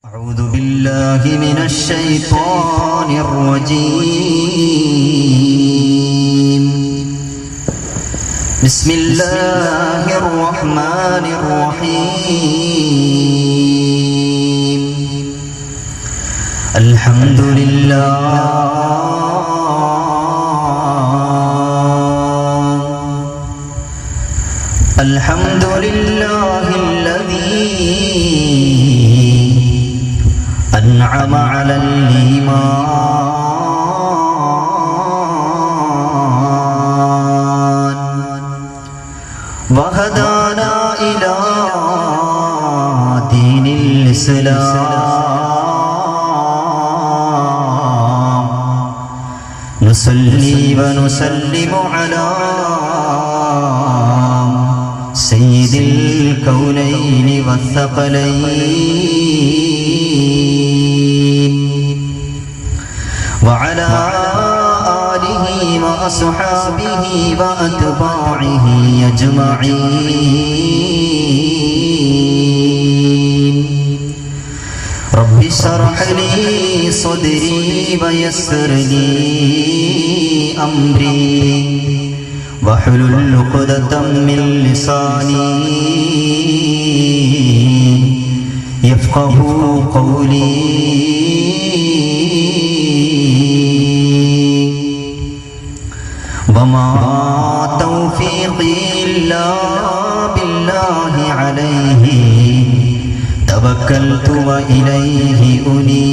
أعوذ بالله من الشيطان الرجيم. بسم الله الرحمن الرحيم. الحمد لله الحمد لله الذي أنعم على الإيمان وهدانا إلى دين الإسلام نصلي ونسلم على سيد الكونين والثقلين وعلى آله وأصحابه وأتباعه أجمعين. رب اشرح لي صدري ويسر لي أمري واحلل عقدة من لساني يفقه قولي. وما توفيقي إلا بالله عليه توكلت وإليه أنيب.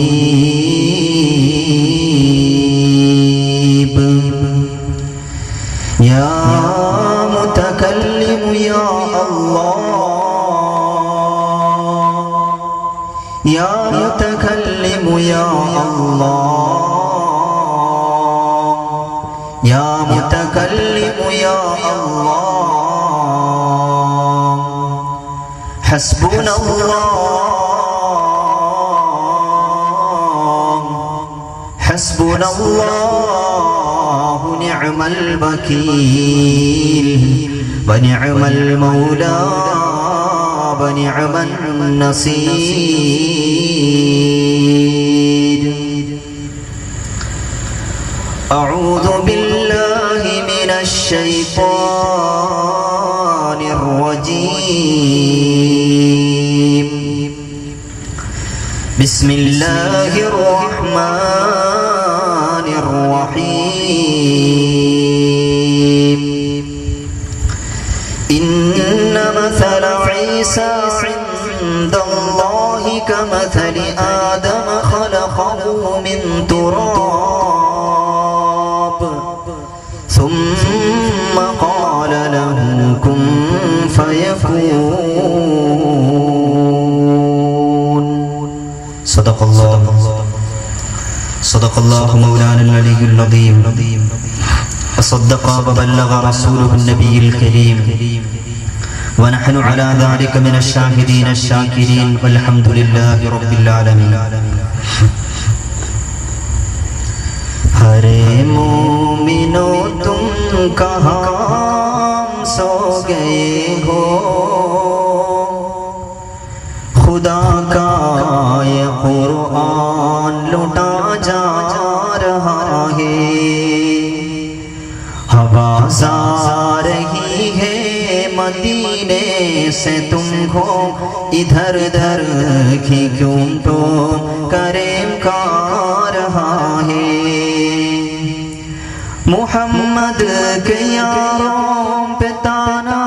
يا متكلم يا الله يا متكلم يا الله يا متكلم يا الله. حسبنا الله حسبنا الله نعم الوكيل ونعم المولى ونعم النصير. أعوذ بالله من الشيطان الرجيم. بسم الله الرحمن الرحيم. إن مثل عيسى عند الله كمثل آدم خلقه من تراب ثم قال له كن فيكون. صدق الله مولانا العلي العظيم وصدق وبلغ رسوله النبي الكريم ونحن على ذلك من الشاهدين الشاكرين والحمد لله رب العالمين. हरे मोमिनो तुम कहाँ सो गए हो, खुदा का ये कुरान लुटा जा रहा है. हवा आ रही है मदीने से तुमको इधर उधर की क्यों तो करें का रहा है. मुहम्मद के यारों पे ताना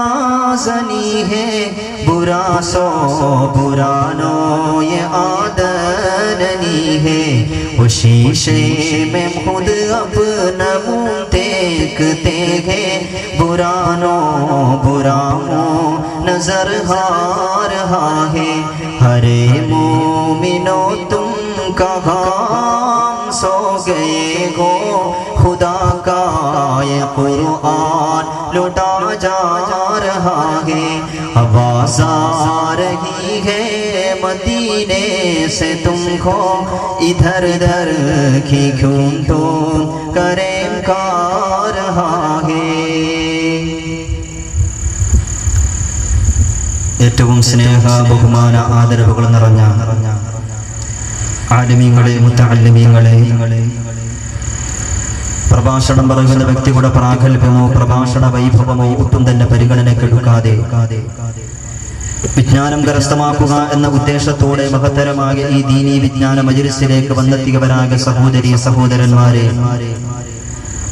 ज़नी है, बुरा सो बुरानो ये आदत नहीं है. वो शीशे में खुद अपना मुँह देखते हैं, बुरानो बुरानो नजर आ रहा है. हरे मोमिनो तुम कहाँ सो गए हो, खुदा का ये कुरान लुटा जा रहा है. आवाज़ आ रही है मदीने से तुमको इधर उधर की क्यों तो करें का रहा है. ഏറ്റവും സ്നേഹ ബഹുമാന ആദരവുകൾ നിറഞ്ഞ ആലിമീങ്ങളെ, മുത്തഅല്ലിമീങ്ങളെ, പ്രഭാഷണം പറയുന്ന വ്യക്തിയുടെ പ്രാഗൽഭ്യമോ പ്രഭാഷണ വൈഭവമോ ഒട്ടും തന്നെ പരിഗണനക്കെടുക്കാതെ വിജ്ഞാനം കരസ്ഥമാക്കുക എന്ന ഉദ്ദേശത്തോടെ മഹത്തരമായ ഈ ദീനീ വിജ്ഞാന മജ്‌ലിസിലേക്ക് വന്നെത്തിയവരായ സഹോദരീ സഹോദരന്മാരെ,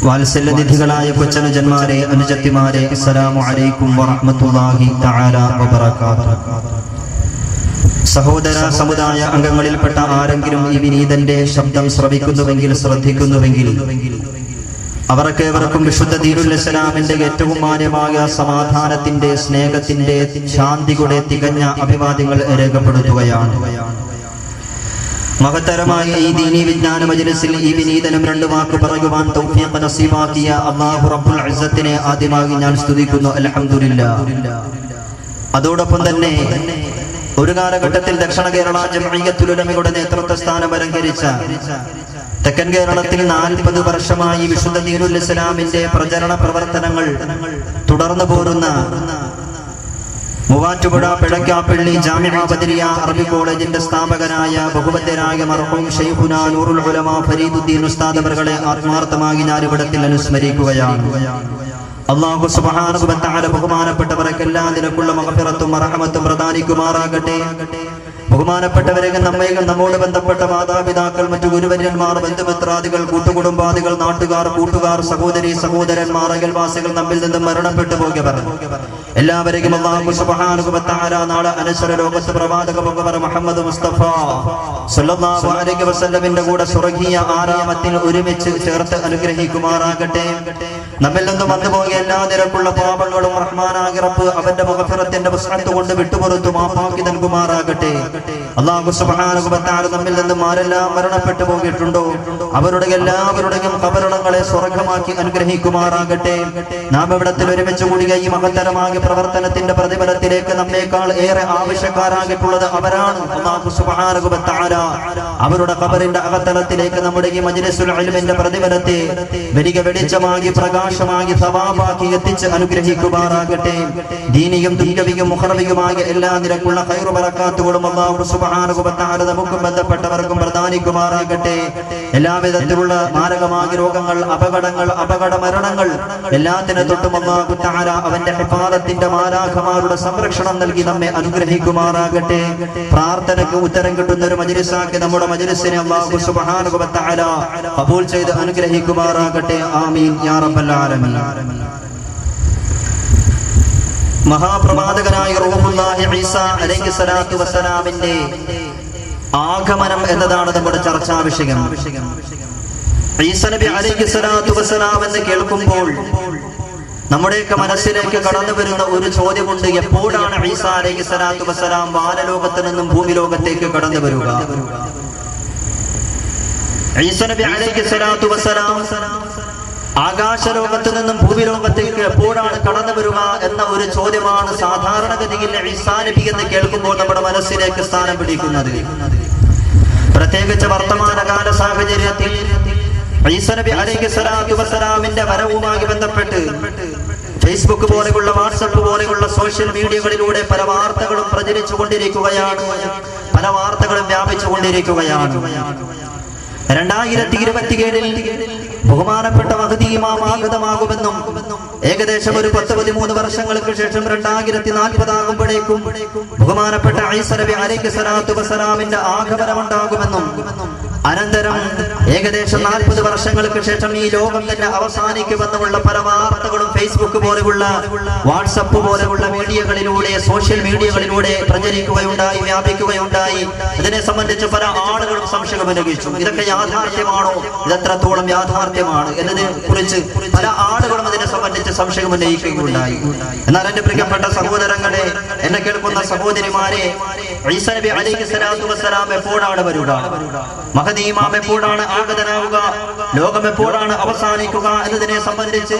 വാത്സല്യനിധികളായ കൊച്ചനുജന്മാരെ, അനുജത്തിമാരെ, അസ്സലാമു അലൈക്കും വറഹ്മത്തുള്ളാഹി തആല വബറകാതുഹു. സഹോദര സമുദായ അംഗങ്ങളിൽപ്പെട്ട ആരെങ്കിലും ഈ വിനീതന്റെ ശബ്ദം ശ്രവിക്കുന്നുവെങ്കിൽ, ശ്രദ്ധിക്കുന്നുവെങ്കിൽ അവർക്കേവർക്കും വിശുദ്ധ ദീനുൽ ഇസ്ലാമിന്റെ ഏറ്റവും മാന്യമായ സമാധാനത്തിന്റെ, സ്നേഹത്തിന്റെ, ശാന്തിയുടെ തികഞ്ഞ അഭിവാദ്യങ്ങൾ രേഖപ്പെടുത്തുകയാണ്. മഹത്തരമായ ഈ ദീനീ വിജ്ഞാന മജ്‌ലിസിൽ ഈ വിനീതനും രണ്ട് വാക്ക് പറയുവാൻ തൗഫീഖ് നസീബാക്കിയ അല്ലാഹു റബ്ബുൽ ഇസ്സത്തിനെ ആദ്യമായി ഞാൻ സ്തുതിക്കുന്നു. അൽഹംദുലില്ലാഹ്. അതോടൊപ്പം തന്നെ ഒരു കാലഘട്ടത്തിൽ ദക്ഷിണ കേരള ജംഇയ്യത്തുൽ ഉലമയുടെ നേതൃത്വ സ്ഥാനം അലങ്കരിച്ച തെക്കൻ കേരളത്തിൽ 40 വർഷമായി വിശുദ്ധ ദീനുൽ ഇസ്ലാമിന്റെ പ്രചരണ പ്രവർത്തനങ്ങൾ തുടർന്നു പോരുന്ന മൂവാറ്റുപുഴ പിഴക്കാപ്പള്ളി ജാമിഅ ബദരിയ അറബി കോളേജിന്റെ സ്ഥാപകനായ ബഹുവന്ദനായ മർഹൂം ശൈഖുനാ നൂറുൽ ഉലമ ഫരീദുദ്ദീൻ ഉസ്താദ് അവരുടെ ആത്മാർത്ഥമായി ഞാൻ ഇവിടത്തിൽ അനുസ്മരിക്കുകയാണ്. അല്ലാഹു സുബ്ഹാനഹു വ തആല ബഹുമാനപ്പെട്ടവർക്കെല്ലാം നിനക്കുള്ള മഗ്ഫിറത്തും റഹ്മത്തും പ്രദാനിക്കുമാറാകട്ടെ. ബഹുമാനപ്പെട്ടവരെ, നമ്മോട് ബന്ധപ്പെട്ട മാതാപിതാക്കൾ, മറ്റു ഗുരുവര്യന്മാർ, ബന്ധുമിത്രാദികൾ, കൂട്ടുകുടുംബാദികൾ, നാട്ടുകാർ, കൂട്ടുകാർ, സഹോദരി സഹോദരന്മാർ, അയൽവാസികൾ, നമ്മിൽ നിന്നും മരണപ്പെട്ടു പോയവർ എല്ലാവരെയും അല്ലാഹു സുബ്ഹാനഹു വ തആല നാളെ അനശ്വര ലോകത്ത് പ്രവാചക മുഹമ്മദ് മുഹമ്മദ് മുസ്തഫ സ്വല്ലല്ലാഹു അലൈഹി വസല്ലമിന്റെ കൂടെ സ്വർഗ്ഗീയ ആരാമത്തിൽ ഒരുമിച്ച് ചേർത്ത് അനുഗ്രഹിക്കുമാറാകട്ടെ. നമ്മിൽ നിന്നും വന്നുപോയ എല്ലാ നിരക്കുള്ള പാപങ്ങളും റഹ്മാനായ റബ്ബ് അവന്റെ മഗ്ഫിറത്തിന്റെ വസ്അത്ത് കൊണ്ട് വിട്ടുപുറത്തു മാപ്പാക്കി നൽകുമാറാകട്ടെ. അല്ലാഹു സുബ്ഹാനഹു വ തആല നമ്മിൽ നിന്നും ആരെല്ലാം മരണപ്പെട്ടു പോയിട്ടുണ്ടോ അവരുടെ എല്ലാവരുടെയും ഖബറിടങ്ങളെ സ്വർഗ്ഗമാക്കി അനുഗ്രഹിക്കുമാറാകട്ടെ. നാം ഇവിടത്തിൽ ഒരുമിച്ച് കൂടിയ ഈ മഹത്തരമായ പ്രവർത്തനത്തിന്റെ പ്രതിഫലത്തിലേക്ക് നമ്മേക്കാൾ ഏറെ ആവശ്യക്കാരായിട്ടുള്ളത് അവരാണ്. അല്ലാഹു സുബ്ഹാനഹു വ തആല അവരുടെ ഖബറിന്റെ അകത്തളത്തിലേക്ക് നമ്മുടെ ഈ മജ്‌ലിസുൽ ഇൽമിന്റെ പ്രതിഫലത്തെ വലിയ വെളിച്ചമാക്കി, പ്രകാശമാക്കി, സവാബാക്കി എത്തിച്ച് അനുഗ്രഹിക്കുമാറാകട്ടെ. ദീനിയും ദുനിയവിയും മുഖറവിയുമായ എല്ലാ നിരക്കുള്ള ഖൈറു ബറകാത്തുകളും അല്ലാഹു സുബ്ഹാനഹു വ തആല നമുക്കും ബന്ധപ്പെട്ടവർക്കും പ്രദാനിക്കുമാറാകട്ടെ. എല്ലാവിധത്തിലുള്ള മാരകമായ രോഗങ്ങൾ, അപകടങ്ങൾ, അപകട മരണങ്ങൾ എല്ലാത്തിനെ തൊട്ടും അല്ലാഹു തആല അവന്റെ ഹിഫാദത്തിന്റെ മാലാഖമാരുടെ സംരക്ഷണം നൽകി നമ്മെ അനുഗ്രഹിക്കുമാറാകട്ടെ. പ്രാർത്ഥനയ്ക്ക് ഉത്തരം കിട്ടുന്ന ഒരു മജ്‌ലിസാക്കി നമ്മുടെ മജ്‌ലിസിനെ അല്ലാഹു സുബ്ഹാനഹു വ തആല ഖബൂൽ ചെയ്ത് അനുഗ്രഹിക്കുമാറാകട്ടെ. ആമീൻ യാ റബ്ബൽ ആലമീൻ. മഹാപ്രവാചകനായ റൂഹുല്ലാഹി ഈസ അലൈഹിസ്സലാത്തു വസ്സലാമിന്റെ ആഗമനം എന്നതാണ് നമ്മുടെ ചർച്ചാ വിഷയം. ഈസ നബി അലൈഹിസ്സലാത്തു വസ്സലാം എന്ന് കേൾക്കുമ്പോൾ നമ്മുടെയൊക്കെ മനസ്സിലേക്ക് കടന്നു വരുന്ന ഒരു ചോദ്യമുണ്ട്: എപ്പോഴാണ് ഈസ അലൈഹിസ്സലാത്തു വസ്സലാം വാനലോകത്ത് നിന്നും ഭൂമി ലോകത്തേക്ക് കടന്നു വരിക? ഈസ നബി അലൈഹിസ്സലാത്തു വസ്സലാം ആകാശലോകത്ത് നിന്നും ഭൂമി ലോകത്തേക്ക് എപ്പോഴാണ് കടന്നു വരിക എന്ന ഒരു ചോദ്യമാണ് സാധാരണഗതിയിൽ ഈസാ നബി എന്ന് കേൾക്കുമ്പോൾ നമ്മുടെ മനസ്സിലേക്ക് സ്ഥാനം പിടിക്കുന്നത്. പ്രത്യേകിച്ച് വർത്തമാനകാല സാഹചര്യത്തിൽ ഈസ നബി അലൈഹിസ്സലാത്തു വസ്സലാമിന്റെ വരവുമായി ബന്ധപ്പെട്ട് ഫേസ്ബുക്ക് പോലെയുള്ള, വാട്സപ്പ് പോലെയുള്ള സോഷ്യൽ മീഡിയകളിലൂടെ പല വാർത്തകളും പ്രചരിച്ചു കൊണ്ടിരിക്കുകയാണ്, പല വാർത്തകളും വ്യാപിച്ചു കൊണ്ടിരിക്കുകയാണ്. 2027 ബഹുമാനപ്പെട്ട മഹ്ദി ഇമാം ആഗതമാകുമെന്നും ഏകദേശം ഒരു 10-13 വർഷങ്ങൾക്ക് ശേഷം 2040 ആകുമ്പോഴേക്കും ബഹുമാനപ്പെട്ട ഈസ നബി അലൈഹിസ്സലാത്തു വസ്സലാമിന്റെ ആഗമനം ഉണ്ടാകുമെന്നും അനന്തരം ഏകദേശം 40 വർഷങ്ങൾക്ക് ശേഷം ഈ ലോകം തന്നെ അവസാനിക്കുമെന്നുമുള്ള പല വാർത്തകളും ഫേസ്ബുക്ക് പോലെയുള്ള, വാട്സപ്പ് പോലെയുള്ള മീഡിയകളിലൂടെ, സോഷ്യൽ മീഡിയകളിലൂടെ പ്രചരിക്കുകയുണ്ടായി, വ്യാപിക്കുകയുണ്ടായി. ഇതിനെ സംബന്ധിച്ച് പല ആളുകളും സംശയം ഉന്നയിച്ചു. ഇതൊക്കെ യാഥാർത്ഥ്യമാണോ, ഇതെത്രത്തോളം യാഥാർത്ഥ്യമാണ് എന്നതിനെ കുറിച്ച് പല ആളുകളും അതിനെ സംബന്ധിച്ച് സംശയം ഉന്നയിക്കുകയുണ്ടായി. എന്നാൽ എന്റെ പ്രിയപ്പെട്ട സഹോദരങ്ങളെ, എന്നെ കേൾക്കുന്ന സഹോദരിമാരെ, ഈസ നബി അലൈഹിസ്സലാത്തു വസ്സലാം എപ്പോഴാണ് വരിക? മഹ്ദി ഇമാം എപ്പോഴാണ് ആഗതനാവുക? ലോകം എപ്പോഴാണ് അവസാനിക്കുക എന്നതിനെ സംബന്ധിച്ച്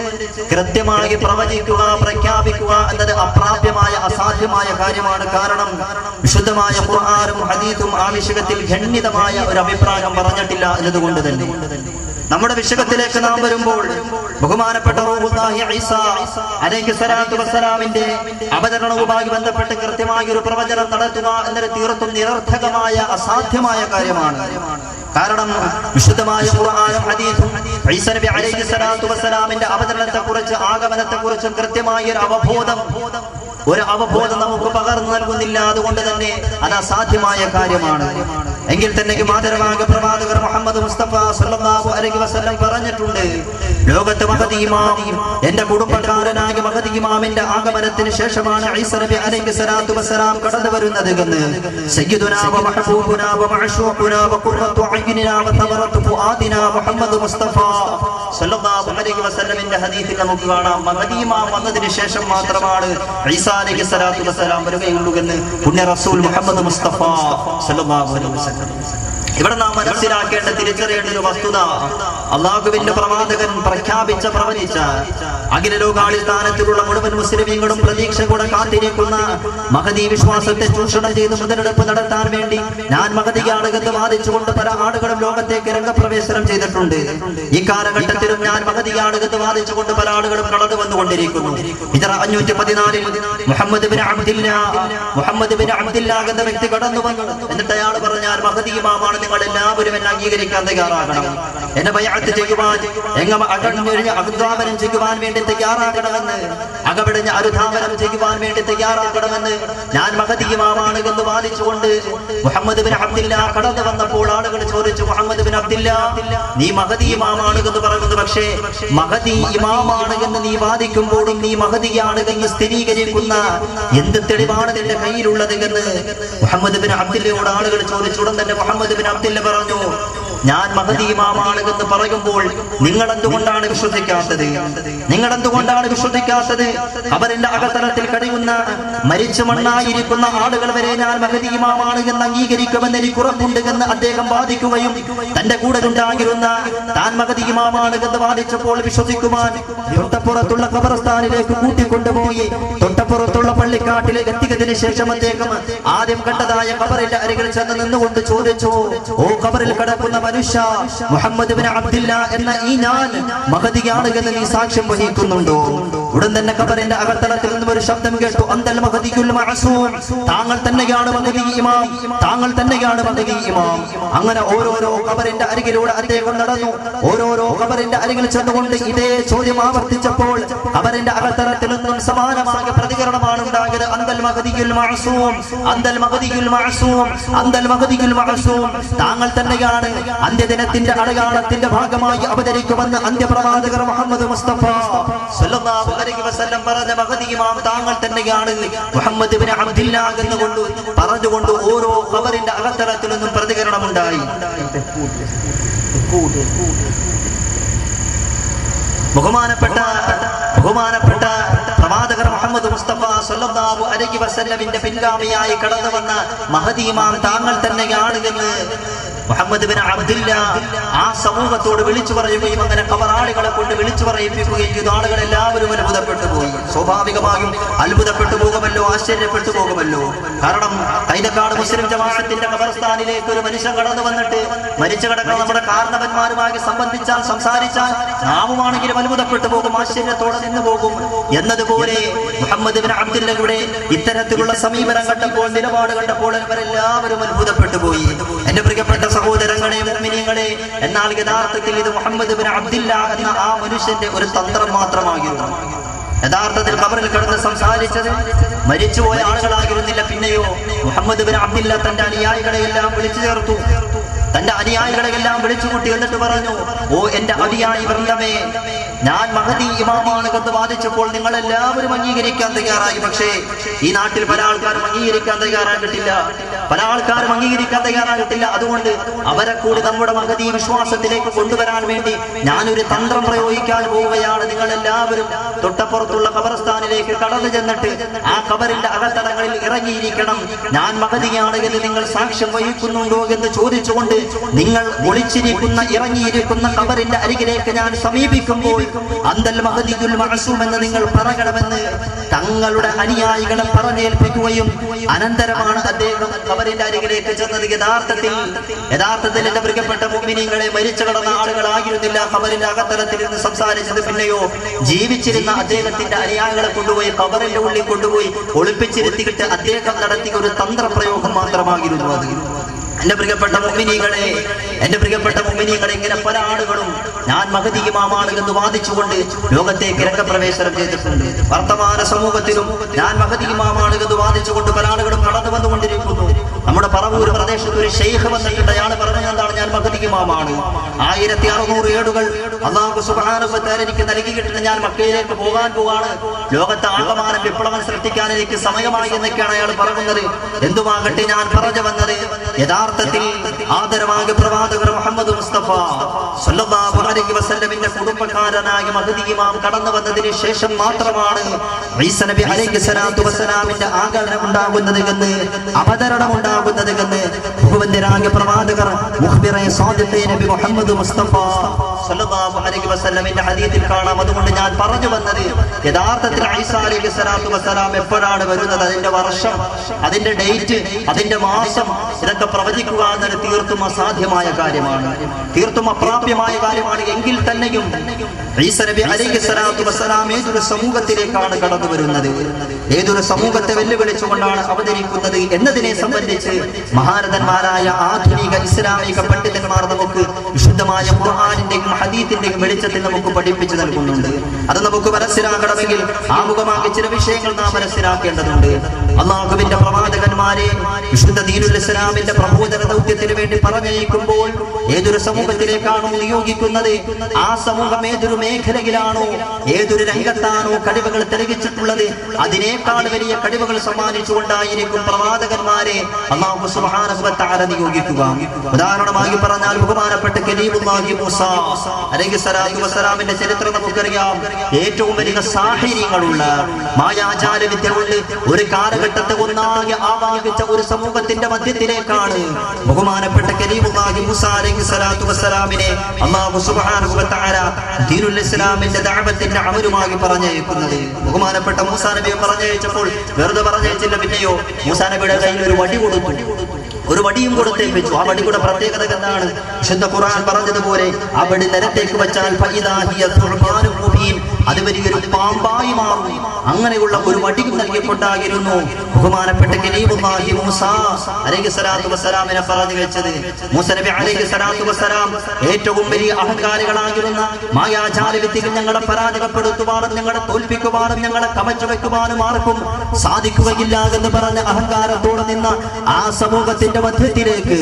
കൃത്യമായി പ്രവചിക്കുക, പ്രഖ്യാപിക്കുക എന്നത് അപ്രാപ്യമായ, അസാധ്യമായ കാര്യമാണ്. കാരണം വിശുദ്ധമായ ഖുർആനും ഹദീസും ആ വിഷയത്തിൽ ഖണ്ഡിതമായ ഒരു അഭിപ്രായം പറഞ്ഞിട്ടില്ല എന്നതുകൊണ്ട് തന്നെ നമ്മുടെ വിഷയത്തിലേക്ക് നാം വരുമ്പോൾ ബഹുമാനപ്പെട്ട റൂഹുല്ലാഹി ഈസാ അലൈഹിസ്സലാത്തു വസ്സലാമിന്റെ അവതരണവുമായി ബന്ധപ്പെട്ട് കൃത്യമായ ഒരു പ്രവചനം നടത്തുക എന്നത് തീർത്തും നിരർത്ഥകമായ അസാധ്യമായ കാര്യമാണ്. കാരണം വിശുദ്ധമായ ഖുർആനും ഹദീസും ഈസാ നബി അലൈഹിസ്സലാത്തു വസ്സലാമിന്റെ അവതരണത്തെക്കുറിച്ച് ആഗമനത്തെക്കുറിച്ചും കൃത്യമായ ഒരു അവബോധം നമുക്ക് പകർന്നു നൽകുന്നില്ല. അതുകൊണ്ട് തന്നെ അത് അസാധ്യമായ കാര്യമാണ്. എങ്കിൽ തന്നെ മാതരവാക പ്രവാചകർ മുഹമ്മദ് മുസ്തഫ സല്ലല്ലാഹു അലൈഹി വസല്ലം പറഞ്ഞിട്ടുണ്ട്, ലോകത്ത് മഹദി ഇമാം എന്റെ കുടുംബക്കാരനായ മഹദി ഇമാമിന്റെ ആഗമനത്തിന് ശേഷമാണ് ഈസാ നബി അലൈഹിസ്സലാത്തു വസ്സലാം കടന്നു വരുന്നത് എന്ന് സയ്യിദുനാ വ മഹബൂബുനാ വ മഅശൂഖുനാ വ ഖുർറത്തു അയ്യുനിനാ വ തബറത്തു ഫുആദിനാ മുഹമ്മദ് മുസ്തഫ സല്ലല്ലാഹു അലൈഹി വസല്ലമിന്റെ ഹദീസിൽ നമുക്ക് കാണാം, മഹദി ഇമാം വന്നതിന് ശേഷം മാത്രമാണ് ഈസാ അലൈഹിസ്സലാത്തു വസ്സലാം വരികയുള്ളൂ എന്ന് പുണ്യ റസൂൽ മുഹമ്മദ് മുസ്തഫ സല്ലല്ലാഹു അലൈഹി വസല്ലം. ഇവിടെ നാം മനസ്സിലാക്കേണ്ട തിരിച്ചറിയേണ്ട ഒരു വസ്തുത, അള്ളാഹുവിന്റെ പ്രവാചകൻ പ്രവചിച്ച അഖില ലോകാടിസ്ഥാനത്തിലുള്ള മുഴുവൻ മുസ്ലിമീങ്ങളും പ്രതീക്ഷയോടെ കാത്തിരിക്കുന്ന മഹദി വിശ്വാസത്തെ ചൂഷണം ചെയ്ത് മുതലെടുപ്പ് നടത്താൻ വേണ്ടി ഞാൻ മഹദിയാണ് എന്ന് വാദിച്ചുകൊണ്ട് പല ആളുകളും ലോകത്തേക്ക് രംഗപ്രവേശനം ചെയ്തിട്ടുണ്ട്. ഈ കാലഘട്ടത്തിലും ഞാൻ മഹദിയാണ് എന്ന് വാദിച്ചുകൊണ്ട് പല ആളുകളും കടന്നു വന്നുകൊണ്ടിരിക്കുന്നു. ഹിജ്റ 514 മുഹമ്മദ് ബിൻ അബ്ദില്ലാ എന്ന വ്യക്തി കടന്നു വന്നു. എന്നിട്ട് അയാൾ പറഞ്ഞാൽ, മഹദി ഇമാമാണ്, നിങ്ങൾ എല്ലാവരും എന്നെ അംഗീകരിക്കാൻ തയ്യാറാകണം, എന്നെ ബൈഅത്ത് ചെയ്യുവാൻ, അനുധാവനം ചെയ്യുവാൻ വേണ്ടി തയ്യാറാകണമെന്ന്, അകപടിഞ്ഞ അനുധാവനം ചെയ്യുവാൻ വേണ്ടി തയ്യാറാക്കണമെന്ന് ഞാൻ മഹദി ഇമാമാണ് എന്ന് വാദിച്ചുകൊണ്ട് മുഹമ്മദ് ബിൻ അബ്ദില്ലാ കടന്നു വന്നപ്പോൾ ആളുകൾ ചോദിച്ചു, മുഹമ്മദ് ബിൻ അബ്ദില്ലാ, നീ മഹദി ഇമാമാണ് എന്ന് പറയുന്നത്, പക്ഷേ മഹദി ഇമാമാണ് എന്ന് നീ വാദിക്കുമ്പോഴും നീ മഹദിയാണ് എന്ന് സ്ഥിരീകരിക്കുന്ന എന്ത് തെളിവാണ് നിന്റെ കയ്യിലുള്ളത് എന്ന് മുഹമ്മദ് ബിൻ അബ്ദില്ലയോട് ആളുകൾ ചോദിച്ചു. ഉടൻ തന്നെ മുഹമ്മദ് ബിൻ അബ്ദില്ല പറഞ്ഞു, ഞാൻ മഹദി ഇമാമാണ് എന്ന് പറയുമ്പോൾ നിങ്ങൾ എന്തുകൊണ്ടാണ് വിശ്വസിക്കാത്തത്? ഖബറിന്റെ അകത്തളത്തിൽ കഴിയുന്ന മരിച്ചു മണ്ണായിരിക്കുന്ന ആളുകൾ വരെ ഞാൻ മഹദി ഇമാമാണ് എന്ന് അംഗീകരിക്കുമെന്ന് എനിക്ക് ഉറപ്പുണ്ട് എന്ന് അദ്ദേഹം വാദിക്കുകയും തന്റെ കൂടെ ഉണ്ടായിരുന്ന താൻ മഹദി ഇമാമാണ് എന്ന് വാദിച്ചപ്പോൾ വിശ്വസിക്കുവാൻ തൊട്ടപ്പുറത്തുള്ള ഖബർസ്ഥാനിലേക്ക് കൂട്ടിക്കൊണ്ടുപോയി തൊട്ടപ്പുറത്തുള്ള പള്ളിക്കാട്ടിലേക്ക് എത്തിയതിനു ശേഷം അദ്ദേഹം ആദ്യം കണ്ടതായ ഖബറിന്റെ അരികിൽ ചെന്ന് നിന്നുകൊണ്ട് ചോദിച്ചു, ഓ ഖബറിൽ കിടക്കുന്ന മനുഷ്യ, മുഹമ്മദ് ബിൻ അബ്ദില്ലാ എന്ന ഈ ഞാൻ മഹദിയാണ് എന്ന് നീ സാക്ഷ്യം വഹിക്കുന്നുണ്ടോ? ഉടൻ തന്നെ ഖബറിന്റെ അകത്തളത്തിൽ നിന്നും ഒരു ശബ്ദം കേട്ടു, അന്തൽ മഹദിയുൽ മഅസൂം, താങ്കൾ തന്നെയാണ് മഹദി ഇമാം, താങ്കൾ തന്നെയാണ് മഹദി ഇമാം. അങ്ങനെ ഓരോരോ ഖബറിന്റെ അരികിലൂടെ അദ്ദേഹം നടന്നു. ഓരോരോ ഖബറിന്റെ അരികിൽ ചെന്നുകൊണ്ട് ഇതേ ചോദ്യം ആവർത്തിച്ചപ്പോൾ ഖബറിന്റെ അകത്തളത്തിൽ നിന്നും സമാനമായ പ്രതികരണമാണ് ഉണ്ടായത്, അന്തൽ മഹദിയുൽ മഅസൂം, അന്തൽ മഹദിയുൽ മഅസൂം, അന്തൽ മഹദിയുൽ മഅസൂം, താങ്കൾ തന്നെയാണ് അന്ത്യദിനത്തിന്റെ അടയാളത്തിന്റെ ഭാഗമായി അവതരിക്കുമെന്ന് അന്ത്യപ്രവാചകർ മുഹമ്മദ് മുസ്തഫ സല്ലല്ലാഹു അലൈഹി വസല്ലം പറഞ്ഞ മഹദി ഇമാം താങ്കൾ തന്നെയാണ് മുഹമ്മദ് ബിൻ അബ്ദില്ലാ എന്നുകൊണ്ട് പറഞ്ഞുകൊണ്ട് ഓരോ ഖബറിന്റെ അകത്തളത്തിൽ നിന്നും പ്രതികരണമുണ്ടായി. ബഹുമാനപ്പെട്ട പ്രവാചകർ മുഹമ്മദ് മുസ്തഫ സല്ലല്ലാഹു അലൈഹി വസല്ലമിന്റെ പിൻഗാമിയായി കടന്നു വന്ന മഹദി ഇമാം താങ്കൾ തന്നെയാണ് എന്ന് മുഹമ്മദ് ബിൻ അബ്ദില്ലാ ആ സമൂഹത്തോട് വിളിച്ചു പറയുകയും അങ്ങനെ ഖബറാളികളെ കൊണ്ട് വിളിച്ചു പറയിപ്പിക്കുകയും ചെയ്തു. ആളുകൾ എല്ലാവരും അത്ഭുതപ്പെട്ടു പോയി. സ്വാഭാവികമായും അത്ഭുതപ്പെട്ടു പോകുമല്ലോ, ആശ്ചര്യപ്പെട്ടു പോകുമല്ലോ. കാരണം കൈതക്കാട് മുസ്ലിം ജമാഅത്തിന്റെ ഖബർസ്ഥാനിലേക്ക് ഒരു മനുഷ്യൻ കടന്നു വന്നിട്ട് മരിച്ചു കിടക്കുന്ന നമ്മുടെ കാരണവന്മാരുമായി സംസാരിച്ചാൽ നാമുമാണെങ്കിലും അത്ഭുതപ്പെട്ടു പോകും, ആശ്ചര്യത്തോടെ നിന്ന് പോകും. എന്നതുപോലെ മുഹമ്മദ് ബിൻ അബ്ദില്ലയുടെ ഇത്തരത്തിലുള്ള സമീപനം കണ്ടപ്പോൾ, നിലപാട് കണ്ടപ്പോൾ ഇവരെല്ലാവരും അത്ഭുതപ്പെട്ടു പോയി. എന്റെ പ്രിയപ്പെട്ട സഹോദരങ്ങളെ, മുഅ്മിനീങ്ങളെ, എന്നാൽ യഥാർത്ഥത്തിൽ ഇത് മുഹമ്മദ് ബിൻ അബ്ദില്ലാ എന്ന ആ മനുഷ്യന്റെ ഒരു തന്ത്രം മാത്രമായിരുന്നു. യഥാർത്ഥത്തിൽ ഖബറിൽ കിടന്ന് സംസാരിച്ചത് മരിച്ചുപോയ ആളുകളായിരുന്നില്ല. പിന്നെയോ മുഹമ്മദ് ബിൻ അബ്ദില്ലാ തന്റെ അനുയായികളെയെല്ലാം വിളിച്ചു ചേർത്തു, തന്റെ അനുയായികളെല്ലാം വിളിച്ചുകൂട്ടി. എന്നിട്ട് പറഞ്ഞു, ഓ എന്റെ അനുയായി വൃന്ദമേ, ഞാൻ മഹദി ഇമാമാണ് എന്ന് വാദിച്ചപ്പോൾ നിങ്ങൾ എല്ലാവരും അംഗീകരിക്കാൻ തയ്യാറായി. പക്ഷേ ഈ നാട്ടിൽ പല ആൾക്കാരും അംഗീകരിക്കാൻ തയ്യാറായിട്ടില്ല. അതുകൊണ്ട് അവരെ കൂടി നമ്മുടെ മഹദി വിശ്വാസത്തിലേക്ക് കൊണ്ടുവരാൻ വേണ്ടി ഞാനൊരു തന്ത്രം പ്രയോഗിക്കാൻ പോവുകയാണ്. നിങ്ങൾ എല്ലാവരും തൊട്ടപ്പുറത്തുള്ള ഖബർസ്ഥാനിലേക്ക് കടന്നു ചെന്നിട്ട് ആ ഖബറിന്റെ അകത്തളങ്ങളിൽ ഇറങ്ങിയിരിക്കണം. ഞാൻ മഹദിയാണ് എന്ന് നിങ്ങൾ സാക്ഷ്യം വഹിക്കുന്നുണ്ടോ എന്ന് ചോദിച്ചുകൊണ്ട് നിങ്ങൾ ഒളിച്ചിരിക്കുന്ന ഇറങ്ങിയിരിക്കുന്ന ഖബറിന്റെ അരികിലേക്ക് ഞാൻ സമീപിക്കുമ്പോൾ അന്തൽ മഹദിയുൽ മഅസൂം എന്ന് നിങ്ങൾ പറയണമെന്ന് തങ്ങളുടെ അനുയായികളെ പറഞ്ഞേൽപ്പിക്കുകയും അനന്തരമാണ് അദ്ദേഹം ഖബറിന്റെ അരികിലേക്ക് ചെന്നത് യഥാർത്ഥത്തിൽ എന്റെ പ്രിയപ്പെട്ട മുഅ്മിനീങ്ങളെ മരിച്ചു കിടന്ന ആളുകളായിരുന്നില്ല ഖബറിന്റെ അകത്തളത്തിൽ നിന്ന് സംസാരിച്ചത്. പിന്നെയോ ജീവിച്ചിരുന്ന അദ്ദേഹത്തിന്റെ അനുയായികളെ കൊണ്ടുപോയി ഖബറിന്റെ ഉള്ളിൽ കൊണ്ടുപോയി ഒളിപ്പിച്ചിരുത്തിയിട്ട് അദ്ദേഹം നടത്തിയ ഒരു തന്ത്രപ്രയോഗം മാത്രമായിരുന്നു അത്. എന്റെ പ്രിയപ്പെട്ട മുഅ്മിനീങ്ങളെ ഇങ്ങനെ പല ആളുകളും ഞാൻ മഹദി ഇമാമാണ് എന്ന് വാദിച്ചുകൊണ്ട് ലോകത്തേക്ക് രംഗപ്രവേശനം ചെയ്തിട്ടുണ്ട്. വർത്തമാന സമൂഹത്തിലും ഞാൻ മഹദി ഇമാമാണ് എന്ന് വാദിച്ചുകൊണ്ട് പല ആളുകളും കടന്നു വന്നുകൊണ്ടിരിക്കുന്നു. നമ്മുടെ പറവൂർ പ്രദേശത്ത് ഒരു ഷെയ്ഖ് വന്നിട്ടുണ്ട്. അയാൾ പറഞ്ഞത് എന്താണ്? ഞാൻ മഹദി ഇമാമാണ്. 1600 ഏടുകൾ അല്ലാഹു സുബ്ഹാനഹു വ തആല എനിക്ക് നൽകിയിട്ടുണ്ട്. ഞാൻ മക്കയിലേക്ക് പോകാൻ പോവാണ്. ലോകത്തെ ആകമാനം വിപ്ലവം സൃഷ്ടിക്കാൻ എനിക്ക് സമയമായി എന്നൊക്കെയാണ് അയാൾ പറയുന്നത്. എന്തുമാകട്ടെ, ഞാൻ പറഞ്ഞു വന്നത് യഥാർത്ഥത്തിൽ ആദരവായ പ്രവാചകർ മുഹമ്മദ് മുസ്തഫ സല്ലല്ലാഹു അലൈഹി വസല്ലമിന്റെ കുടുംബക്കാരനായ മഹദി ഇമാം കടന്നു വന്നതിന് ശേഷം മാത്രമാണ് ഈസ നബി അലൈഹി സ്വലാത്തു വസ്സലാമിന്റെ ആഗമനം ഉണ്ടാകുന്നത് എന്ന്, അവതരണം ഉണ്ടാകുന്നത് എന്ന് ബഹുവന്ദരായ പ്രവാചകർ മുഖ്ബിറെ സാദിഖേ നബി മുഹമ്മദ് മുസ്തഫ സല്ലല്ലാഹു അലൈഹി വസല്ലമിന്റെ ഹദീസിൽ കാണാം. അതുകൊണ്ട് ഞാൻ പറഞ്ഞു വന്നത് യഥാർത്ഥത്തിൽ ഈസ അലൈഹി സ്വലാത്തു വസ്സലാം എപ്പോഴാണ് വരുന്നത്, അതിന്റെ വർഷം, അതിന്റെ ഡേറ്റ്, അതിന്റെ മാസം, ഇതൊക്കെ പ്രവചിക്കുക എന്നത് തീർത്തും അസാധ്യമായ കാര്യമാണ്, തീർത്തും അപ്രാപ്യമായ കാര്യമാണ്. എങ്കിൽ തന്നെയും ഈസ നബി അലൈഹി സ്വലാത്തു വസ്സലാം ഏതൊരു സമൂഹത്തിലേക്കാണ് കടന്നു വരുന്നത്, ഏതൊരു സമൂഹത്തെ വെല്ലുവിളിച്ചുകൊണ്ടാണ് അവതരിക്കുന്നത് എന്നതിനെ സംബന്ധിച്ച് മഹാരഥന്മാരായ ആധുനിക ഇസ്ലാമിക പണ്ഡിതന്മാർ നമുക്ക് വിശുദ്ധമായ ഖുർആനിന്റെയും ഹദീസിന്റെയും വെളിച്ചത്തിൽ നമുക്ക് പഠിപ്പിച്ചു നൽകുന്നുണ്ട്. അത് നമുക്ക് മനസ്സിലാക്കണമെങ്കിൽ ആമുഖമാക്കി ചില വിഷയങ്ങൾ നാം മനസ്സിലാക്കേണ്ടതുണ്ട്. അല്ലാഹുവിന്റെ പ്രവാചകന്മാരെ വിശുദ്ധ ദീനുൽ ഇസ്ലാമിന്റെ പ്രബോധന ദൗത്യത്തിന് വേണ്ടി പറഞ്ഞയക്കുമ്പോൾ ഏതൊരു സമൂഹത്തിലേക്കാണോ നിയോഗിക്കുന്നത്, ആ സമൂഹം ഏതൊരു മേഖലയിലാണോ, ഏതൊരു രംഗത്താണോ കഴിവുകൾ തെളിയിച്ചിട്ടുള്ളത്, അതിനേക്കാൾ വലിയ കഴിവുകൾ സമ്മാനിച്ചുകൊണ്ടായിരിക്കും പ്രവാചകന്മാരെ അല്ലാഹു സുബ്ഹാനഹു വ തആല നിയോഗിക്കുക. ഉദാഹരണമായി പറഞ്ഞാൽ ബഹുമാനപ്പെട്ട കലീമുല്ലാഹി മൂസ അലൈഹി സ്വലാത്തു വസ്സലാമിന്റെ ചരിത്രം നമുക്കറിയാം. ഏറ്റവും വലിയ സാഹിര്യങ്ങളുള്ള, മായാജാല വിദ്യകളുള്ള ഒരു കാലഘട്ടത്തെ ഒന്നാകെ ആവാഹിച്ച ഒരു സമൂഹത്തിന്റെ മധ്യത്തിലേക്കാണ് ബഹുമാനപ്പെട്ട കലീമുല്ലാഹി മൂസ അലൈഹി സ്വലാത്തു വസ്സലാമിനെ അല്ലാഹു സുബ്ഹാനഹു വ തആല ദീനുൽ ഇസ്ലാമിന്റെ ദഅവത്തിന്റെ അമലുമായി പറഞ്ഞയക്കുന്നത്. ബഹുമാനപ്പെട്ട മൂസ നബിയെ പറഞ്ഞയച്ചപ്പോൾ വെറുതെ പറഞ്ഞയച്ചില്ല. പിന്നെയോ മൂസാ നബിയുടെ കയ്യിൽ ഒരു വടി കൊടുത്തു, ഒരു വടിയും കൊടുത്തേൽപ്പിച്ചു. ആ വടിയുടെ പ്രത്യേകത എന്താണ്? വിശുദ്ധ ഖുർആൻ പറഞ്ഞതുപോലെ ആ വടി നിലത്തേക്ക് വെച്ചാൽ അത് വലിയൊരു പാമ്പായി മാറും. അങ്ങനെയുള്ള ഒരു വടിയും നൽകിക്കൊണ്ടായിരുന്നു ബഹുമാനപ്പെട്ട കലീമുല്ലാഹി മൂസ അലൈഹി സ്വലാത്തു വസ്സലാമിനെ പറഞ്ഞു വെച്ചത്. മൂസ നബി അലൈഹി സ്വലാത്തു വസ്സലാം ഏറ്റവും വലിയ അഹങ്കാരികളായിരുന്ന മായാജാല വിദ്യകൾ ഞങ്ങളെ പരാജയപ്പെടുത്തുവാനും ഞങ്ങളെ തോൽപ്പിക്കുവാനും ഞങ്ങളെ കമച്ചു വെക്കുവാനും ആർക്കും സാധിക്കുകയില്ല എന്ന് പറഞ്ഞ അഹങ്കാരത്തോടെ നിന്ന ആ സമൂഹത്തിന്റെ മധ്യത്തിലേക്ക്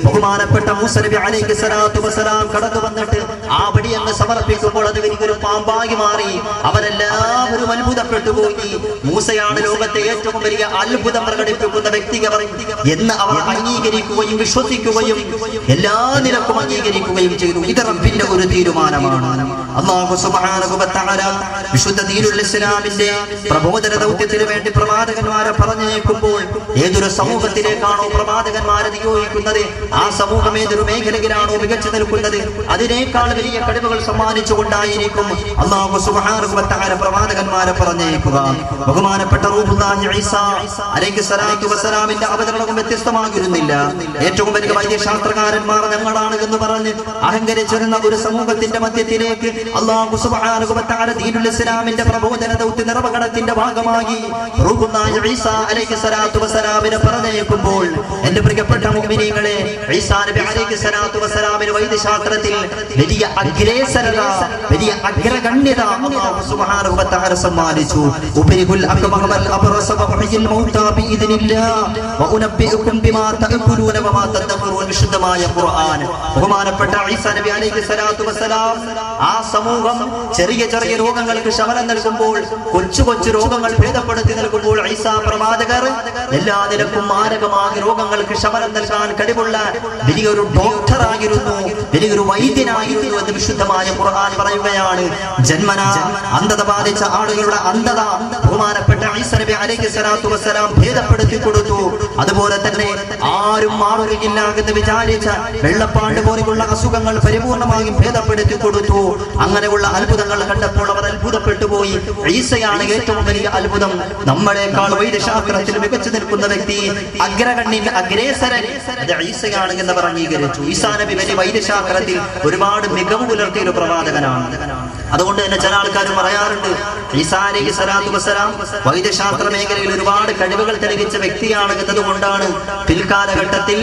ബഹുമാനപ്പെട്ട മൂസ നബി അലൈഹി സ്വലാത്തു വസ്സലാം കടന്നു വന്നിട്ട് ആ വടി അങ്ങ് സമർപ്പിക്കുമ്പോൾ അത് വലിയൊരു പാമ്പായി മാറി. അവരെല്ലാവരും അത്ഭുതപ്പെട്ടു പോയി. മൂസയാണ് ലോകത്തെ ഏറ്റവും വലിയ അത്ഭുതം പ്രകടിപ്പിക്കുന്ന വ്യക്തി എന്ന് അവർ അംഗീകരിക്കുകയും വിശ്വസിക്കുകയും എല്ലാ നിലക്കും അംഗീകരിക്കുകയും ചെയ്തു. ഇത് റബ്ബിന്റെ ഒരു തീരുമാനമാണ്. അല്ലാഹു സുബ്ഹാനഹു വ തആല വിശുദ്ധ ദീനുൽ ഇസ്ലാമിന്റെ പ്രബോധന ദൗത്യത്തിന് വേണ്ടി പ്രവാചകന്മാരെ പറഞ്ഞേക്കുമ്പോൾ ഏതൊരു സമൂഹത്തിലേക്കാണോ പ്രവാചകന്മാരെ നിയോഗിക്കുന്നത്, ആ സമൂഹം ഏതൊരു മേഖലയിലാണോ മികച്ചു നിൽക്കുന്നത്, അതിനേക്കാൾ വലിയ കഴിവുകൾ സമ്മാനിച്ചുകൊണ്ടായിരിക്കും അല്ലാഹു സുബ്ഹാനഹു വ തആല പ്രവാചകന്മാരെ പറഞ്ഞേക്കുക. ബഹുമാനപ്പെട്ട റൂഹുല്ലാഹി ഈസ അലൈഹി സ്വലാത്തു വസ്സലാമിന്റെ അവതരണവും വ്യത്യസ്തമായിരുന്നില്ല. ഏറ്റവും വലിയ വൈദ്യശാസ്ത്രകാരന്മാർ ഞങ്ങളാണ് എന്ന് പറഞ്ഞ് അഹങ്കരിച്ചിരുന്ന ഒരു സമൂഹത്തിന്റെ മധ്യത്തിലേക്ക് അല്ലാഹു സുബ്ഹാനഹു വ തആല ദീനുൽ ഇസ്ലാമിന്റെ പ്രബോധന ദൗത്യ നിർവഹണത്തിന്റെ ഭാഗമായി റൂഹുല്ലാഹി ഈസ അലൈഹി സ്വലാത്തു വസ്സലാമിനെ പറഞ്ഞേക്കുമ്പോൾ എന്റെ പ്രിയപ്പെട്ട മുഅ്മിനീങ്ങളെ, ഈസാ നബി അലൈഹി സ്വലാത്തു വസ്സലാമിന് വൈദ്യശാസ്ത്രത്തിൽ വലിയ അഗ്രേസരത, വലിയ അഗ്രഗണ്യത അല്ലാഹു സുബ്ഹാനഹു വ തആല സമ്മാനിച്ചു. ഉബരിഹുൽ അക്ബറ വൽ അബ്റസ വഹയിൽ മൗതാ ബിഇദ്നില്ലാഹ് വഉനബ്ബിഉകും ബിമാ തഅകുലൂന വമാ തദഖറൂൻ. വിശുദ്ധമായ ഖുർആൻ. ബഹുമാനപ്പെട്ട ഈസാ നബി അലൈഹി സ്വലാത്തു വസ്സലാം ആ സമൂഹം ചെറിയ ചെറിയ രോഗങ്ങൾക്ക് ശമനം നൽകുമ്പോൾ, കൊച്ചു കൊച്ചു രോഗങ്ങൾ ഭേദപ്പെടുത്തി നൽകുമ്പോൾ ഈസാ പ്രവാചകർ എല്ലാ നിലക്കും മാരകമായ രോഗങ്ങൾക്ക് ശമനം നൽകാൻ കഴിവുള്ള വലിയൊരു ഡോക്ടറായിരുന്നു, വലിയൊരു വൈദ്യനായിരുന്നു എന്ന് വിശുദ്ധമായ ഖുർആൻ പറയുകയാണ്. ജന്മനാ അന്ധത ബാധിച്ച ആളുകളുടെ അന്ധത ബഹുമാനപ്പെട്ട ഈസാ നബി അലൈഹി സ്വലാത്തു വസ്സലാം ഭേദപ്പെടുത്തി കൊടുത്തു. അതുപോലെ തന്നെ ആരും മാറുകയില്ല എന്ന് വിചാരിച്ച വെള്ളപ്പാണ്ട് പോലെയുള്ള അസുഖങ്ങൾ പരിപൂർണമായും ഭേദപ്പെടുത്തി കൊടുത്തു. അങ്ങനെയുള്ള അത്ഭുതങ്ങൾ കണ്ടപ്പോൾ അവർ അത്ഭുതപ്പെട്ടു പോയി. ഈസയാണ് ഏറ്റവും വലിയ അത്ഭുതം. നമ്മളെക്കാൾ വൈദ്യശാസ്ത്രത്തിൽ മികച്ചു നിൽക്കുന്ന വ്യക്തി, അഗ്രഗണ്യൻ, അഗ്രേസരൻ, അത് ഈസയാണ് എന്നവർ അംഗീകരിച്ചു. ഈസാ നബി വലിയ വൈദ്യശാസ്ത്രത്തിൽ ഒരുപാട് മികവ് പുലർത്തിയ ഒരു പ്രവാചകനാണ്. അതുകൊണ്ട് തന്നെ ചില ആൾക്കാർ പറയാറുണ്ട്, ഈസാ അലൈഹി സ്വലാത്തു വസ്സലാം വൈദ്യശാസ്ത്ര മേഖലയിൽ ഒരുപാട് കഴിവുകൾ തെളിയിച്ച വ്യക്തിയാണ് എന്നതുകൊണ്ടാണ് പിൽക്കാലഘട്ടത്തിൽ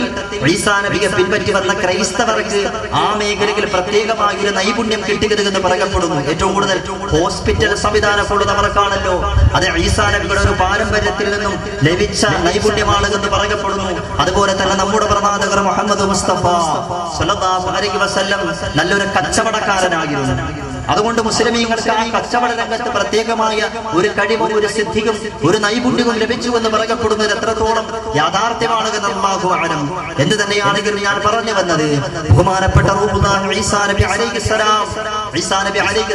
ഈസാ നബിയെ പിൻപറ്റി വന്ന ക്രൈസ്തവർക്ക് ആ മേഖലയിൽ പ്രത്യേകമായ ഒരു നൈപുണ്യം കിട്ടിയത് എന്ന് പറയപ്പെടുന്നു. ഏറ്റവും കൂടുതൽ ഹോസ്പിറ്റൽ സംവിധാനമുള്ളവർക്കാണല്ലോ അത് ഈസാ നബിയുടെ ഒരു പാരമ്പര്യത്തിൽ നിന്നും ലഭിച്ച നൈപുണ്യമാണ് എന്ന് പറയപ്പെടുന്നു. അതുപോലെ തന്നെ നമ്മുടെ പ്രവാചകർ മുഹമ്മദ് മുസ്തഫ സ്വല്ലല്ലാഹു അലൈഹി വസല്ലം നല്ലൊരു കച്ചവടക്കാരനായിരുന്നു. അതുകൊണ്ട് മുസ്ലിമീങ്ങൾക്ക് ആ കച്ചവട രംഗത്ത് പ്രത്യേകമായ ഒരു കഴിവും ഒരു സിദ്ധിയും ഒരു നൈപുണ്യവും ലഭിച്ചു എന്ന് പറയപ്പെടുന്നത് എത്രത്തോളം യാഥാർത്ഥ്യമാണെന്ന് അല്ലാഹു അഅലം. എന്ത് തന്നെയാണെങ്കിലും ഞാൻ പറഞ്ഞു വന്നത്, ബഹുമാനപ്പെട്ട ഈസാ നബി അലൈഹി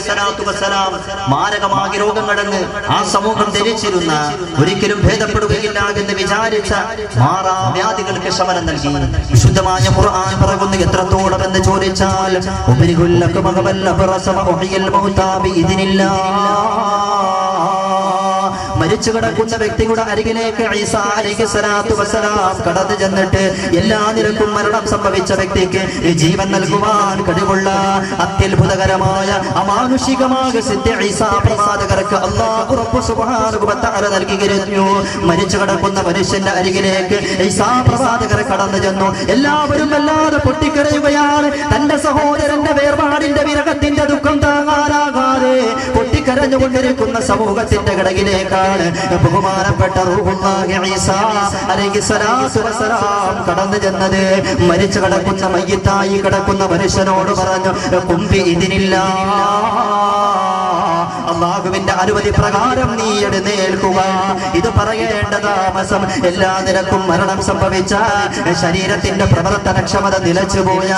സ്വലാത്തു വസ്സലാം മാരകമായ രോഗങ്ങളെന്ന് ആ സമൂഹം ധരിച്ചിരുന്ന, ഒരിക്കലും ഭേദപ്പെടുകയില്ല എന്ന് വിചാരിച്ച മാറാവ്യാധികൾക്ക് ശമനം നൽകി. വിശുദ്ധമായ ഖുർആൻ പറയുന്നു എത്രത്തോളം എന്ന് ചോദിച്ചാൽ, മരിച്ചു കിടക്കുന്ന വ്യക്തിയുടെ അരികിലേക്ക് ഈസാ അലൈഹി സ്വലാത്തു വസ്സലാം കടന്നു ചെന്നിട്ട് എല്ലാ നിരക്കും മരണം സംഭവിച്ച വ്യക്തിക്ക് ജീവൻ നൽകുവാൻ കഴിവുള്ള അത്യത്ഭുതകരമായ അമാനുഷികമായ സിദ്ധി ഈസാ പ്രവാചകർക്ക് അല്ലാഹു റബ്ബു സുബ്ഹാനഹു വ തആല നൽകിയിരുന്നു. മരിച്ചു കിടക്കുന്ന മനുഷ്യന്റെ അരികിലേക്ക് ഈസാ പ്രവാചകർ കടന്നു ചെന്നു. എല്ലാവരും വല്ലാതെ പൊട്ടിക്കരയുകയാണ്. തന്റെ സഹോദരന്റെ വേർപാടിന്റെ വിരഹത്തിന്റെ ദുഃഖം താങ്ങാനാകാതെ പൊട്ടിക്കരഞ്ഞുകൊണ്ടിരിക്കുന്ന സമൂഹത്തിന്റെ കിടകിലേക്കാണ് ബഹുമാനപ്പെട്ട റൂഹുല്ലാഹി ഈസാ അലൈഹി സ്വലാത്തു വസ്സലാം കടന്നു ചെന്നത്. മരിച്ചു കിടക്കുന്ന മയ്യിത്തായി കിടക്കുന്ന മനുഷ്യനോട് പറഞ്ഞു, കുംബി ഇതിനില്ല, അല്ലാഹുവിന്റെ അനുമതി പ്രകാരം നീ എഴുന്നേൽക്കുക. ഇത് പറയേണ്ട താമസം എല്ലാ നിരക്കും മരണം സംഭവിച്ച ശരീരത്തിന്റെ പ്രവർത്തനക്ഷമത നിലച്ചുപോയ,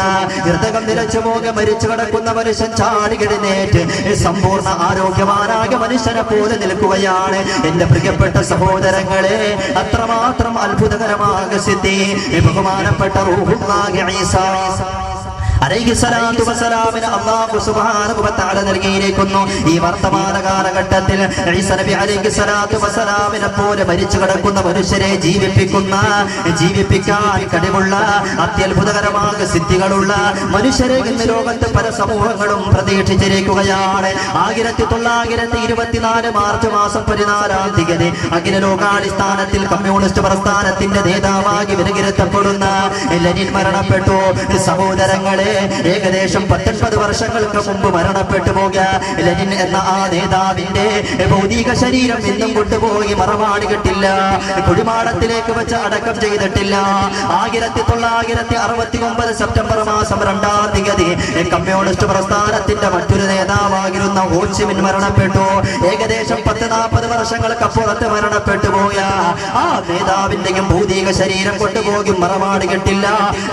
ഹൃദയം നിലച്ചുപോക മരിച്ചു കിടക്കുന്ന മനുഷ്യൻ ചാടി എഴുന്നേറ്റ് സമ്പൂർണ്ണ ആരോഗ്യവാനായ മനുഷ്യനെ പോലെ നിൽക്കുകയാണ്. എന്റെ പ്രിയപ്പെട്ട സഹോദരങ്ങളെ, അത്രമാത്രം അത്ഭുതകരമായ സിദ്ധി ബഹുമാനപ്പെട്ട റൂഹുല്ലാഹി ഈസാ അലൈഹി സ്വലാത്തു വസ്സലാമിന് അല്ലാഹു സുബ്ഹാനഹു വ തആല നൽകിയിരിക്കുന്നു. ഈ വർത്തമാന കാലഘട്ടത്തിൽ ഈസാ നബി അലൈഹി സ്വലാത്തു വസ്സലാമിനെ പോലെ മരിച്ചു കിടക്കുന്ന മനുഷ്യരെ ജീവിപ്പിക്കാൻ കഴിവുള്ള അത്യത്ഭുതകരമായ സിദ്ധികളുള്ള മനുഷ്യരെ ഇന്ന് ലോകത്ത് പല സമൂഹങ്ങളും പ്രതീക്ഷിച്ചിരിക്കുകയാണ്. 1924 മാർച്ച് മാസം 14-ാം തീയതി അഖില ലോകാടിസ്ഥാനത്തിൽ കമ്മ്യൂണിസ്റ്റ് പ്രസ്ഥാനത്തിന്റെ നേതാവായി വിലയിരുത്തപ്പെടുന്ന ലെനിൻ മരണപ്പെട്ടു. സഹോദരങ്ങളെ, ഏകദേശം 19 വർഷങ്ങൾക്ക് മുമ്പ് മരണപ്പെട്ടു പോയ ലെനിൻ എന്ന ആ നേതാവിന്റെ ഭൗതിക ശരീരം ഇന്നും കൊണ്ടുപോയി മറമാടിയിട്ടില്ല, കുഴിമാടത്തിലേക്ക് വെച്ച് അടക്കം ചെയ്തിട്ടില്ല. 1969 സെപ്റ്റംബർ മാസം 2-ാം തീയതി കമ്മ്യൂണിസ്റ്റ് പ്രസ്ഥാനത്തിന്റെ മറ്റൊരു നേതാവായിരുന്ന ഹോച്ചിമിൻ മരണപ്പെട്ടു. ഏകദേശം 10-40 വർഷങ്ങൾക്ക് അപ്പുറത്ത് മരണപ്പെട്ടു പോയ ആ നേതാവിന്റെയും ഭൗതിക ശരീരം കൊണ്ടുപോയി മറമാടിയിട്ടില്ല,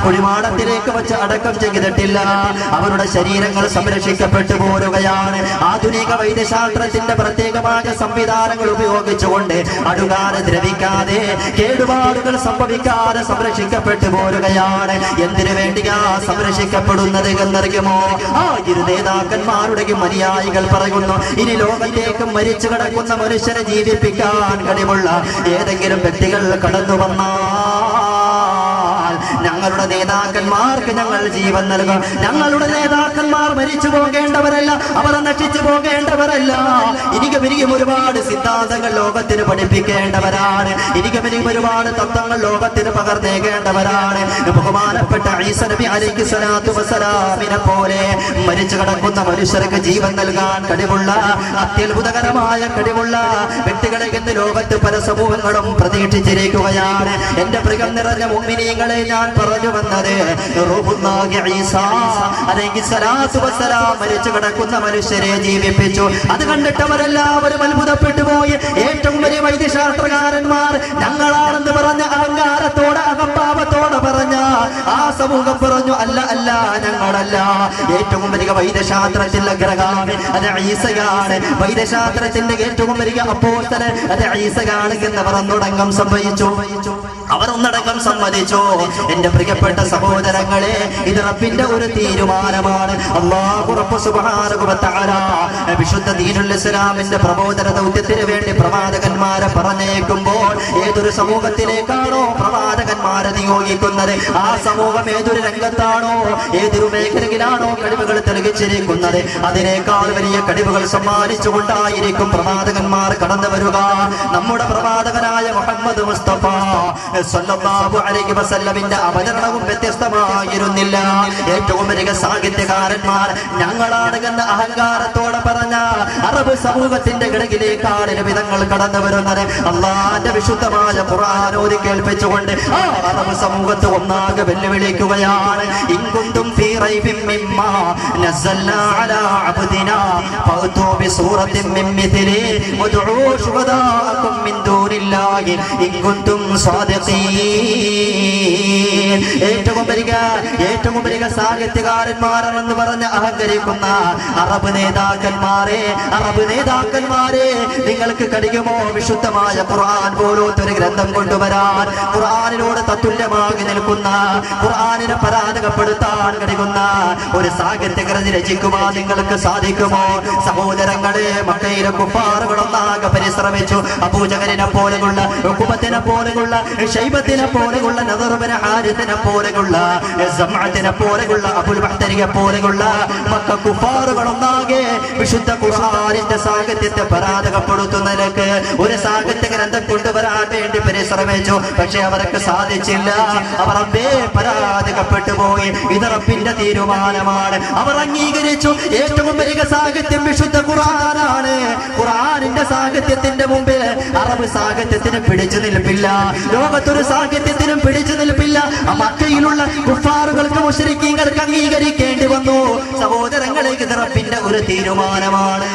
കുഴിമാടത്തിലേക്ക് വെച്ച് അടക്കം ചെയ്തിട്ടില്ല. അവരുടെ ശരീരങ്ങൾ സംരക്ഷിക്കപ്പെട്ടു പോരുകയാണ്. ആധുനിക വൈദ്യശാസ്ത്രത്തിന്റെ പ്രത്യേകമായ സംവിധാനങ്ങൾ ഉപയോഗിച്ചുകൊണ്ട് അടുകാതെ ദ്രവിക്കാതെ കേടുപാടുകൾ സംഭവിക്കാതെ സംരക്ഷിക്കപ്പെട്ടു പോരുകയാണ്. എന്തിനു വേണ്ടിയാ സംരക്ഷിക്കപ്പെടുന്നത് എന്നറിയുമോ? ആ ഇരു നേതാക്കന്മാരുടെയും അനുയായികൾ പറയുന്നു, ഇനി ലോകത്തേക്ക് മരിച്ചു കിടക്കുന്ന മനുഷ്യനെ ജീവിപ്പിക്കാൻ കഴിവുള്ള ഏതെങ്കിലും വ്യക്തികൾ കടന്നു വന്നാൽ ഞങ്ങളുടെ നേതാക്കന്മാർക്ക് ഞങ്ങൾ ജീവൻ നൽകും. ഞങ്ങളുടെ നേതാക്കന്മാർ മരിച്ചു പോകേണ്ടവരല്ല, അവർ നശിച്ചു പോകേണ്ടവരല്ല. ഇനിയും ഒരുപാട് സിദ്ധാന്തങ്ങൾ ലോകത്തിന് പഠിപ്പിക്കേണ്ടവരാണ്. ഇനിയും ഒരുപാട് തത്വങ്ങൾ ലോകത്തിന് പകർന്നേകേണ്ടവരാണ്. ബഹുമാനപ്പെട്ട ഈസാ നബി അലൈഹി സ്വലാത്തു വസ്സലാമിനെ പോലെ മരിച്ചു കിടക്കുന്ന മനുഷ്യർക്ക് ജീവൻ നൽകാൻ കഴിവുള്ള അത്യത്ഭുതകരമായ കഴിവുള്ള വ്യക്തികളെ ഇന്ന് ലോകത്ത് പല സമൂഹങ്ങളും പ്രതീക്ഷിച്ചിരിക്കുകയാണ്. എന്റെ പ്രിയം നിറഞ്ഞ മുഅ്മിനീങ്ങളെ, ഞാൻ പറഞ്ഞു വന്നത് റൂഹുല്ലാഹി ഈസ അലൈഹിസ്സലാത്തു വസ്സലാം മരിച്ചു കിടക്കുന്ന മനുഷ്യരെ ജീവിപ്പിച്ചു. അത് കണ്ടിട്ട് അവരെല്ലാവരും അത്ഭുതപ്പെട്ടു പോയി. ഏറ്റവും വലിയ വൈദ്യശാസ്ത്രകാരന്മാർ ഞങ്ങളാണെന്ന് പറഞ്ഞ അഹങ്കാരത്തോടെ അഹംഭാവത്തോടെ പറഞ്ഞ ആ സമൂഹം പറഞ്ഞു, അല്ല അല്ല, ഞങ്ങളല്ല. ഏറ്റവും വലിയ വൈദ്യശാസ്ത്രത്തിന്റെ അഗ്രഗാമി അത് ഈസയാണ്. വൈദ്യശാസ്ത്രത്തിന്റെ ഏറ്റവും വലിയ അപ്പോസ്തലൻ അത് ഈസയാണ് എന്നവർ ഒന്നടങ്കം സംഭവിച്ചു. അവർ ഒന്നടങ്കം സമ്മതിച്ചു. എന്റെ പ്രിയപ്പെട്ട സഹോദരങ്ങളെ, ഇത് റബ്ബിന്റെ ഒരു തീരുമാനമാണ്. അല്ലാഹു റബ്ബ് സുബ്ഹാനഹു വ തആല വിശുദ്ധ ദീനുൽ ഇസ്ലാമിന്റെ പ്രബോധന ദൗത്യത്തിന് വേണ്ടി പ്രവാചകന്മാരെ പറഞ്ഞേക്കുമ്പോൾ ഏതൊരു സമൂഹത്തിലേക്കാണോ പ്രവാചകന്മാരെ നിയോഗിക്കുന്നത്, ആ സമൂഹം ഏതൊരു രംഗത്താണോ ഏതൊരു മേഖലയിലാണോ കഴിവുകൾ തെളിയിച്ചിരിക്കുന്നത്, അതിനേക്കാൾ വലിയ കഴിവുകൾ സമ്മാനിച്ചുകൊണ്ടായിരിക്കും പ്രവാചകന്മാർ കടന്നു വരിക. നമ്മുടെ പ്രവാചകനായ മുഹമ്മദ് മുസ്തഫ സല്ലല്ലാഹു അലൈഹി വസല്ലമിന്റെ അവതരണവും വ്യത്യസ്തമായിരുന്നില്ല. ഏറ്റവും വലിയ സാഹിത്യകാരന്മാർ ഞങ്ങളാണ് എന്ന അഹങ്കാരത്തോടെ പറഞ്ഞ അറബ് സമൂഹത്തിന്റെ കിടകിലേക്കാണ് വിധങ്ങൾ കടന്നു വരുന്നത്. അള്ളാന്റെ വിശുദ്ധമായ ഖുർആൻ ഓതി കേൾപ്പിച്ചുകൊണ്ട് ആ അറബ് സമൂഹത്തെ ഒന്നാകെ വെല്ലുവിളിക്കുകയാണ്. ഇൻകുന്തും ഫീ റൈബിൻ മിമ്മാ നസ്സൽനാ അലാ അബ്ദിനാ ഫഅ്തു ബിസൂറത്തിൻ മിൻ മിത്ലി വദഉ ശുഹദാഅകും മിൻ ദൂനില്ലാഹി ഇൻകുന്തും സാദിഖീൻ. ഏറ്റവും വലിയ സാഹിത്യകാരന്മാരെന്ന് പറഞ്ഞ് അഹങ്കരിക്കുന്ന അറബ് നേതാക്കന്മാരെ നിങ്ങൾക്ക് കഴിയുമോ വിശുദ്ധമായ ഖുർആൻ പോലൊരു ഗ്രന്ഥം കൊണ്ടുവരാൻ? ഖുർആനിനോട് തത്തുല്യമാകി നിൽക്കുന്ന, ഖുർആനിനെ പരാജയപ്പെടുത്താൻ കഴിയുന്ന ഒരു സാഹിത്യകൃതി രചിക്കുവാൻ നിങ്ങൾക്ക് സാധിക്കുമോ? സഹോദരങ്ങളെ, മക്കയിലെ കുഫാറുകളൊന്നാകെ പരിശ്രമിച്ചു. അബൂജഹലിനെ പോലെയുള്ള, ഉഖബത്തിനെ പോലെയുള്ള, ശൈബത്തിനെ പോലെയുള്ള, നദറുബിനെ ഹാരിസിനെ പോലെയുള്ള, സമ്അത്തിനെ പോലെയുള്ള, അബുൽ ബഹ്തരിയെ പോലെയുള്ള മക്ക കുഫാറുകളൊന്നാകെ വിശുദ്ധ ഖുർആനിന്റെ സാഹിത്യത്തെ പരാജയപ്പെടുത്തുന്നതിലേക്ക് ഒരു സാഹിത്യ ഗ്രന്ഥം കൊണ്ടുവരാൻ വേണ്ടി പരിശ്രമിച്ചു. പക്ഷെ അവർക്ക് സാധിച്ചില്ല. അവർ റബ്ബേ പരാജയപ്പെട്ടു പോയി. ഇത് റബ്ബിന്റെ തീരുമാനമാണ്. അവർ അംഗീകരിച്ചു. ഏറ്റവും വലിയ സാഹിത്യം വിശുദ്ധ ഖുർആനാണ്. ഖുർആനിന്റെ സാഹിത്യത്തിന്റെ മുമ്പിൽ അറബ് സാഹിത്യത്തിന് പിടിച്ചു നിൽപ്പില്ല. ലോകത്തൊരു സാഹിത്യത്തിനും പിടിച്ചു നിൽപ്പില്ല. മക്കയിലുള്ള കുഫാറുകൾക്ക് മുശ്രിക്കീങ്ങൾക്ക് അംഗീകരിക്കേണ്ടി വന്നു. സഹോദരങ്ങളെ, ഇത് റബ്ബിന്റെ ഒരു തീരുമാനമാണ്.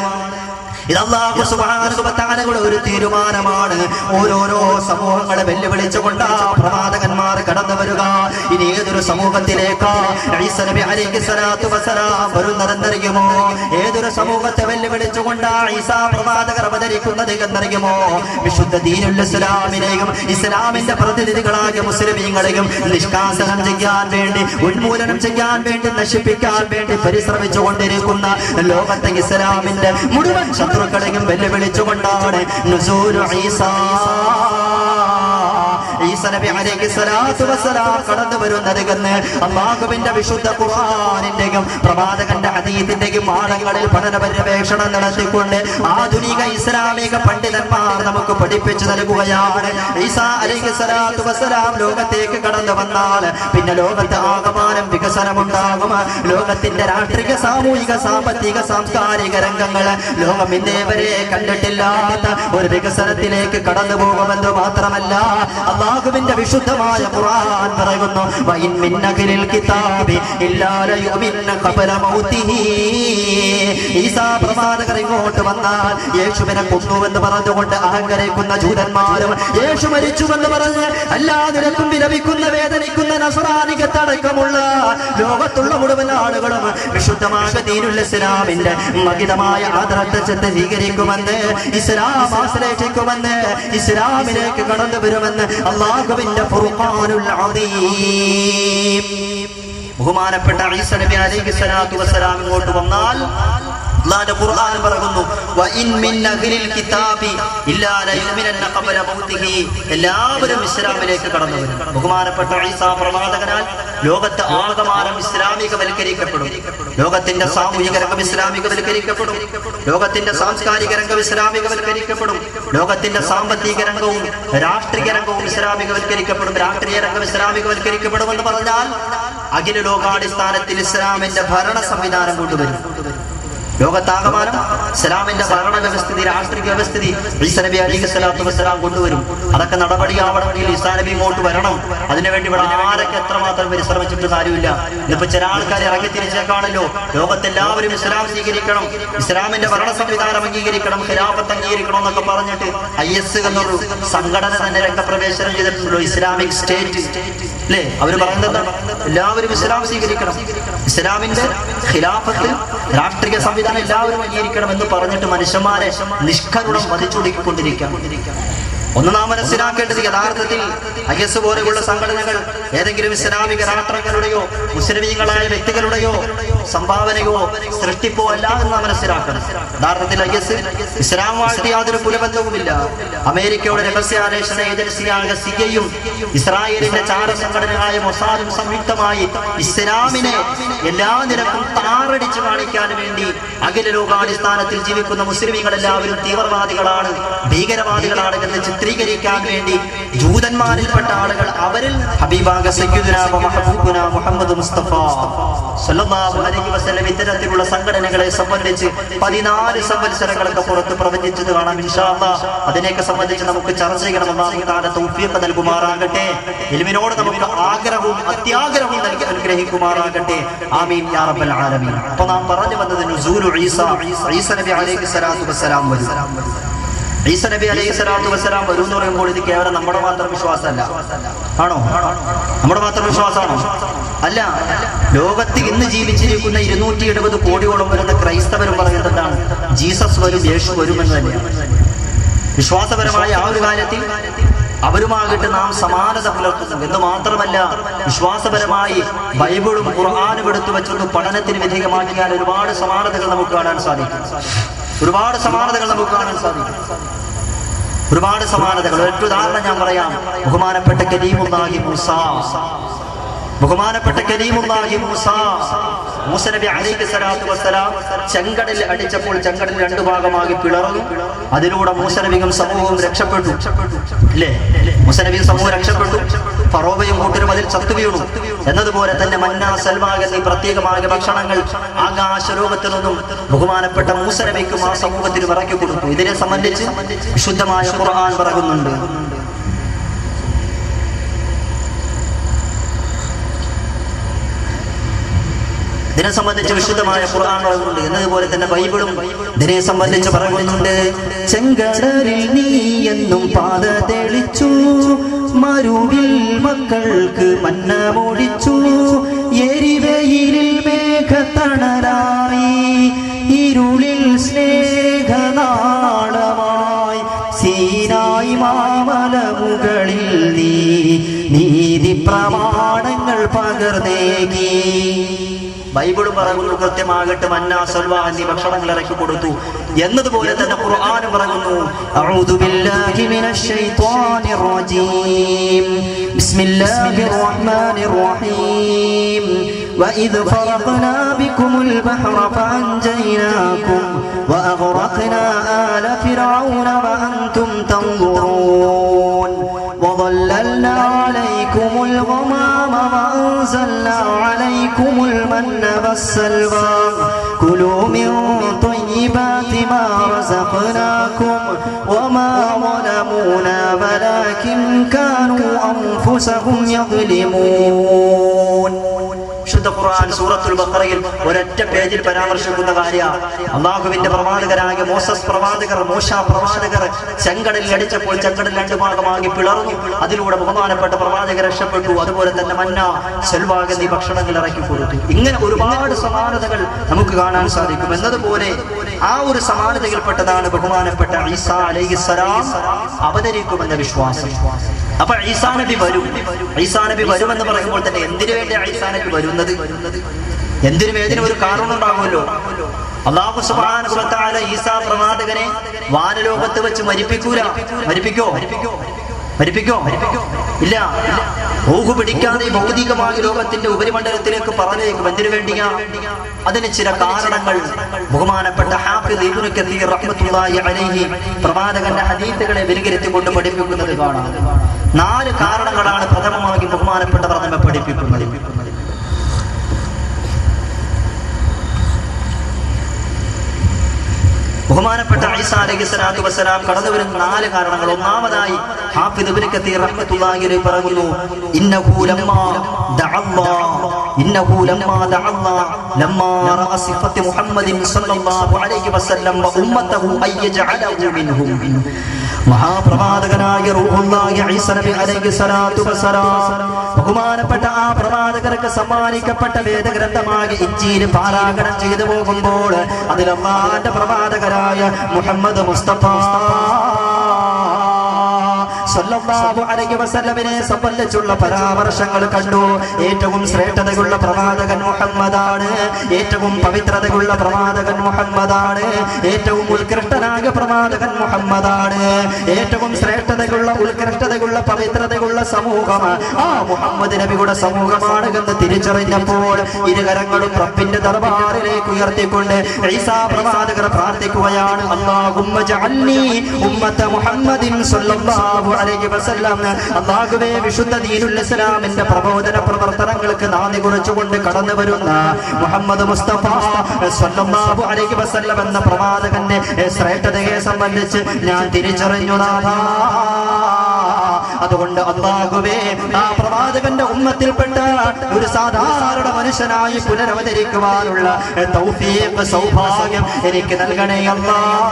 ഇത് അല്ലാഹു സുബ്ഹാനഹു വ തആലയുടെ ഒരു തീരുമാനമാണ്. ഓരോരോ സമൂഹങ്ങളെ വെല്ലുവിളിച്ചുകൊണ്ട് പ്രവാചകന്മാർ കടന്നു വരിക. ഇനി ഏതൊരു സമൂഹത്തിലേക്ക് ഈസ നബി അലൈഹിസ്സലാത്തു വസ്സലാം വരുന്നതെന്നറിയുമോ? ഏതൊരു സമൂഹത്തെ വെല്ലുവിളിച്ചുകൊണ്ട് ഈസ പ്രവാചകർ അവതരിക്കുന്നത് എന്നറിയുമോ? വിശുദ്ധ ദീനുൽ ഇസ്ലാമിനെയും ഇസ്ലാമിന്റെ പ്രതിനിധികളായ മുസ്ലിമീങ്ങളെയും നിഷ്കാസനം ചെയ്യാൻ വേണ്ടി, ഉന്മൂലനം ചെയ്യാൻ വേണ്ടി, നശിപ്പിക്കാൻ വേണ്ടി പരിശ്രമിച്ചുകൊണ്ടിരിക്കുന്ന ലോകത്തെ ഇസ്ലാമിന്റെ മുഴുവൻ ശത്രുക്കളെയും വെല്ലുവിളിച്ചുകൊണ്ടാണ് നുസൂലു ഈസ നബി അലൈഹിസ്സലാത്തു വസ്സലാം കടന്നു വരുന്നത് എന്ന് അല്ലാഹുവിന്റെ വിശുദ്ധ ഖുർആനിന്റെയും പ്രവാചകന്റെ ഹദീസിന്റെയും ആഴങ്ങളിൽ പഠന പര്യവേക്ഷണം നടത്തിക്കൊണ്ട് ആധുനിക ഇസ്ലാമിക പണ്ഡിതന്മാർ നമുക്ക് പഠിപ്പിച്ചു നൽകുകയാണ്. ഈസ അലൈഹിസ്സലാത്തു വസ്സലാം ലോകത്തേക്ക് കടന്നു വന്നാൽ പിന്നെ ലോകത്ത് ആകമാനം വികസനമുണ്ടാകും. ലോകത്തിന്റെ രാഷ്ട്രീയ, സാമൂഹിക, സാമ്പത്തിക, സാംസ്കാരിക രംഗങ്ങൾ ലോകം ഇന്നേവരെ കണ്ടിട്ടില്ലാത്ത ഒരു വികസനത്തിലേക്ക് കടന്നു പോകുമെന്ന് മാത്രമല്ല, അല്ലാഹുവിന്റെ വിശുദ്ധമായ ഖുർആൻ പറയുന്നു, വഇൻ മിൻ അഹ്ലിൽ കിതാബി ഇല്ലാ ലയുമിന്ന ഖബല മൗതിഹി. ഈസാ പ്രവാചകർ ഇങ്ങോട്ട് വന്നാൽ യേശുവിനെ കൊന്നുവെന്ന് പറഞ്ഞുകൊണ്ട് അഹങ്കരിക്കുന്ന ജൂതന്മാരും, യേശു മരിച്ചുവെന്ന് പറഞ്ഞ് അല്ലാതിരക്കും വിലപിക്കുന്ന, വേദനിക്കുന്ന നസ്രാനികത്തടക്കമുള്ള ലോകത്തുള്ള മുഴുവൻ ആളുകളും വിശുദ്ധമായ ദീനുൽ ഇസ്ലാമിന്റെ മഹിതമായ ആദർശത്തെ സ്വീകരിക്കുമെന്ന്, ഇസ്ലാം ആശ്രയിക്കുമെന്ന്, ഇസ്ലാമിലേക്ക് കടന്നു വരുമെന്ന് അല്ലാഹുവിന്റെ ഫുർഖാനുൽ അദീം. ബഹുമാനപ്പെട്ട ഈസ നബി അലൈഹിസ്സലാത്തു വസ്സലാം ഇങ്ങോട്ട് വന്നാൽ അല്ലാഹുവിന്റെ ഖുർആൻ പറയുന്നു, വഇൻ മിൻ അഹ്ലിൽ കിതാബി ഇല്ലാ ലയുമിനന്ന ഖബല മൗതിഹി. എല്ലാവരും ഇസ്ലാമിലേക്ക് കടന്നു വരും. ബഹുമാനപ്പെട്ട ഈസ പ്രവാചകനാൽ ലോകത്തെ ആകമാനം ഇസ്ലാമികവൽക്കരിക്കപ്പെടും. ലോകത്തിന്റെ സാമൂഹിക രംഗം ഇസ്ലാമികവൽക്കരിക്കപ്പെടും. ലോകത്തിന്റെ സാംസ്കാരിക രംഗം ഇസ്ലാമികവൽക്കരിക്കപ്പെടും. ലോകത്തിന്റെ സാമ്പത്തിക രംഗവും രാഷ്ട്രീയ രംഗവും ഇസ്ലാമികവൽക്കരിക്കപ്പെടും. രാഷ്ട്രീയ രംഗം ഇസ്ലാമികവൽക്കരിക്കപ്പെടുമെന്ന് പറഞ്ഞാൽ അഖില ലോകാടിസ്ഥാനത്തിൽ ഇസ്ലാമിന്റെ ഭരണ സംവിധാനം കൊണ്ടുവരും. ലോകത്താകമാനം ഇസ്ലാമിന്റെ ഭരണ വ്യവസ്ഥിതി, രാഷ്ട്രീയ വ്യവസ്ഥിതി ഈസാ നബി അലൈഹി സ്വലാത്തു വസ്സലാം കൊണ്ടുവരും. അതൊക്കെ നടപടിയാവണമെങ്കിൽ ഈസാ നബി ഇങ്ങോട്ട് വരണം. അതിനുവേണ്ടി ഇവിടെ ആരൊക്കെ എത്രമാത്രം പരിശ്രമിച്ചിട്ട് കാര്യമില്ല. ഇന്നിപ്പോ ചില ആൾക്കാർ ഇറങ്ങി തിരിച്ചേക്കാണല്ലോ, ലോകത്തെല്ലാവരും ഇസ്ലാം സ്വീകരിക്കണം, ഇസ്ലാമിന്റെ ഭരണ സംവിധാനം അംഗീകരിക്കണം, ഖിലാഫത്ത് അംഗീകരിക്കണം എന്നൊക്കെ പറഞ്ഞിട്ട് IS എന്നൊരു സംഘടന തന്നെ രംഗപ്രവേശനം ചെയ്തിട്ടുണ്ടല്ലോ, ഇസ്ലാമിക് സ്റ്റേറ്റ് അല്ലേ? അവർ പറയുന്നത് എല്ലാവരും ഇസ്ലാം സ്വീകരിക്കണം, ഇസ്ലാമിന്റെ ഖിലാഫത്ത് രാഷ്ട്രീയ സംവിധാനം എല്ലാവരും അംഗീകരിക്കണം എന്ന് പറഞ്ഞിട്ട് മനുഷ്യന്മാരെ നിഷ്കരുണം വധിച്ചൊടുക്കിക്കൊണ്ടിരിക്കാം. ഒന്ന് നാം മനസ്സിലാക്കേണ്ടത്, യഥാർത്ഥത്തിൽ IS പോലെയുള്ള സംഘടനകൾ ഏതെങ്കിലും ഇസ്ലാമിക രാഷ്ട്രങ്ങളുടെയോ മുസ്ലിമീങ്ങളായ വ്യക്തികളുടെയോ സംഭാവനയോ സൃഷ്ടിപ്പോ അല്ല എന്ന് നാം മനസ്സിലാക്കണം. യഥാർത്ഥത്തിൽ IS ഇസ്ലാം വാഴ്ത്തി യാതൊരു കുലബന്ധവുമില്ല. അമേരിക്കയുടെ രഹസ്യാന്വേഷണ ഏജൻസിയായ CIA-യും ഇസ്രായേലിന്റെ ചാര സംഘടനയായ മൊസാദും സംയുക്തമായി ഇസ്ലാമിനെ എല്ലാ നിരക്കും താറടിച്ചു കാണിക്കാൻ വേണ്ടി അഖില ലോകാടിസ്ഥാനത്തിൽ ജീവിക്കുന്ന മുസ്ലിമീങ്ങൾ എല്ലാവരും തീവ്രവാദികളാണ്, ഭീകരവാദികളാണ് എന്ന് ചിത്രീകരിക്കാൻ വേണ്ടി ജൂതന്മാരിൽപ്പെട്ട ആളുകൾ അവരിൽ ഹബീബാക സയ്യിദുനാ വമഹബൂബുനാ മുഹമ്മദ് മുസ്തഫ സല്ലല്ലാഹു അലൈഹി വസല്ലം ഇത്തരത്തിലുള്ള സംഘടനകളെ സംബന്ധിച്ച് 14 സംവത്സരങ്ങൾക്ക് പുറത്ത് പ്രവചിച്ചത് കാണാം. ഇൻഷാ അല്ലാഹ് അതിനെയൊക്കെ സംബന്ധിച്ച് നമുക്ക് ചർച്ച ചെയ്യണം. അല്ലാഹു തആല തൗഫീഖ് നൽകുമാറാകട്ടെ. ഇൽമിനോട് നമുക്ക് ആഗ്രഹവും അത്യാഗ്രഹവും നൽകി അനുഗ്രഹിക്കുമാറാകട്ടെ. ആമീൻ യാ റബ്ബൽ ആലമീൻ. അപ്പോൾ നാം പറഞ്ഞു വന്നത് നുസൂലു ഈസാ നബി അലൈഹി സ്വലാത്തു വസ്സലാം വരും. ഈസാ നബി അലൈഹി സ്വലാത്തു വസ്സലാം വരും എന്ന് പറയുമ്പോൾ ഇത് കേവലം നമ്മുടെ മാത്രം വിശ്വാസമല്ല. ആണോ? നമ്മുടെ മാത്രം വിശ്വാസമാണോ? അല്ല. ലോകത്ത് ഇന്ന് ജീവിച്ചിരിക്കുന്ന 270 കോടിയോളം വരുന്ന ക്രൈസ്തവരും പറയുന്നതാണ് ജീസസ് വരും, യേശു വരുമെന്ന് തന്നെയാണ്. വിശ്വാസപരമായ ആ ഒരു കാര്യത്തിൽ അവരുമാകട്ടെ നാം സമാനത പുലർത്തുന്നു എന്ന് മാത്രമല്ല, വിശ്വാസപരമായി ബൈബിളും ഖുർആനും എടുത്തു വെച്ചുകൊണ്ട് പഠനത്തിന് വിധേയമാക്കിയാൽ ഒരുപാട് സമാനതകൾ നമുക്ക് കാണാൻ സാധിക്കും. ഒരുപാട് സമാനതകൾ നമുക്ക് കാണാൻ സാധിക്കും. ഒരുപാട് സമാനതകൾ. ഒറ്റ ഉദാഹരണം ഞാൻ പറയാം. ബഹുമാനപ്പെട്ട കലീമുല്ലാഹി മൂസ നബി അലൈഹി സ്വലാത്തു വസ്സലാം ചെങ്കടലിൽ അടിച്ചപ്പോൾ ചെങ്കടൽ 2 ഭാഗമാക്കി പിളർന്നു. അതിലൂടെ മൂസ നബിയും സമൂഹവും രക്ഷപ്പെട്ടു അല്ലേ? മൂസ നബിയും സമൂഹം രക്ഷപ്പെട്ടു. ഫറോവയും കൂട്ടരും അതിൽ ചത്തു വീണു. എന്നതുപോലെ തന്നെ മന്ന, സൽവാ എന്നീ പ്രത്യേകമായ ഭക്ഷണങ്ങൾ ആകാശലോകത്തിൽ നിന്നും ബഹുമാനപ്പെട്ട മൂസ നബിക്കും ആ സമൂഹത്തിനും ഇറക്കി കൊടുത്തു. ഇതിനെ സംബന്ധിച്ച് വിശുദ്ധമായ ഖുർആൻ പറയുന്നുണ്ട്. ഇതിനെ സംബന്ധിച്ച് വിശുദ്ധമായ ഖുർആൻ പറയുന്നുണ്ട്. എന്നതുപോലെ തന്നെ ബൈബിളും ഇതിനെ സംബന്ധിച്ച് പറയുന്നുണ്ട്. ചെങ്കടലിൽ നീ എന്നും പാത തെളിച്ചു, മരുവിൽ മക്കൾക്ക് മന്ന മൂടിച്ചു, എരിവെയിലിൽ മേഘത്തണലായി, ഇരുളിൽ സ്നേഹനാളമായി, സീനായി മാമല മുകളിൽ നീ നീതി പ്രമാണങ്ങൾ പകർന്നേകി. ബൈബിളും പറയുന്നു കൃത്യമാകട്ടെ മന്ന, സൽവ എന്നീ ഭക്ഷണങ്ങൾ ഇറക്കി കൊടുത്തു. എന്നതുപോലെ തന്നെ ഖുർആനും പറയുന്നു അഊദു ബില്ലാഹി മിനശ് ശൈത്വാനിർ റജീം ബിസ്മില്ലാഹിർ റഹ്മാനിർ റഹീം വഇദ് ഫറഖ്നാ ബികുമുൽ ബഹ്റ ഫഅൻജയ്നാകും വഅഗ്റഖ്നാ ആല ഫിർഔന വഅൻതും തൻദുറൂൻ വദല്ലൽനാ അലൈകുമുൽ ഗമാമ വഅൻസൽനാ അലൈകുമുൽ മന്ന വസ്സൽവാ കുലൂ മിൻ ത്വയ്യിബാതി മാ റസഖ്നാകും വമാ ളലമൂനാ വലാകിൻ കാനൂ അൻഫുസഹും യദ്ലിമൂൻ. വിശുദ്ധ ഖുർആൻ സൂറത്തുൽ ബഖറയിൽ ഒരൊറ്റ പേജിൽ പരാമർശിക്കുന്ന കാര്യമാണ്. അല്ലാഹുവിന്റെ പ്രവാചകരായ മോശ പ്രവാചകർ ചെങ്കടലിൽ അടിച്ചപ്പോൾ ചെങ്കടൽ 2 ഭാഗമാക്കി പിളർന്നു. അതിലൂടെ ബഹുമാനപ്പെട്ട പ്രവാചകർ രക്ഷപ്പെട്ടു. അതുപോലെ തന്നെ മന്ന, സൽവ എന്നീ ഭക്ഷണങ്ങൾ ഇറക്കി കൊടുത്തു. ഇങ്ങനെ ഒരുപാട് സമാനതകൾ നമുക്ക് കാണാൻ സാധിക്കും. എന്നതുപോലെ ആ ഒരു സമാനതയിൽപ്പെട്ടതാണ് ബഹുമാനപ്പെട്ട ഈസാ അലൈഹിസ്സലാം അവതരിക്കുമെന്ന വിശ്വാസം. അപ്പൊ ഈസാ നബി വരും. ഈസാ നബി വരുമെന്ന് പറയുമ്പോൾ തന്നെ എന്തിനു വേണ്ടി ഈസാ നബി വരുന്നത്? എന്തിനും ഏതിനും ഒരു കാരണം ഉണ്ടാകുമല്ലോ. അല്ലാഹു സുബ്ഹാനഹു വ തആല ഈസാ പ്രവാചകനെ വാനലോകത്ത് വെച്ച് മരിപ്പിക്കോ? ഇല്ല. ഊഹു പിടിക്കാതെ ഭൗതികമായ ലോകത്തിന്റെ ഉപരിമണ്ഡലത്തിലേക്ക് പറഞ്ഞേക്കും. എന്തിനു വേണ്ടിയാ? അതിന് ചില കാരണങ്ങൾ ബഹുമാനപ്പെട്ട ഹാഫിദ് ഇബ്നു കസീർ റഹ്മത്തുള്ളാഹി അലൈഹി പ്രവാചകന്റെ ഹദീസുകളെ വിലയിരുത്തിക്കൊണ്ട് പഠിപ്പിക്കുന്നത് കാണാം. 4 കാരണങ്ങളാണ് പ്രഥമമായി ബഹുമാനപ്പെട്ടവർ നമ്മെ പഠിപ്പിക്കുന്നത്. ബഹുമാനപ്പെട്ട ഈസാ അലൈഹിസ്സലാത്തു വസ്സലാം കടന്നു വരുന്ന 4 കാരണങ്ങൾ. ഒന്നാമതായി ഹാഫിദ് ഇബ്നു കതീർ റഹ്മത്തുള്ളാഹി അലൈഹി പറയുന്നു, ഇന്നഹു ലമ്മാ ലമ്മാ റഅ സിഫത്ത് മുഹമ്മദിൻ സ്വല്ലല്ലാഹു അലൈഹി വസല്ലം വ ഉമ്മതഹു അയ്യജഅലഹു മിൻഹും. മഹാപ്രവാചകനായ റൂഹുല്ലാഹി ഈസാ നബി അലൈഹിസ്സലാത്തു വസ്സലാം ബഹുമാനപ്പെട്ട ആ പ്രവാചകർക്ക് സമ്മാനിക്കപ്പെട്ട വേദഗ്രന്ഥമായ ഇഞ്ചീൽ പാരായണം ചെയ്തു പോകുമ്പോൾ അതിൽ അല്ലാഹുവിന്റെ പ്രവാചകരായ മുഹമ്മദ് മുസ്തഫ സല്ലല്ലാഹു അലൈഹി വസല്ലമിനെ സംബന്ധിച്ചുള്ള പരാമർശങ്ങൾ കണ്ടു. ഏറ്റവും ശ്രേഷ്ഠതയുള്ള പ്രവാചകൻ മുഹമ്മദാണ്, ഏറ്റവും പവിത്രതയുള്ള പ്രവാചകൻ മുഹമ്മദാണ്, ഏറ്റവും ഉത്കൃഷ്ടനായ പ്രവാചകൻ മുഹമ്മദാണ്, ഏറ്റവും ശ്രേഷ്ഠതയുള്ള ഉത്കൃഷ്ടതയുള്ള പവിത്രതയുള്ള സമൂഹം ആ മുഹമ്മദ് നബിയുടെ സമൂഹമാണ് എന്ന് തിരിച്ചറിഞ്ഞപ്പോൾ ഇരുകരങ്ങളും റബ്ബിന്റെ ദർബാറിലേക്ക് ഉയർത്തിക്കൊണ്ട് ഈസാ പ്രവാചകർ പ്രാർത്ഥിക്കുകയാണ്, അല്ലാഹുമ്മ ജഅൽനി ഉമ്മത മുഹമ്മദിൻ സ്വല്ലല്ലാഹു അലൈഹി വസല്ലം. അല്ലാഹുവേ, വിശുദ്ധ ദീനുൽ ഇസ്ലാമിന്റെ പ്രബോധന പ്രവർത്തനങ്ങൾക്ക് നാന്ദി കുറിച്ചുകൊണ്ട് കടന്നു വരുന്ന മുഹമ്മദ് മുസ്തഫ സ്വല്ലല്ലാഹു അലൈഹി വസല്ലം എന്ന പ്രവാചകന്റെ ശ്രേഷ്ഠതയെ സംബന്ധിച്ച് ഞാൻ തിരിച്ചറിഞ്ഞു നാഥാ. അതുകൊണ്ട് അല്ലാഹുവേ, ആ പ്രവാചകന്റെ ഉമ്മത്തിൽപ്പെട്ട ഒരു സാധാരണ മനുഷ്യനായി പുനരവതരിക്കുവാനുള്ള തൗഫീഖ് സൗഭാഗ്യം എനിക്ക് നൽകണേ അല്ലാഹ്.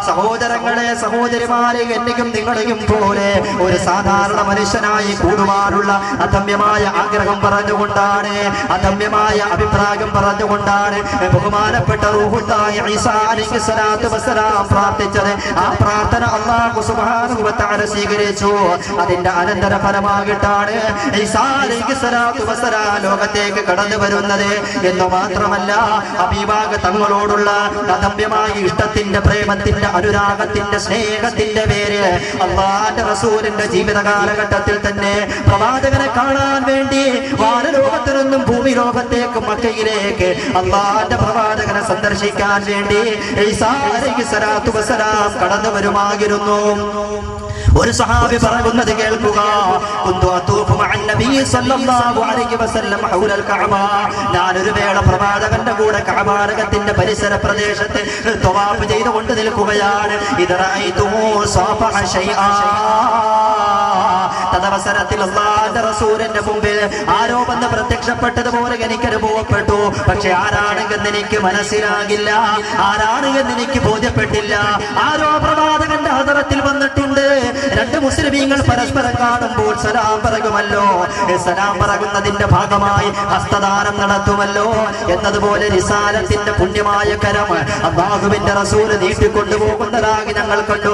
സഹോദരങ്ങളെ, സഹോദരിമാരെ, എന്നെയും നിങ്ങളെയും പോലെ ഒരു സാധാരണ മനുഷ്യനായി കൂടുവാനുള്ള അദമ്യമായ ആഗ്രഹം പറഞ്ഞുകൊണ്ടാണ്, അദമ്യമായ അഭിപ്രായം പറഞ്ഞുകൊണ്ടാണ് ബഹുമാനപ്പെട്ട റൂഹുല്ലാഹി ഈസാ അലൈഹിസ്സലാത്തു വസ്സലാം പ്രാർത്ഥിച്ചത്. ആ പ്രാർത്ഥന അല്ലാഹു സുബ്ഹാനഹു വ തആല സ്വീകരിച്ചു. അതിന്റെ അനന്തര ഫലമായിട്ടാണ് ഈസാ അലൈഹിസ്സലാത്തു വസ്സലാം ലോകത്തേക്ക് കടന്നു വരുന്നത്. എന്ന് മാത്രമല്ല, ഹബീബായ തങ്ങളോടുള്ള അദമ്യമായ ഇഷ്ടത്തിന്റെ, പ്രേമത്തിന്റെ, അനുരാഗത്തിന്റെ, സ്നേഹത്തിന്റെ പേര് അല്ലാഹുവിന്റെ റസൂലിന്റെ ജീവിത കാലഘട്ടത്തിൽ തന്നെ പ്രവാചകനെ കാണാൻ വേണ്ടി വാനലോകത്തിൽ നിന്നും ഭൂമി ലോകത്തേക്ക് മക്കയിലേക്ക് അല്ലാഹുവിന്റെ പ്രവാചകനെ സന്ദർശിക്കാൻ വേണ്ടി ഈസാ അലൈഹിസ്സലാത്തു വസ്സലാം കടന്നു വരുമായിരുന്നു. ഒരു സഹാബി പറയുന്നത് കേൾക്കുക, ഞാനൊരു വേള പ്രവാചകന്റെ കൂടെ കഅബാനകത്തിന്റെ പരിസര പ്രദേശത്ത് തവാഫ് ചെയ്തുകൊണ്ട് നിൽക്കുകയാണ്. തദവസരത്തിൽ അല്ലാഹുവിന്റെ റസൂലിന്റെ മുമ്പിൽ ആരോ വന്ന് പ്രത്യക്ഷപ്പെട്ടതുപോലെ എനിക്ക് അനുഭവപ്പെട്ടു. പക്ഷെ ആരാണെന്ന് എനിക്ക് മനസ്സിലാകില്ല, ആരാണെന്ന് എനിക്ക് ബോധ്യപ്പെട്ടില്ല. ആരോ പ്രവാചകന്റെ ഹദറത്തിൽ വന്നിട്ടുണ്ട്. 2 മുസ്ലിമീങ്ങൾ പരസ്പരം കാണുമ്പോൾ സലാം പറയുമല്ലോ, സലാം പറയുന്നതിന്റെ ഭാഗമായി ഹസ്തദാനം നടത്തുമല്ലോ. എന്നതുപോലെ റിസാലത്തിന്റെ പുണ്യമായ കരം അല്ലാഹുവിന്റെ റസൂൽ നീട്ടിക്കൊണ്ടുപോകുന്നതായി ഞങ്ങൾ കണ്ടു.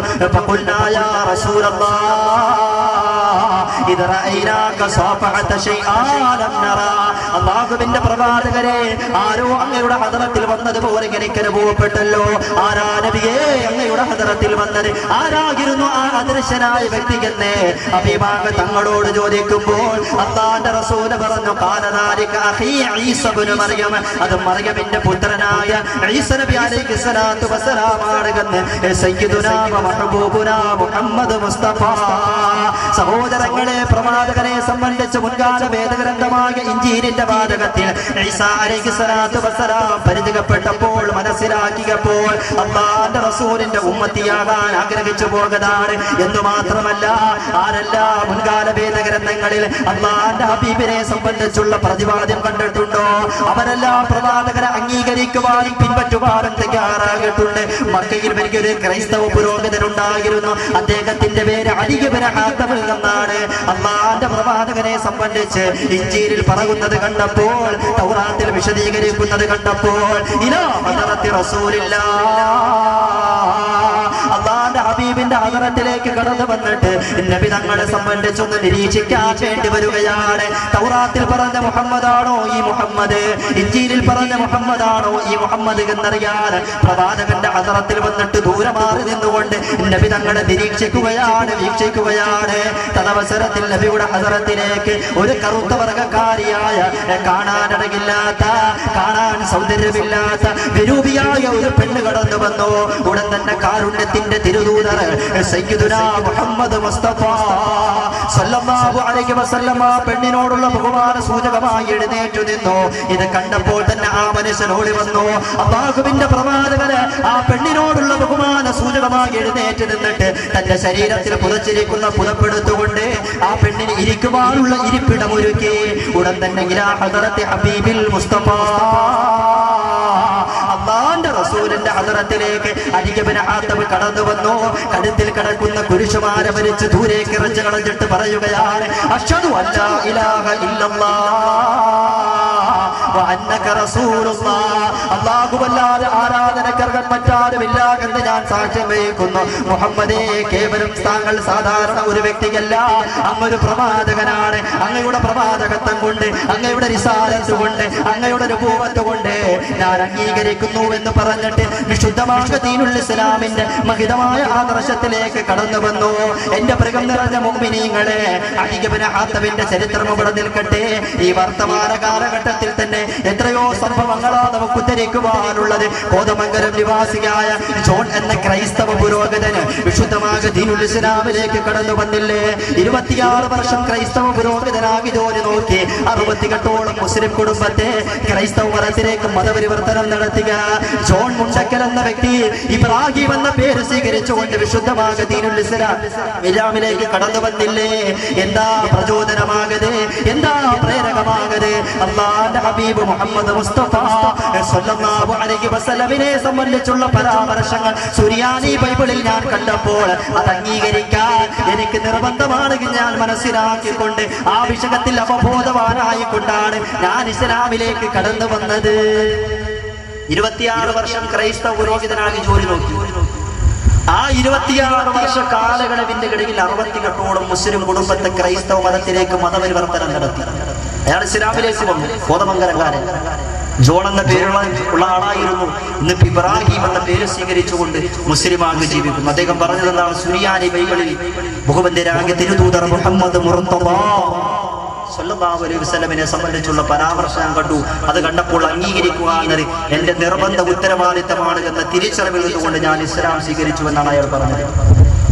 അല്ലാഹുവിന്റെ പ്രവാചകരെ, ആരോ അങ്ങയുടെ ഹദറത്തിൽ വന്നതുപോലെ എനിക്ക് അനുഭവപ്പെട്ടല്ലോ. ആരാ നബിയേ അങ്ങയുടെ ഹദറത്തിൽ വന്നത്? ആരായിരുന്നു ആ അദൃശ്യനായ വ്യക്തി എന്ന് ഹബീബായ തങ്ങളോട് ചോദിക്കുമ്പോൾ അല്ലാഹുവിന്റെ റസൂൽ പറഞ്ഞു, അത് മറിയമിന്റെ പുത്രനായ ഈസാ നബി അലൈഹിസ്സലാത്തു വസ്സലാമാണ് എന്ന് സയ്യിദുനാ വ മഹ്ബൂബുനാ മുഹമ്മദ് മുസ്തഫ. സഹോദരങ്ങളെ, പ്രവാചകനെ സംബന്ധിച്ച് മുൻകാല വേദഗ്രന്ഥമായ ഇഞ്ചീലിന്റെ വാചകത്തിൽ ഈസാ അലൈഹിസ്സലാത്തു വസ്സലാം പരിചയപ്പെട്ടപ്പോൾ, മനസ്സിലാക്കിയപ്പോൾ അല്ലാഹുവിന്റെ റസൂലിന്റെ ഉമ്മത്തിയാകാൻ ആഗ്രഹിച്ചു പോകതാണ്. എന്ന് മാത്രമല്ല, ആരെല്ലാം മുൻകാല വേദഗ്രന്ഥങ്ങളിൽ അല്ലാഹുവിന്റെ ഹബീബിനെ സംബന്ധിച്ചുള്ള പ്രതിപാദ്യം കണ്ടിട്ടുണ്ടോ, അവരെല്ലാം പ്രവാചകനെ അംഗീകരിക്കുവാനും പിൻപറ്റുവാനും തയ്യാറാകിയിട്ടുണ്ട്. മക്കയിൽ വലിയൊരു ക്രൈസ്തവ പുരോഹിതനുണ്ടായിരുന്നു. അദ്ദേഹത്തിന്റെ പേര് അലി ഇബ്നു ഹാത്തം എന്നാണ്. അല്ലാഹുവിന്റെ പ്രവാചകനെ സംബന്ധിച്ച് ഇഞ്ചീലിൽ പറയുന്നത് കണ്ടപ്പോൾ, തൗറാത്തിൽ വിശദീകരിക്കുന്നത് കണ്ടപ്പോൾ, ഇലാ ഹദറത്തി റസൂലില്ലാഹ്, അല്ലാഹുവിന്റെ ഹബീബിന്റെ ഹദറത്തിലേക്ക് കടന്നു വന്നിട്ട് നബി തങ്ങളെ സംബന്ധിച്ചൊന്ന് നിരീക്ഷിക്കാൻ വേണ്ടി വരികയാണ്. തൗറാത്തിൽ പറഞ്ഞ മുഹമ്മദാണോ ഈ മുഹമ്മദ്? ഇഞ്ചീലിൽ പറഞ്ഞ മുഹമ്മദാണോ ഈ മുഹമ്മദ് എന്നറിയാൻ പ്രവാചകന്റെ ഹദറത്തിൽ വന്നിട്ട് ദൂരെ മാറി നിന്നുകൊണ്ട് നബി തങ്ങളെ നിരീക്ഷിക്കുകയാണ്, വീക്ഷിക്കുകയാണ്. തദവസരത്തിൽ നബിയുടെ ഹദറത്തിലേക്ക് ഒരു കറുത്ത വർഗക്കാരിയായ, കാണാനിടയില്ലാത്ത, കാണാൻ സൗന്ദര്യമില്ലാത്ത വിരൂപിയായ ഒരു പെണ്ണ് കടന്നു വന്നു. ഉടൻ തന്നെ കാരുണ്യത്തിന്റെ തിരുദൂതർ സയ്യിദുനാ മുഹമ്മദ് മുസ്തഫ സല്ലല്ലാഹു അലൈഹി വസല്ലമ പെണ്ണിനോടുള്ള ബഹുമാന സൂചകമായി എഴുന്നേറ്റു നിന്നു. ഇത് കണ്ടപ്പോൾ തന്നെ ആ മനുഷ്യൻ ഓടി വന്നു. അല്ലാഹുവിന്റെ പ്രവാചകന് ആ പെണ്ണിനോടുള്ള ബഹുമാന സൂചകമായി എഴുന്നേറ്റ് നിന്നിട്ട് തന്റെ ശരീരത്തിൽ പുതച്ചിരിക്കുന്ന പുതപ്പെടുത്തുകൊണ്ട് ആ പെണ്ണിന് ഇരിക്കുവാനുള്ള ഇരിപ്പിടമൊരുക്കി. ഉടൻ തന്നെ ഇലാ ഹദറത്തി ഹബീബിൽ മുസ്തഫ അല്ലാഹുവിന്റെ റസൂലിന്റെ ഹദറത്തിലേക്ക് അലിബ്നു ആത്തബ് കടന്നു വന്നു. കഴുത്തിൽ കിടക്കുന്ന കുരിശുമാല വലിച്ച് ദൂരേക്ക് എറിഞ്ഞു കളഞ്ഞിട്ട് പറയുകയാണ്, അശ്ഹദു അല്ലാ ഇലാഹ ഇല്ലല്ലാഹ് വ അന്നക റസൂലുള്ളാഹ്. അല്ലാഹുവല്ലാതെ ആരാധനക്കർഹൻ മറ്റാരുമില്ല എന്ന് ഞാൻ സാക്ഷ്യം വഹിക്കുന്നു. മുഹമ്മദേ, കേവലം താങ്കൾ സാധാരണ ഒരു വ്യക്തിയല്ല, അങ്ങൊരു പ്രവാചകനാണ്. അങ്ങയുടെ പ്രവാചകത്വം കൊണ്ട്, അങ്ങയുടെ റിസാലത്ത് കൊണ്ട്, അങ്ങയുടെ നുബുവത്ത് കൊണ്ട് ഞാൻ അംഗീകരിക്കുന്നു എന്ന് പറഞ്ഞിട്ട് വിശുദ്ധമായ ദീനുൽ ഇസ്ലാമിന്റെ മഹിതമായ ആദർശത്തിലേക്ക് കടന്നു വന്നു. എന്റെ പ്രിയം നിറഞ്ഞ മുഅ്മിനീങ്ങളെ, അലി ഇബ്നു ആത്തബിന്റെ ചരിത്രം ഇവിടെ നിൽക്കട്ടെ. ഈ വർത്തമാന കാലഘട്ടത്തിൽ തന്നെ എത്രയോ സംഭവങ്ങളാണ് നമുക്ക് ഉദ്ധരിക്കുവാനുള്ളത്. കോതമംഗലം നിവാസിയായ ജോൺ എന്ന ക്രൈസ്തവ പുരോഹിതന് വിശുദ്ധമായ ദീനുൽ ഇസ്ലാമിലേക്ക് കടന്നു വന്നില്ലേ? 26 വർഷം ക്രൈസ്തവ പുരോഹിതനാಗಿ ജോലി നോക്കി 60 മുസ്ലിം കുടുംബത്തെ ക്രൈസ്തവ മതത്തിലേക്ക് മതപരിവർത്തനം നടത്തുക. ജോൺ മുണ്ടക്കൽ എന്ന വ്യക്തി ഇബ്രാഹിം എന്ന പേര് സ്വീകരിച്ചുകൊണ്ട് വിശുദ്ധമായ ദീനുൽ ഇസ്ലാമിലേക്ക് കടന്നു വന്നില്ലേ? എന്താ പ്രചോദനമാകത്? എന്താ പ്രേരകമാകത്? അല്ലാഹുവിന്റെ ഹബീബ് മുഹമ്മദ് മുസ്തഫ സല്ലല്ലാഹു അലൈഹി വസല്ലമിനെ സംബന്ധിച്ചുള്ള പരാമർശങ്ങൾ സുറിയാനി ബൈബിളിൽ ഞാൻ കണ്ടപ്പോൾ അത് അംഗീകരിക്കാൻ എനിക്ക് നിർബന്ധമാണെങ്കിൽ ഞാൻ മനസ്സിലാക്കിക്കൊണ്ട് ആ വിഷയത്തിൽ അവബോധവാനായിക്കൊണ്ടാണ് ഞാൻ ഇസ്ലാമിലേക്ക് കടന്നു വന്നത്. 26 വർഷം ക്രൈസ്തവ പുരോഹിതനായി ജോലി നോക്കി. ആ 26 വർഷ കാലയളവിന്റെ ഇടയിൽ 60 മുസ്ലിം കുടുംബത്തെ ക്രൈസ്തവ മതത്തിലേക്ക് മതപരിവർത്തനം നടത്തി. അയാൾ ഇസ്ലാമിലേക്ക് വന്നു. കോതമംഗലക്കാരൻ ജോൺ എന്ന പേരുള്ള ആളായിരുന്നു. ഇന്ന് ഇബ്രാഹിം എന്ന പേര് സ്വീകരിച്ചുകൊണ്ട് മുസ്ലിമാകെ ജീവിക്കുന്നു. അദ്ദേഹം പറഞ്ഞത് എന്താണ്? സുറിയാനി ബൈബിളിൽ ബഹുബന്ധരായ തിരുദൂതർ മുഹമ്മദ് മുർത്തദ സല്ലല്ലാഹു അലൈഹി വസല്ലമിനെ സംബന്ധിച്ചുള്ള പരാമർശം കണ്ടു. അത് കണ്ടപ്പോൾ അംഗീകരിക്കുക എന്നത് എന്റെ നിർബന്ധ ഉത്തരവാദിത്തമാണ് എന്ന തിരിച്ചറിവുകൊണ്ട് ഞാൻ ഇസ്ലാം സ്വീകരിച്ചു എന്നാണ് അയാൾ പറഞ്ഞത്.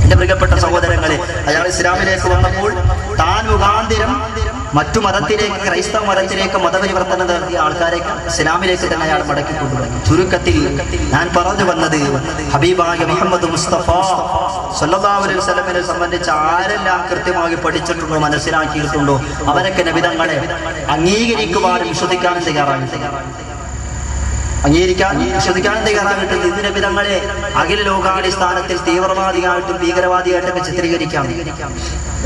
എന്റെ പ്രിയപ്പെട്ട സഹോദരങ്ങളെ, അയാൾ ഇസ്ലാമിലേക്ക് വന്നപ്പോൾ താൻ മുഖാന്തിരം മറ്റു മതത്തിലേക്ക്, ക്രൈസ്തവ മതത്തിലേക്ക് മതപരിവർത്തനം നടത്തിയ ആൾക്കാരെ ഇസ്ലാമിലേക്ക് തന്നെ അയാൾ മടക്കിക്കൊണ്ടുവന്നു. ചുരുക്കത്തിൽ ഞാൻ പറഞ്ഞു വന്നത്, ഹബീബായ മുഹമ്മദ് മുസ്തഫ സല്ലല്ലാഹു അലൈഹി വസല്ലമയെ സംബന്ധിച്ച് ആരെല്ലാം കൃത്യമായി പഠിച്ചിട്ടുണ്ടോ, മനസ്സിലാക്കിയിട്ടുണ്ടോ, അവരൊക്കെ നബിതങ്ങളെ അംഗീകരിക്കുവാനും വിശ്വസിക്കാനും വിശ്വസിക്കാനും തയ്യാറാകിട്ടുണ്ട്. ഇത് നബിതങ്ങളെ അഖില ലോകാടിസ്ഥാനത്തിൽ തീവ്രവാദിയായിട്ടും ഭീകരവാദിയായിട്ടൊക്കെ ചിത്രീകരിക്കാം.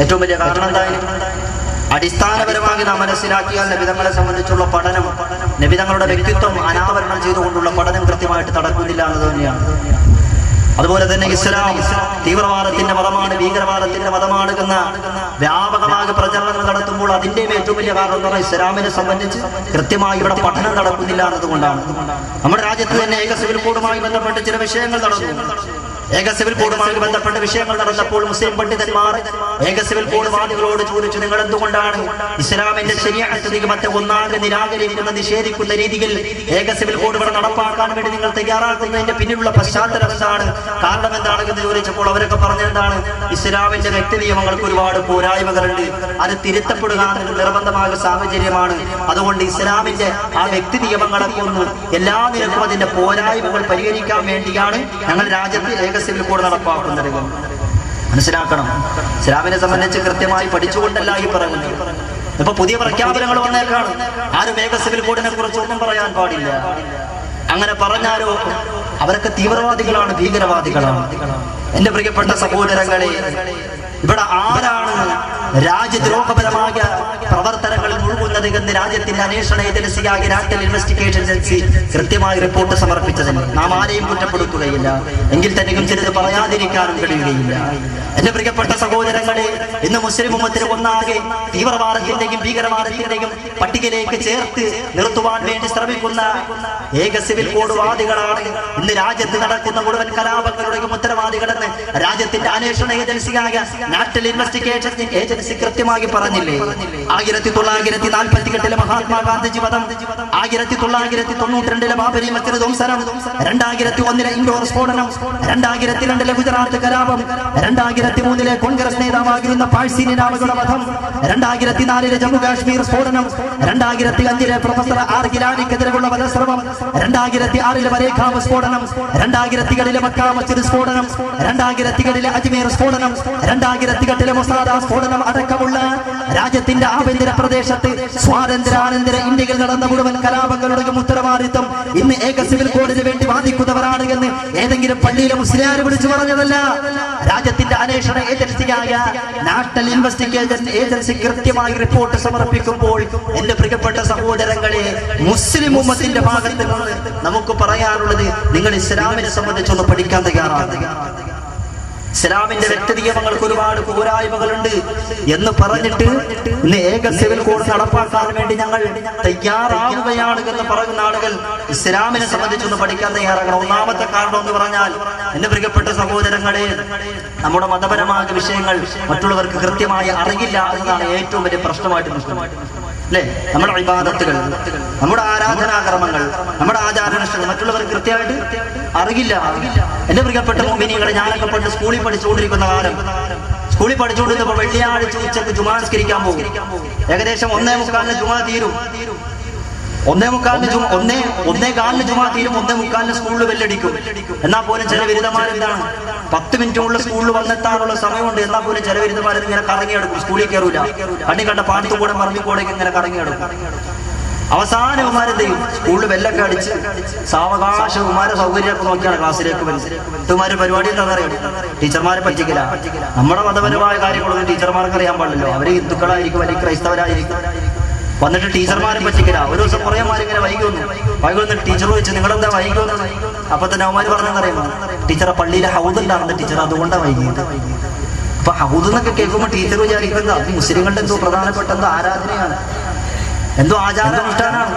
ഏറ്റവും വലിയ കാരണം എന്തായാലും അടിസ്ഥാനപരമായി നാം മനസ്സിലാക്കിയാൽ നബിതങ്ങളെ സംബന്ധിച്ചുള്ള പഠനം, നബിതങ്ങളുടെ വ്യക്തിത്വം അനാവരണം ചെയ്തുകൊണ്ടുള്ള പഠനം കൃത്യമായിട്ട് നടക്കുന്നില്ല എന്നത് തന്നെയാണ്. അതുപോലെ തന്നെ ഇസ്ലാം തീവ്രവാദത്തിന്റെ മതമാണ്, ഭീകരവാദത്തിന്റെ മതമാണ് എന്ന വ്യാപകമായ പ്രചരണങ്ങൾ നടത്തുമ്പോൾ അതിന്റെ ഏറ്റവും വലിയ കാരണം എന്ന് പറഞ്ഞാൽ ഇസ്ലാമിനെ സംബന്ധിച്ച് കൃത്യമായി ഇവിടെ പഠനം നടക്കുന്നില്ല എന്നതുകൊണ്ടാണ്. നമ്മുടെ രാജ്യത്ത് തന്നെ ഏക സിവിൽ കോഡുമായി ബന്ധപ്പെട്ട് ചില വിഷയങ്ങൾ നടന്നു. ഏക സിവിൽ കോഡുമായി ബന്ധപ്പെട്ട വിഷയങ്ങൾ നടന്നപ്പോൾ മുസ്ലിം പണ്ഡിതന്മാർ ഏക സിവിൽ കോഡ് വാദികളോട് ചോദിച്ചു, നിങ്ങൾ എന്തുകൊണ്ടാണ് ഇസ്ലാമിന്റെ ശരീഅത്ത് നിയമത്തെ ഒന്നാകെ നിരാകരിക്കുന്ന, നിഷേധിക്കുന്ന രീതിയിൽ ഏക സിവിൽ കോഡ് ഇവിടെ നടപ്പാക്കാൻ വേണ്ടി നിങ്ങൾ തയ്യാറാക്കുന്നതിന്റെ പിന്നിലുള്ള പശ്ചാത്തലം എന്താണ്, കാരണം എന്താണെന്ന് ചോദിച്ചപ്പോൾ അവരൊക്കെ പറഞ്ഞെന്താണ്, ഇസ്ലാമിന്റെ വ്യക്തി നിയമങ്ങൾക്ക് ഒരുപാട് പോരായ്മകളുണ്ട്, അത് തിരുത്തപ്പെടുക നിർബന്ധമായ സാഹചര്യമാണ്. അതുകൊണ്ട് ഇസ്ലാമിന്റെ ആ വ്യക്തി നിയമങ്ങളൊക്കെ ഒന്ന് എല്ലാ നിലക്കും അതിന്റെ പോരായ്മകൾ പരിഹരിക്കാൻ വേണ്ടിയാണ് ഞങ്ങൾ രാജ്യത്ത് ഏക സിവിൽ കോഡ് നടപ്പാക്കുന്നത്. മനസ്സിലാക്കണം, ഇസ്ലാമിനെ സംബന്ധിച്ച് കൃത്യമായി പഠിച്ചുകൊണ്ടല്ല ഈ പറയുന്നത്. ഇപ്പൊ പുതിയ പ്രഖ്യാപനങ്ങൾ വന്നേക്കാണ്. ആരും ഏക സിവിൽ കോഡിനെ കുറിച്ച് ഒന്നും പറയാൻ പാടില്ല. അങ്ങനെ പറഞ്ഞാലോ അവരൊക്കെ തീവ്രവാദികളാണ്, ഭീകരവാദികളാണ്. എന്റെ പ്രിയപ്പെട്ട സഹോദരങ്ങളെ, ഇവിടെ ആരാണ് രാജ്യദ്രോഹപരമായ പ്രവർത്തനങ്ങളിൽ മുഴുകുന്നത് എന്ന് രാജ്യത്തിന്റെ അന്വേഷണ ഏജൻസിയായ നാഷണൽ ഇൻവെസ്റ്റിഗേഷൻ ഏജൻസി കൃത്യമായി റിപ്പോർട്ട് സമർപ്പിച്ചതിന് നാം ആരെയും കുറ്റപ്പെടുത്തുകയില്ല, എങ്കിൽ തന്നെയും ചിലത് പറയാതിരിക്കാനും കഴിയുകയില്ല. എന്റെ പ്രിയപ്പെട്ട സഹോദരങ്ങളെ, ഇന്ന് മുസ്ലിം ഉമ്മത്തിന് ഒന്നാകെ തീവ്രവാദത്തിന്റെയും ഭീകരവാദത്തിന്റെയും പട്ടികയിലേക്ക് ചേർത്ത് നിർത്തുവാൻ വേണ്ടി ശ്രമിക്കുന്ന ഏക സിവിൽ കോഡ് വാദികളാണ് ഇന്ന് രാജ്യത്ത് നടക്കുന്ന മുഴുവൻ കലാപങ്ങളുടെയും ഉത്തരവാദികളെന്ന് രാജ്യത്തിന്റെ അന്വേഷണ ഏജൻസിയായ നാഷണൽ ഇൻവെസ്റ്റിഗേഷൻ ഏജൻസി കൃത്യമായി പറഞ്ഞില്ലേ? 1999 1948 മഹാത്മാഗാന്ധിജി വധം, 1992 ബാബരി മസ്ജിദ് ധ്വംസനം, 2001 ഇൻഡോർ സ്ഫോടനം, 2002 ഗുജറാത്ത് കലാപം, 2003 കോൺഗ്രസ് നേതാവായിരുന്ന പാഴ്സി നിലാമയുടെ വധം, 2004 ജമ്മു കാശ്മീർ സ്ഫോടനം, 2005 പ്രൊഫസർ ആർ ഗിലാനിക്കെതിരെയുള്ള വധശ്രമം, 2006 വരേഖാവ് സ്ഫോടനം, 2007 മക്ക മസ്ജിദ് സ്ഫോടനം, 2007 അജ്മീർ സ്ഫോടനം, 2008 മൊസാദ സ്ഫോടനം അടക്കമുള്ള രാജ്യത്തിന്റെ ആഭ്യന്തര പ്രദേശത്ത് സ്വാതന്ത്ര്യാനന്തര ഇന്ത്യയിൽ നടന്ന മുഴുവൻ കലാപങ്ങളുടെയും ഉത്തരവാദിത്വം ഇന്ന് ഏക സിവിൽ കോഡിന് വേണ്ടി വാദിക്കുന്നവരാണ് എന്ന് ഏതെങ്കിലും പള്ളിയിലെ മുസ്ലിയാർ വിളിച്ചു പറഞ്ഞതല്ല. രാജ്യത്തിന്റെ അന്വേഷണ ഏജൻസിയായ നാഷണൽ ഇൻവെസ്റ്റിഗേഷൻ ഏജൻസി കൃത്യമായി റിപ്പോർട്ട് സമർപ്പിക്കുമ്പോൾ എന്റെ പ്രിയപ്പെട്ട സഹോദരങ്ങളെ, മുസ്ലിം ഉമ്മത്തിന്റെ ഭാഗത്ത് നിന്ന് നമുക്ക് പറയാനുള്ളത്, നിങ്ങൾ ഇസ്ലാമിനെ സംബന്ധിച്ചൊന്ന് പഠിക്കാൻ തയ്യാറാണ്. ഇസ്ലാമിന്റെ വ്യക്തി നിയമങ്ങൾക്ക് ഒരുപാട് പോരായ്മകളുണ്ട് എന്ന് പറഞ്ഞിട്ട് ഇന്ന് ഏക സിവിൽ കോഡ് നടപ്പാക്കാൻ വേണ്ടി ഞങ്ങൾ തയ്യാറാവുകയാണ് എന്ന് പറയുന്ന ആളുകൾ ഇസ്ലാമിനെ സംബന്ധിച്ചൊന്ന് പഠിക്കാൻ തയ്യാറാകണം. ഒന്നാമത്തെ കാരണം എന്ന് പറഞ്ഞാൽ, എന്റെ പ്രിയപ്പെട്ട സഹോദരങ്ങളെ, നമ്മുടെ മതപരമായ വിഷയങ്ങൾ മറ്റുള്ളവർക്ക് കൃത്യമായി അറിയില്ല എന്നതാണ് ഏറ്റവും വലിയ പ്രശ്നമായിട്ട് അല്ലേ? നമ്മുടെ ഇബാദത്തുകൾ, നമ്മുടെ ആരാധനാകർമ്മങ്ങൾ, നമ്മുടെ ആചാരാനുഷ്ഠാനങ്ങൾ മറ്റുള്ളവർക്ക് കൃത്യമായിട്ട് അറിയില്ല. എന്റെ പ്രിയപ്പെട്ട മുഅ്മിനീങ്ങളെ, ഞാനൊക്കെ പണ്ട് സ്കൂളിൽ പഠിച്ചുകൊണ്ടിരിക്കുന്ന കാലം, സ്കൂളിൽ പഠിച്ചുകൊണ്ടിരുന്നപ്പോൾ വെള്ളിയാഴ്ച ഉച്ചക്ക് ജുമാ നിസ്കരിക്കാൻ പോകും. ഏകദേശം 1:45 ജുമാ തീരും. 1:45 ജുമാ തീരും. 1:45 സ്കൂളിൽ ബെല്ലടിക്കും. എന്നാൽ പോലും ചില ബിരുദന്മാർ എന്താണ്, 10 മിനിറ്റുള്ള സ്കൂളിൽ വന്നെത്താനുള്ള സമയമുണ്ട്. എന്നാൽ പോലും ചില ബിരുദന്മാർ ഇങ്ങനെ കറങ്ങിയെടുക്കും, സ്കൂളിൽ കയറൂല. കണ്ണി കണ്ട പാടത്തുകൂടെ പറമ്പിക്കൂടെയൊക്കെ ഇങ്ങനെ കറങ്ങിയെടുക്കും. അവസാനം ഉമാരെന്തെയും സ്കൂളിൽ ബെല്ലൊക്കെ അടിച്ച് സാവകാശം ഉമാരെ സൗകര്യമൊക്കെ നോക്കിയാണ് ക്ലാസ്സിലേക്ക് വരുന്നത്. ഇതുമാര് പരിപാടി എന്താണെന്നറിയാം, ടീച്ചർമാരെ പറ്റിക്കില്ല. നമ്മുടെ മതപരമായ കാര്യങ്ങളൊന്നും ടീച്ചർമാർക്ക് അറിയാൻ പാടില്ലല്ലോ. അവര് ഹിന്ദുക്കളായിരിക്കും, അല്ലെങ്കിൽ ക്രൈസ്തവരായിരിക്കും. വന്നിട്ട് ടീച്ചർമാരെ പറ്റിക്കില്ല. ഒരു ദിവസം കുറേ മാരിങ്ങനെ വൈകി വന്നിട്ട് ടീച്ചർ ചോദിച്ചു, നിങ്ങളെന്താ വൈകി വന്നത്? അപ്പൊ തന്നെ അവന്മാര് പറഞ്ഞെന്നറിയാമോ, ടീച്ചറെ പള്ളിയിലെ ഹൗദ് ഉണ്ടായിരുന്ന ടീച്ചർ, അതുകൊണ്ടാണ് വൈകിയത്. അപ്പൊ ഹൗദ് എന്നൊക്കെ കേൾക്കുമ്പോൾ ടീച്ചർ വിചാരിക്കുന്നത് അത് മുസ്ലിങ്ങളുടെ എന്തോ പ്രധാനപ്പെട്ട എന്തോ ആരാധനയാണ്, എന്തോ ആചാരാനുഷ്ഠാനാണ്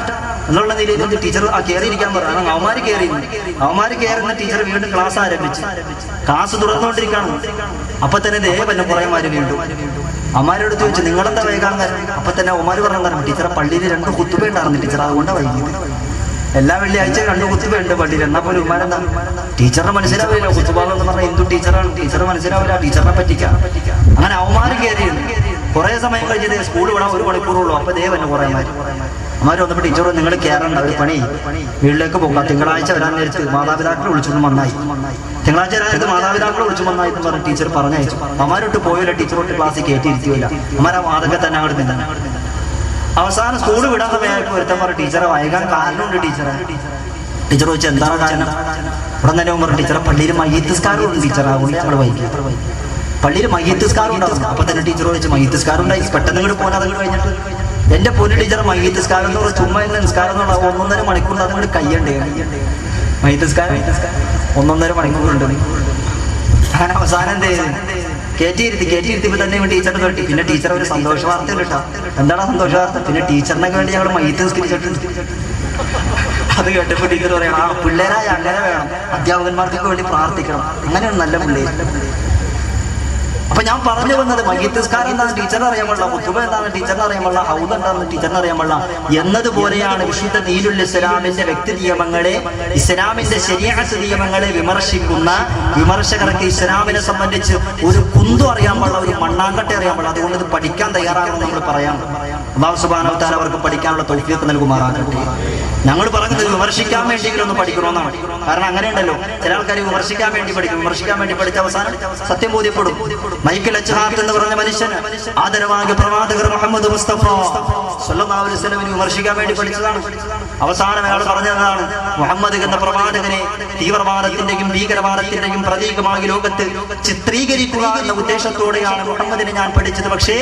എന്നുള്ള നിലയിൽ ടീച്ചർ കയറിയിരിക്കാൻ പറഞ്ഞു. അവന്മാര് കയറുന്ന ടീച്ചർ വീണ്ടും ക്ലാസ് ആരംഭിച്ചു. ക്ലാസ് തുടർന്നുകൊണ്ടിരിക്കണം. അപ്പൊ തന്നെ ദേവന്നെ കുറെ മാര് വീണ്ടും അമ്മാരോട് ചോദിച്ചു, നിങ്ങളെന്താ വൈകാൻ കാരണം? അപ്പൊ തന്നെ അവന്മാര് പറഞ്ഞതാണ്, ടീച്ചറെ പള്ളിയിൽ 2 കുത്തുബ ഉണ്ടായിരുന്നു ടീച്ചർ, അതുകൊണ്ടാണ് വൈകിയത്. എല്ലാ വെള്ളിയാഴ്ച 2 കുത്തുബ ഉണ്ട് പള്ളിയിൽ. എന്നാൽ പോലും ഉമ്മാരെന്താ, ടീച്ചറിനെ മനസ്സിലാവില്ല. കുത്തുബ എന്ന് പറഞ്ഞാൽ ഹിന്ദു ടീച്ചറാണ്, ടീച്ചറെ മനസ്സിലാവില്ല, ടീച്ചറിനെ പറ്റിക്കാം. അങ്ങനെ അവന്മാര് കയറിയുണ്ട്. കുറെ സമയം കഴിഞ്ഞത് സ്കൂൾ വിടാൻ 1 മണിക്കൂറുള്ളൂ. അപ്പൊ ദേവന്നെ കുറെ അമ്മാര് വന്നപ്പോൾ ടീച്ചറോട്, നിങ്ങൾ കയറണ്ട, ഒരു പണി വീട്ടിലേക്ക് പോകാം, തിങ്കളാഴ്ച വരാൻ നേരത്ത് മാതാപിതാക്കളെ വിളിച്ചൊന്നും നന്നായി, തിങ്കളാഴ്ച വരാൻ നേരത്ത് മാതാപിതാക്കളെ വിളിച്ചു നന്നായി എന്ന് പറഞ്ഞ് ടീച്ചർ പറഞ്ഞയച്ചു. അമ്മാരോട്ട് പോയില്ല, ടീച്ചറോട്ട് ക്ലാസ്സിൽ കയറ്റിയിരുത്തിയില്ല. അമ്മാരെ വാതൊക്കെ തന്നെ അങ്ങോട്ട് നിന്നാണ്. അവസാനം സ്കൂൾ വിടാൻ സമയമായപ്പോൾ ഒരുത്തൻ പറഞ്ഞു, ടീച്ചറെ വൈകാൻ കാരണമുണ്ട് ടീച്ചറെ. ടീച്ചർ ചോദിച്ചു, എന്താണ് കാരണം? ഉടൻ തന്നെ പറഞ്ഞു, ടീച്ചറെ പള്ളിയിൽ മയ്യിത്ത് ഉണ്ട് ടീച്ചർ, അതുകൊണ്ട് ഞങ്ങൾ വൈകി. പള്ളിയിൽ മയ്യിത്ത് നിസ്കാരം ഉണ്ടായിരുന്നു. അപ്പൊ തന്നെ ടീച്ചർ ചോദിച്ചു, മയ്യിത്ത് നിസ്കാരം ഉണ്ടായി, പെട്ടെന്ന് ഇങ്ങോട്ട് പോകാൻ അതങ്ങോട്ട് കഴിഞ്ഞിട്ട്. എന്റെ പൊന്നു ടീച്ചർ, മയ്യിത്ത് നിസ്കാരം എന്ന് പറഞ്ഞാൽ ചുമ്മാ ഇന്ന് നിസ്കാരം എന്നുള്ള 1.5 മണിക്കൂർ അതങ്ങോട്ട് കയ്യണ്ടേ. മയ്യിത്ത് നിസ്കാരം 1.5 മണിക്കൂറുണ്ട്. അങ്ങനെ അവസാനം എന്ത് ചെയ്തു, കയറ്റിയിരുത്തിയപ്പോ തന്നെ ടീച്ചറിന് തൊട്ടി. പിന്നെ ടീച്ചർ ഒരു സന്തോഷ വാർത്ത കിട്ടാം. എന്താണ് സന്തോഷ വാർത്ത? പിന്നെ ടീച്ചറിനൊക്കെ വേണ്ടി ഞങ്ങൾ മയ്യിത്ത് നിസ്കരിച്ചിട്ടുണ്ട്. അത് കേട്ടപ്പോ ടീച്ചർ പറയണം, ആ പിള്ളേരായ അങ്ങനെ വേണം, അധ്യാപകന്മാർക്കൊക്കെ വേണ്ടി പ്രാർത്ഥിക്കണം, അങ്ങനെയാണ് നല്ല പിള്ളേർ. അപ്പൊ ഞാൻ പറഞ്ഞു വന്നത്, മയ്യിത്ത് നിസ്കാരം എന്താണ് ടീച്ചറിന് അറിയാൻ പാടില്ല, ഖുതുബ എന്താണ് ടീച്ചറിന് അറിയാൻ പാടില്ല, ഹൗദ് എന്താണെന്ന് ടീച്ചറിന് അറിയാൻ പാടില്ല എന്നതുപോലെയാണ് വിശുദ്ധ ദീനുൽ ഇസ്ലാമിന്റെ വ്യക്തി നിയമങ്ങളെ, ഇസ്ലാമിന്റെ ശരീഅത്ത് നിയമങ്ങളെ വിമർശിക്കുന്ന വിമർശകർക്ക് ഇസ്ലാമിനെ സംബന്ധിച്ച് ഒരു കുന്തും അറിയാൻ പാടില്ല, ഒരു മണ്ണാങ്കട്ടെ അറിയാൻ പാടില്ല. അതുകൊണ്ട് ഇത് പഠിക്കാൻ തയ്യാറാണെന്ന് നമ്മൾ പറയാം. അല്ലാഹു സുബ്ഹാനഹു വ തആല അവർക്ക് പഠിക്കാനുള്ള തൗഫീഖ് നൽകുമാറാകട്ടെ. ഞങ്ങൾ പറയുന്നത് വിമർശിക്കാൻ വേണ്ടിയെങ്കിലും ഒന്ന് പഠിക്കണമെന്നാണ്. കാരണം അങ്ങനെയുണ്ടല്ലോ, ചില ആൾക്കാർ വിമർശിക്കാൻ വേണ്ടി പഠിക്കും, വിമർശിക്കാൻ വേണ്ടി പഠിച്ച അവസാനം സത്യം ബോധ്യപ്പെടും. മൈക്കിൾ എച്ച്ഹാർട്ട് എന്ന് പറഞ്ഞ മനുഷ്യൻ ആദരവായ പ്രവാചകർ മുഹമ്മദ് മുസ്തഫ സ്വല്ലല്ലാഹു അലൈഹി വസല്ലമയെ വിമർശിക്കാൻ വേണ്ടി പഠിച്ചതാണ്. അവസാനം അയാൾ പറഞ്ഞതാണ്, മുഹമ്മദ് എന്ന പ്രവാചകനെ തീവ്രവാദത്തിന്റെയും ഭീകരവാദത്തിന്റെയും പ്രതീകമായി ലോകത്ത് ചിത്രീകരിക്കുക എന്ന ഉദ്ദേശത്തോടെയാണ് മുഹമ്മദിനെ ഞാൻ പഠിച്ചത്. പക്ഷേ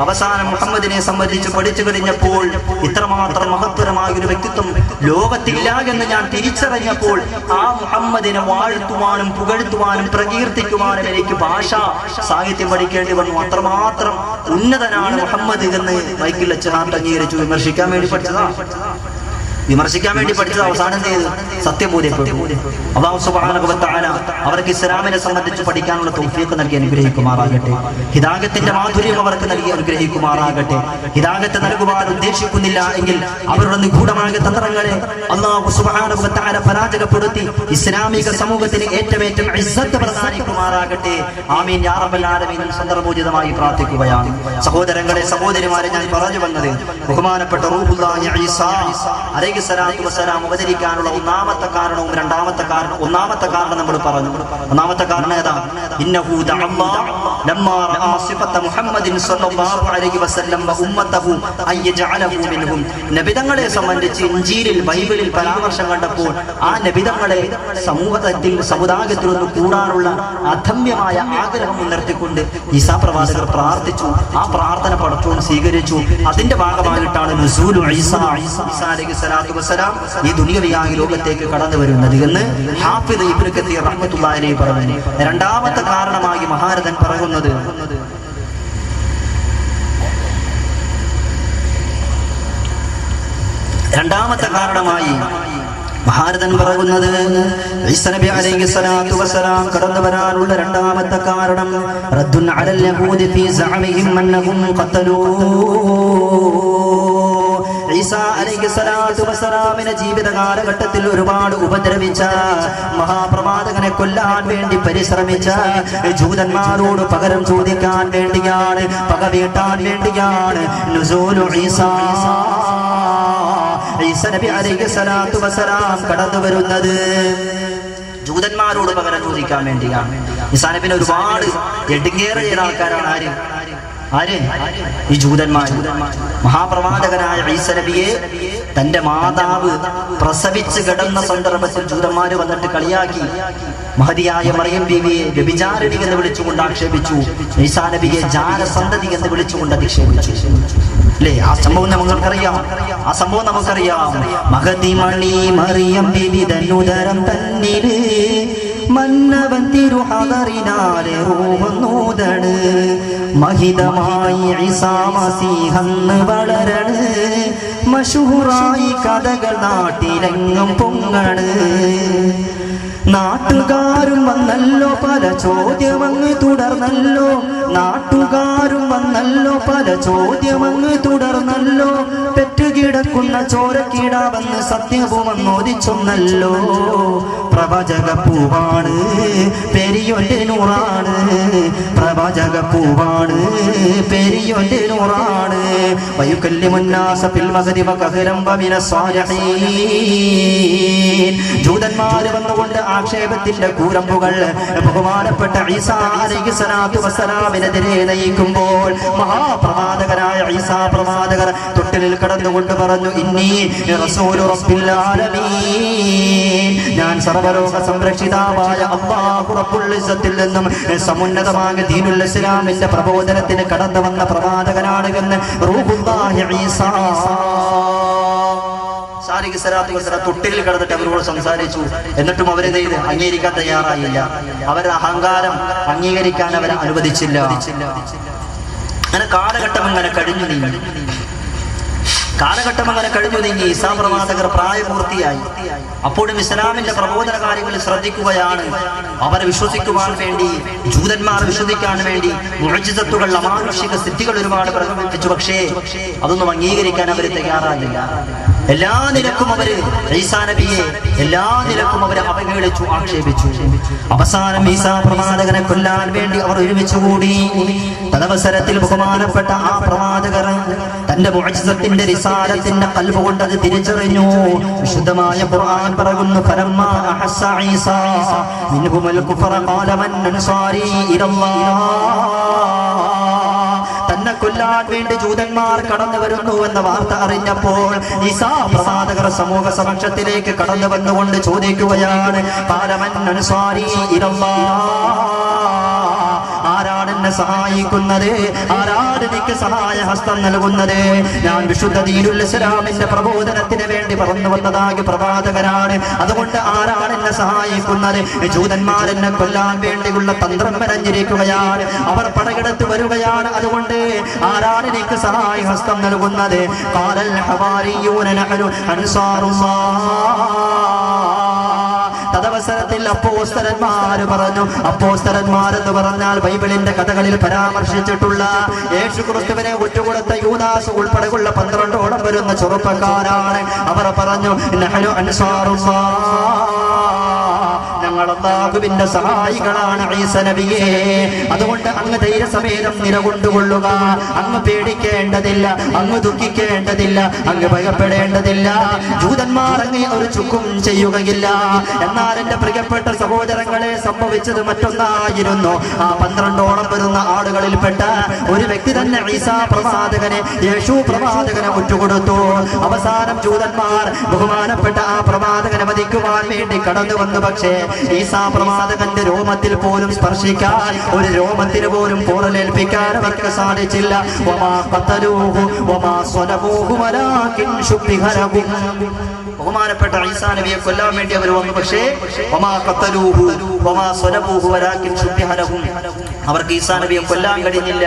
അവസാനം മുഹമ്മദിനെ സംബന്ധിച്ച് പഠിച്ചു കഴിഞ്ഞപ്പോൾ ഇത്രമാത്രം മഹത്തരമായ ഒരു വ്യക്തിത്വം ലോകത്തില്ല എന്ന് ഞാൻ തിരിച്ചറിഞ്ഞപ്പോൾ ആ മുഹമ്മദിനെ വാഴ്ത്തുവാനും പുകഴ്ത്തുവാനും പ്രകീർത്തിക്കുവാനും എനിക്ക് ഭാഷ സാഹിത്യം പഠിക്കേണ്ടി വന്നു. അത്രമാത്രം ഉന്നതനാണ് മുഹമ്മദ് എന്ന് മൈക്കിൾ എച്ച്ഹാർട്ട് അംഗീകരിച്ചു. വിമർശിക്കാൻ വേണ്ടി പഠിച്ചതാ. വിമർശിക്കാൻ വേണ്ടി പഠിച്ചത് അവസാനം എന്ത് ചെയ്തു? സത്യം ബോധ്യപ്പെട്ടു. അല്ലാഹു സുബ്ഹാനഹു വ തആല അവർക്ക് ഇസ്ലാമിനെ സംബന്ധിച്ച് പഠിക്കാനുള്ള തൗഫീഖ് നൽകി അനുഗ്രഹിക്കുമാറാകട്ടെ. ഹിദായത്തിന്റെ മാധുര്യം അവർക്ക് നൽകി അനുഗ്രഹിക്കുമാറാകട്ടെ. ഹിദായത്ത് നൽകുവാൻ ഉദ്ദേശിക്കുന്നില്ല എങ്കിൽ അവരുടെ നിഗൂഢമായ തന്ത്രങ്ങളെ അല്ലാഹു സുബ്ഹാനഹു വ തആല പരാജയപ്പെടുത്തി ഇസ്ലാമിക സമൂഹത്തിന് ഏറ്റവും ഇസ്സത്ത് പ്രദാനിക്കുമാറാകട്ടെ. ആമീൻ യാ റബ്ബൽ ആലമീൻ. സന്ദർഭോചിതമായി പ്രാർത്ഥിക്കുകയാണ്. സഹോദരങ്ങളെ, സഹോദരിമാരെ, ഞാൻ പറഞ്ഞു വന്നത് ബഹുമാനപ്പെട്ട റൂഹുല്ലാഹി ഈസാ അലൈഹിസ്സലാത്തു വസ്സലാം അവതരിക്കാനുള്ള ഒന്നാമത്തെ കാരണവും രണ്ടാമത്തെ കാരണം. ഒന്നാമത്തെ കാരണം നമ്മൾ പറഞ്ഞു. ഒന്നാമത്തെ കാരണം ഏതാ? ഇന്നഹു ദഅല്ലാഹ് ലമ്മാ റഅ സിഫത മുഹമ്മദിൻ സ്വല്ലല്ലാഹു അലൈഹി വസല്ലം വ ഉമ്മതഹു അയ്യജഅലഹു മിൻഹും. നബിതങ്ങളെ സംബന്ധിച്ച് ഇൻജീലിൽ ബൈബിളിൽ പരാമർശം കണ്ടപ്പോൾ ആ നബിതങ്ങളെ സമൂഹത്തിൽ സമുദായത്തിൽ ഒന്ന് കൂടാനുള്ള അധമ്യമായ ആഗ്രഹം മുൻനിർത്തിക്കൊണ്ട് ഈസാ പ്രവാചകർ പ്രാർത്ഥിച്ചു. ആ പ്രാർത്ഥന പടച്ചോൻ സ്വീകരിച്ചു. അതിന്റെ ഭാഗമായിട്ടാണ് നുസൂലു ഈസാ അലൈഹിസ്സലാത്തു വസ്സലാം ഈ ദുനിയവിയായ ലോകത്തേക്ക് കടന്നു വരുന്നത് എന്ന് ഹാഫിദ് ഇബ്നു കസീർ റഹ്മത്തുള്ളാഹി അലൈഹി പറഞ്ഞു. രണ്ടാമത്തെ കാരണമായി മഹാരഥൻ പറയുന്നത് ഈസാ നബി അലൈഹിസ്സലാത്തു വസ്സലാം കടന്നു വരാനുള്ള രണ്ടാമത്തെ കാരണം റദ്ദുൻ അലൽ യഹൂദി ഫീ സഅമിഹിം അന്നഹും ഖതലൂ ഈസാ അലൈഹിസ്സലാത്തു വസ്സലാമിന്റെ ജീവിത കാലഘട്ടത്തിൽ ഒരുപാട് ഉപദ്രവിച്ച, മഹാപ്രവാചകനെ കൊല്ലാൻ വേണ്ടി പരിശ്രമിച്ച ജൂതന്മാരോട് പകരം ചോദിക്കാൻ വേണ്ടിയാണ്, പക വീട്ടാൻ വേണ്ടിയാണ് നുസൂലു ഈസാ നബി അലൈഹിസ്സലാത്തു വസ്സലാം കടന്നു വരുന്നത്. ജൂതന്മാരോട് പകരം ചോദിക്കാൻ വേണ്ടിയാണ്. ഈസാ നബിനെ ഒരുപാട് എടുങ്ങേറെ ചെയ്ത ആൾക്കാരാണ് ആര്? ഈ ജൂതന്മാർ. മഹാപ്രവാചകനായ ഈസാ നബിയെ തന്റെ മാതാവ് പ്രസവിച്ച് കിടന്ന സന്ദർഭത്തിൽ ജൂതന്മാര് വന്നിട്ട് കളിയാക്കി. മഹതിയായ മറിയം ബീവിയെ വ്യഭിചാരിണി എന്ന് വിളിച്ചുകൊണ്ട് ആക്ഷേപിച്ചു. ഈസാ നബിയെ ജാരസന്തതി എന്ന് വിളിച്ചുകൊണ്ട് അധിക്ഷേപിച്ചു. അല്ലേ? ആ സംഭവം നമുക്കറിയാം. മഹതി മണി മറിയം ബീവി തന്നുദരം തന്നില് മന്നവൻ തിരുഹദറിനാലെ റൂഹന്നൂതണ്. മഹിതമായി ഈസാ മസീഹന്ന് വളരണ മശൂറായി കഥകൾ നാട്ടിലെങ്ങും പൊങ്ങണ്. നാട്ടുകാരും വന്നല്ലോ പല ചോദ്യമങ്ങ് തുടർന്നല്ലോ. നാട്ടുകാരും വന്നല്ലോ പല ചോദ്യമങ്ങ് തുടർന്നല്ലോ. പെറ്റുകിടക്കുന്ന ചോരക്കിടാവെന്ന് സത്യവും അങ്ങോദിച്ചൊന്നല്ലോ. പ്രവചക പൂവാണ് പെരിയൊന്റെ നൂറാണ്. പ്രവചക പൂവാണ് പെരിയൊന്റെ നൂറാണ്. വയുകല്ലിമുന്നാസ ഫിൽ മഗ്രിബ കഹ്റൻ വമിന സ്വാലിഹീൻ. ജൂതന്മാർ വന്നുകൊണ്ട് ആക്ഷേപത്തിന്റെ കൂരമ്പുകൾ ബഹുമാനപ്പെട്ട ഈസാ അലൈഹിസ്സലാത്തു വസ്സലാമിനെതിരെ നയിക്കുമ്പോൾ മഹാപ്രവാചകനായ ഈസാ പ്രവാചകർ തൊട്ടിലിൽ കടന്നുകൊണ്ട് പറഞ്ഞു, ഇന്നി റസൂലു റബ്ബിൽ ആലമീൻ. ഞാൻ സർവ്വലോക സംരക്ഷിതാവായ അല്ലാഹു റബ്ബുൽ ഇസ്സത്തിൽ നിന്നും സമുന്നതമായ ദീനുൽ ഇസ്ലാമിന്റെ പ്രബോധനത്തിന് കടന്നു വന്ന പ്രവാചകനാണ് എന്ന് റൂഹുല്ലാഹി ഈസാ തൊട്ടിൽ കിടന്നിട്ട് അവരോട് സംസാരിച്ചു. എന്നിട്ടും അവരെന്ത് ചെയ്ത് അംഗീകരിക്കാൻ തയ്യാറായില്ല. അവരുടെ അഹങ്കാരം അംഗീകരിക്കാൻ അവരെ അനുവദിച്ചില്ല. അങ്ങനെ കാലഘട്ടം അങ്ങനെ കഴിഞ്ഞു നീങ്ങി. ഈസാ പ്രവാചകർ പ്രായപൂർത്തിയായി. അപ്പോഴും ഇസ്ലാമിന്റെ പ്രബോധന കാര്യങ്ങളിൽ ശ്രദ്ധിക്കുകയാണ്. അവരെ വിശ്വസിക്കുവാൻ വേണ്ടി, ജൂതന്മാർ വിശ്വസിക്കാൻ വേണ്ടി മുഅ്ജിസത്തുകൾ, അമാനുഷിക സിദ്ധികൾ ഒരുപാട് പ്രകടിപ്പിച്ചു. പക്ഷേ അതൊന്നും അംഗീകരിക്കാൻ അവർ തയ്യാറായില്ല. എല്ലാ നിലക്കും അവര് ഈസാ നബിയെ അവഹേളിച്ചു, ആക്ഷേപിച്ചു. അവസാനം ഈസാ പ്രവാചകനെ കൊല്ലാൻ വേണ്ടി അവർ ഒരുമിച്ച് കൂടി. തദവസരത്തിൽ ബഹുമാനപ്പെട്ട ആ പ്രവാചകർ തന്റെ മുഅ്ജിസത്തിന്റെ റിസാലത്തിന്റെ ഖൽബ് കൊണ്ട് അത് തിരിച്ചറിഞ്ഞു. വിശുദ്ധമായ ഖുർആൻ പറയുന്നു, ഫലമ്മാ അഹസ്സ ഈസാ മിൻഹുൽ കുഫറ ഖാല മൻ അൻസാരി ഇലല്ലാഹ്. തന്നെ കൊല്ലാൻ വേണ്ടി ജൂതന്മാർ കടന്നു വരുന്നു എന്ന വാർത്ത അറിഞ്ഞപ്പോൾ ഈസാ പ്രവാചകർ സമൂഹ സമക്ഷത്തിലേക്ക് കടന്നു വന്നുകൊണ്ട് ചോദിക്കുകയാണ്, ഖാല മൻ അൻസാരി ഇലല്ലാഹ്. ആരാണ് എന്നെ സഹായിക്കുന്നത്? ആരാണ് എനിക്ക് സഹായ ഹസ്തം നൽകുന്നത്? ഞാൻ വിശുദ്ധ ദീനുൽ ഇസ്ലാമിന്റെ പ്രബോധനത്തിന് വേണ്ടി പറന്നു വന്നതാകെ പ്രവാചകനാണ്. അതുകൊണ്ട് ആരാണ് എന്നെ സഹായിക്കുന്നത്? ജൂതന്മാർ എന്നെ കൊല്ലാൻ വേണ്ടിയുള്ള തന്ത്രം മെനഞ്ഞിരിക്കുകയാണ്. അവർ പടകെടുത്ത് വരികയാണ്. അതുകൊണ്ട് ആരാണ് എനിക്ക് സഹായ ഹസ്തം നൽകുന്നത്? ഖാലൽ ഹവാരിയൂന നഹ്നു അൻസാറുല്ലാഹ്. തദവസരത്തിൽ അപ്പോസ്തലന്മാര് പറഞ്ഞു. അപ്പോസ്തലന്മാരെന്ന് പറഞ്ഞാൽ ബൈബിളിന്റെ കഥകളിൽ പരാമർശിച്ചിട്ടുള്ള യേശുക്രിസ്തുവിനെ ഒറ്റുകൊടുത്ത യൂദാസ് ഉൾപ്പെടെയുള്ള 12ഓളം വരുന്ന ചെറുപ്പക്കാരാണ്. അവർ പറഞ്ഞു, നഹ്നു അൻസാറുല്ലാഹ്, ഞങ്ങൾ അല്ലാഹുവിന്റെ സഹായികളാണ് ഈസ നബിയേ. അതുകൊണ്ട് അങ്ങ് ധൈര്യസമേതം നിലകൊണ്ടുകൊള്ളുക. അങ്ങ് പേടിക്കേണ്ടതില്ല, അങ്ങ് ദുഃഖിക്കേണ്ടതില്ല, അങ്ങ് ഭയപ്പെടേണ്ടതില്ല. ജൂതന്മാർ അങ്ങ് ഒരു ചുക്കും ചെയ്യുകയില്ല. എന്നാൽ എന്റെ പ്രിയപ്പെട്ട സഹോദരങ്ങളെ, സംഭവിച്ചത് മറ്റൊന്നായിരുന്നു. ആ 12ഓളം വരുന്ന ആളുകളിൽപ്പെട്ട ഒരു വ്യക്തി തന്നെ ഈസാ പ്രവാചകനെ, യേശു പ്രവാചകനെ ഒറ്റുകൊടുത്തു. അവസാനം ജൂതന്മാർ ബഹുമാനപ്പെട്ട ആ പ്രവാചകനെ വധിക്കുവാൻ വേണ്ടി കടന്നു വന്നു. പക്ഷേ ഈസാ പ്രവാചകന്റെ രോമത്തിൽ പോലും സ്പർശിക്കാൻ, ഒരു രോമത്തിന് പോലും പോറലേൽപ്പിക്കാൻ അവർക്ക് സാധിച്ചില്ല. വമാ ഖതലൂഹു വമാ സ്വലബൂഹു വലാകിൻ ശുബ്ബിഹ ലഹും. ബഹുമാനപ്പെട്ട ഈസാ നബിയെ കൊല്ലാൻ വേണ്ടി അവർ വന്നു. പക്ഷേ വമാ ഖതലൂഹു വമാ സ്വലബൂഹു വലാകിൻ ശുബ്ബിഹ ലഹും. അവർക്ക് ഈസാ നബിയെ കൊല്ലാൻ കഴിഞ്ഞില്ല,